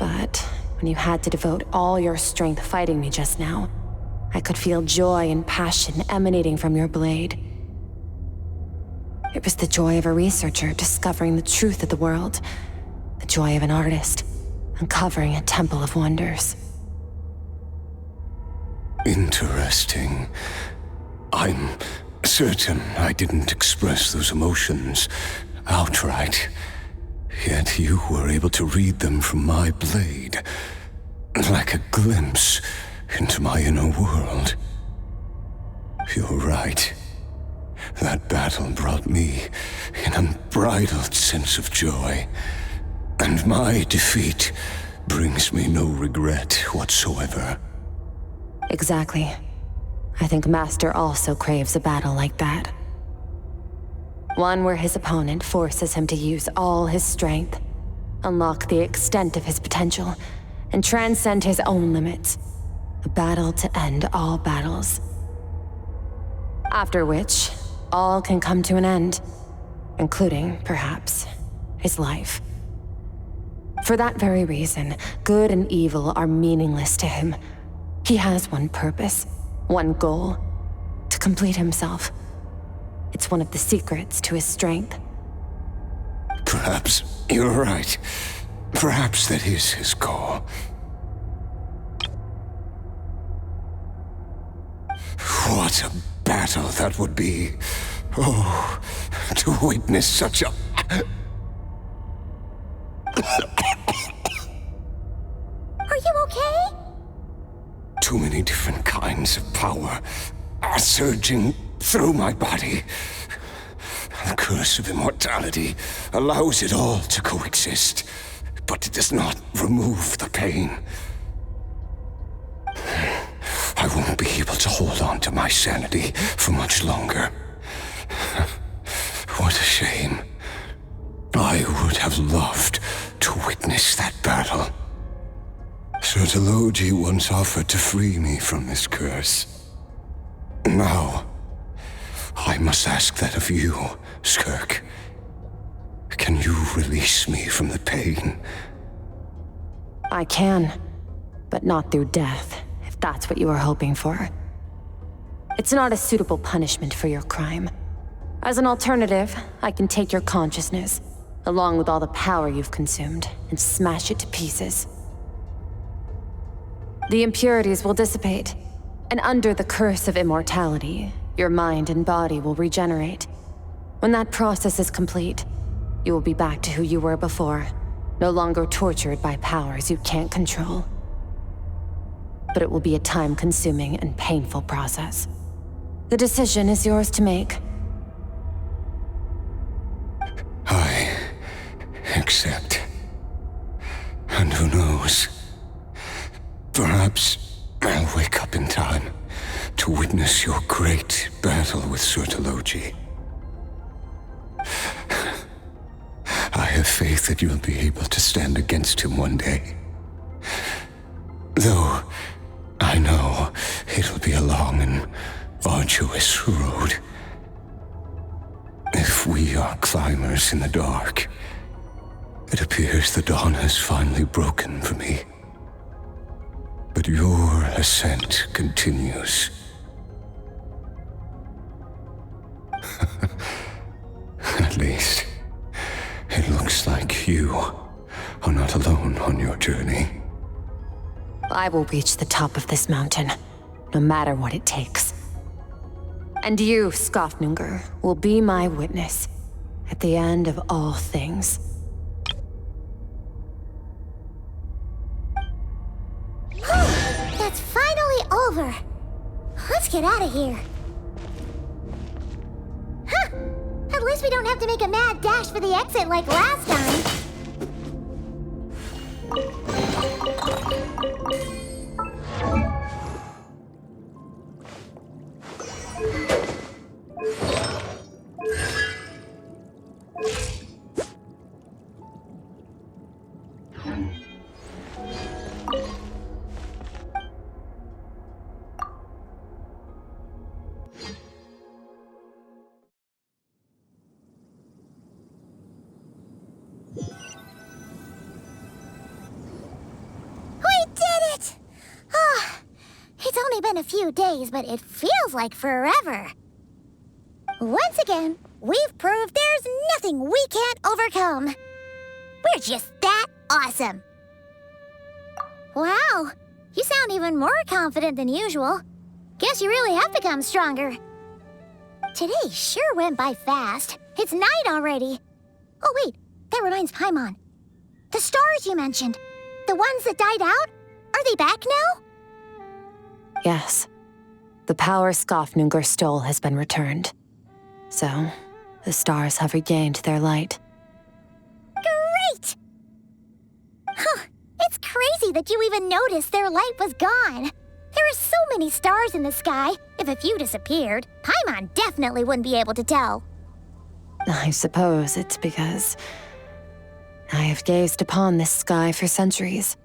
But when you had to devote all your strength fighting me just now, I could feel joy and passion emanating from your blade. It was the joy of a researcher discovering the truth of the world, the joy of an artist uncovering a temple of wonders. Interesting. I'm certain I didn't express those emotions outright, yet you were able to read them from my blade, like a glimpse into my inner world. You're right. That battle brought me an unbridled sense of joy, and my defeat brings me no regret whatsoever. Exactly. I think Master also craves a battle like that. One where his opponent forces him to use all his strength, unlock the extent of his potential, and transcend his own limits. A battle to end all battles. After which, all can come to an end, including, perhaps, his life. For that very reason, good and evil are meaningless to him. He has one purpose, one goal: to complete himself. It's one of the secrets to his strength. Perhaps you're right. Perhaps that is his goal. What a battle that would be. Oh, to witness such a... Are you okay? Too many different kinds of power are surging through my body. The curse of immortality allows it all to coexist, but it does not remove the pain. I won't be able to hold on to my sanity for much longer. What a shame. I would have loved to witness that battle. Sertologi once offered to free me from this curse. Now, I must ask that of you, Skirk. Can you release me from the pain? I can, but not through death, if that's what you are hoping for. It's not a suitable punishment for your crime. As an alternative, I can take your consciousness, along with all the power you've consumed, and smash it to pieces. The impurities will dissipate, and under the curse of immortality, your mind and body will regenerate. When that process is complete, you will be back to who you were before, no longer tortured by powers you can't control. But it will be a time-consuming and painful process. The decision is yours to make. I accept. And who knows? Perhaps I'll wake up in time to witness your great battle with Sertologi. I have faith that you'll be able to stand against him one day. Though I know it'll be a long and arduous road. If we are climbers in the dark, it appears the dawn has finally broken for me. But your ascent continues. At least, it looks like you are not alone on your journey. I will reach the top of this mountain, no matter what it takes. And you, Skofnunger, will be my witness at the end of all things. That's finally over. Let's get out of here. Huh! At least we don't have to make a mad dash for the exit like last time. a few days, but it feels like forever. Once again, we've proved there's nothing we can't overcome. We're just that awesome. Wow, you sound even more confident than usual. Guess you really have become stronger. Today sure went by fast. It's night already. Oh wait, that reminds Paimon. The stars you mentioned, the ones that died out, are they back now? Yes. The power Skafnungur stole has been returned. So, the stars have regained their light. Great! Huh, it's crazy that you even noticed their light was gone. There are so many stars in the sky. If a few disappeared, Paimon definitely wouldn't be able to tell. I suppose it's because I have gazed upon this sky for centuries.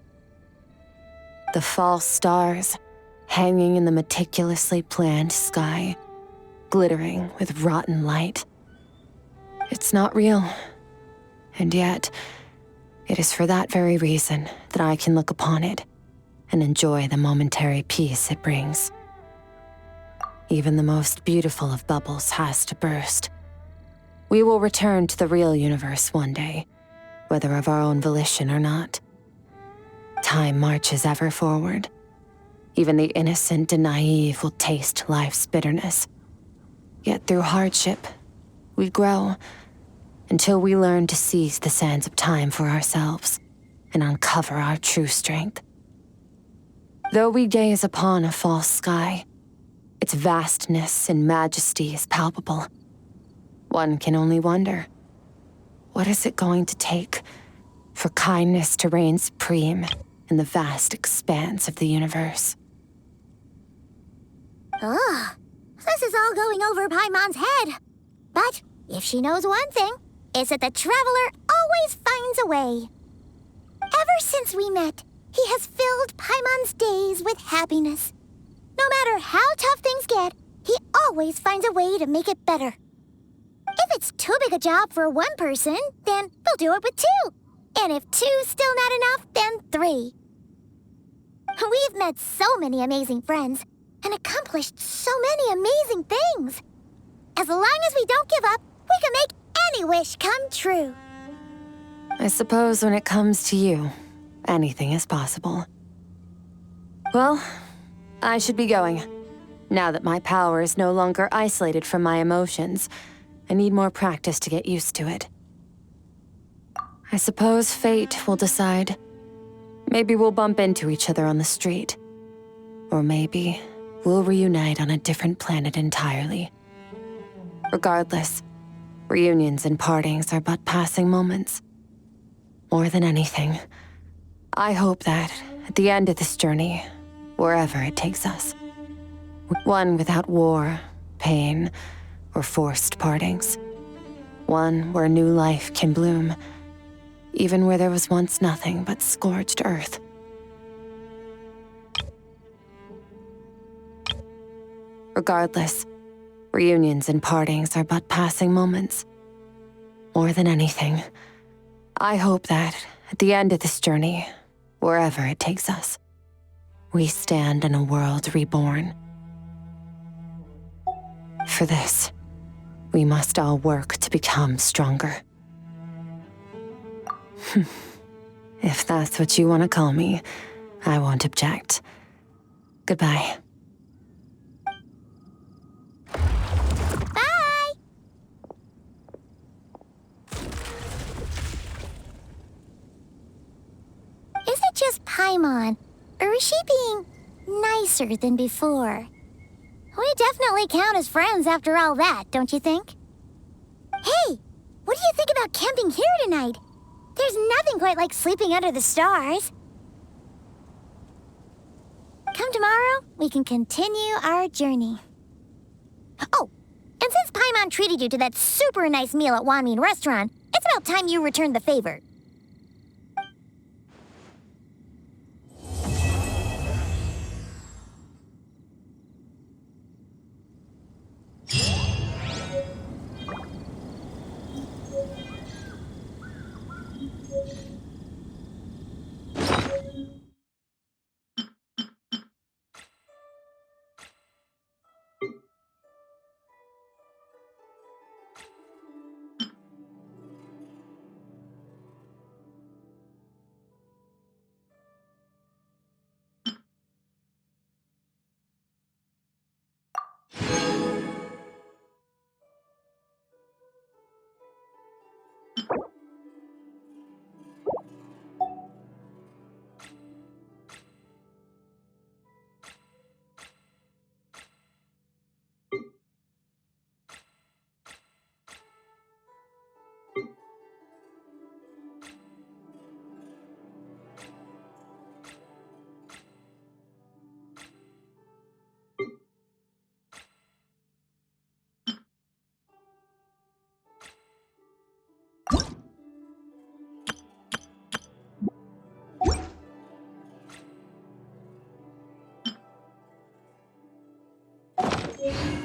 The false stars, hanging in the meticulously planned sky, glittering with rotten light. It's not real. And yet, it is for that very reason that I can look upon it and enjoy the momentary peace it brings. Even the most beautiful of bubbles has to burst. We will return to the real universe one day, whether of our own volition or not. Time marches ever forward. Even the innocent and naive will taste life's bitterness. Yet through hardship, we grow until we learn to seize the sands of time for ourselves and uncover our true strength. Though we gaze upon a false sky, its vastness and majesty is palpable. One can only wonder, what is it going to take for kindness to reign supreme in the vast expanse of the universe? Ugh, this is all going over Paimon's head. But if she knows one thing, it's that the Traveler always finds a way. Ever since we met, he has filled Paimon's days with happiness. No matter how tough things get, he always finds a way to make it better. If it's too big a job for one person, then we'll do it with two. And if two's still not enough, then three. We've met so many amazing friends and accomplished so many amazing things. As long as we don't give up, we can make any wish come true. I suppose when it comes to you, anything is possible. Well, I should be going. Now that my power is no longer isolated from my emotions, I need more practice to get used to it. I suppose fate will decide. Maybe we'll bump into each other on the street. Or maybe we'll reunite on a different planet entirely. Regardless, reunions and partings are but passing moments. More than anything, I hope that at the end of this journey, wherever it takes us, one without war, pain, or forced partings. One where new life can bloom, even where there was once nothing but scorched earth. Regardless, reunions and partings are but passing moments. More than anything, I hope that at the end of this journey, wherever it takes us, we stand in a world reborn. For this, we must all work to become stronger. If that's what you want to call me, I won't object. Goodbye. Bye! Is it just Paimon, or is she being nicer than before? We definitely count as friends after all that, don't you think? Hey, what do you think about camping here tonight? There's nothing quite like sleeping under the stars. Come tomorrow, we can continue our journey. Oh, and since Paimon treated you to that super nice meal at Wanmin Restaurant, it's about time you returned the favor. you.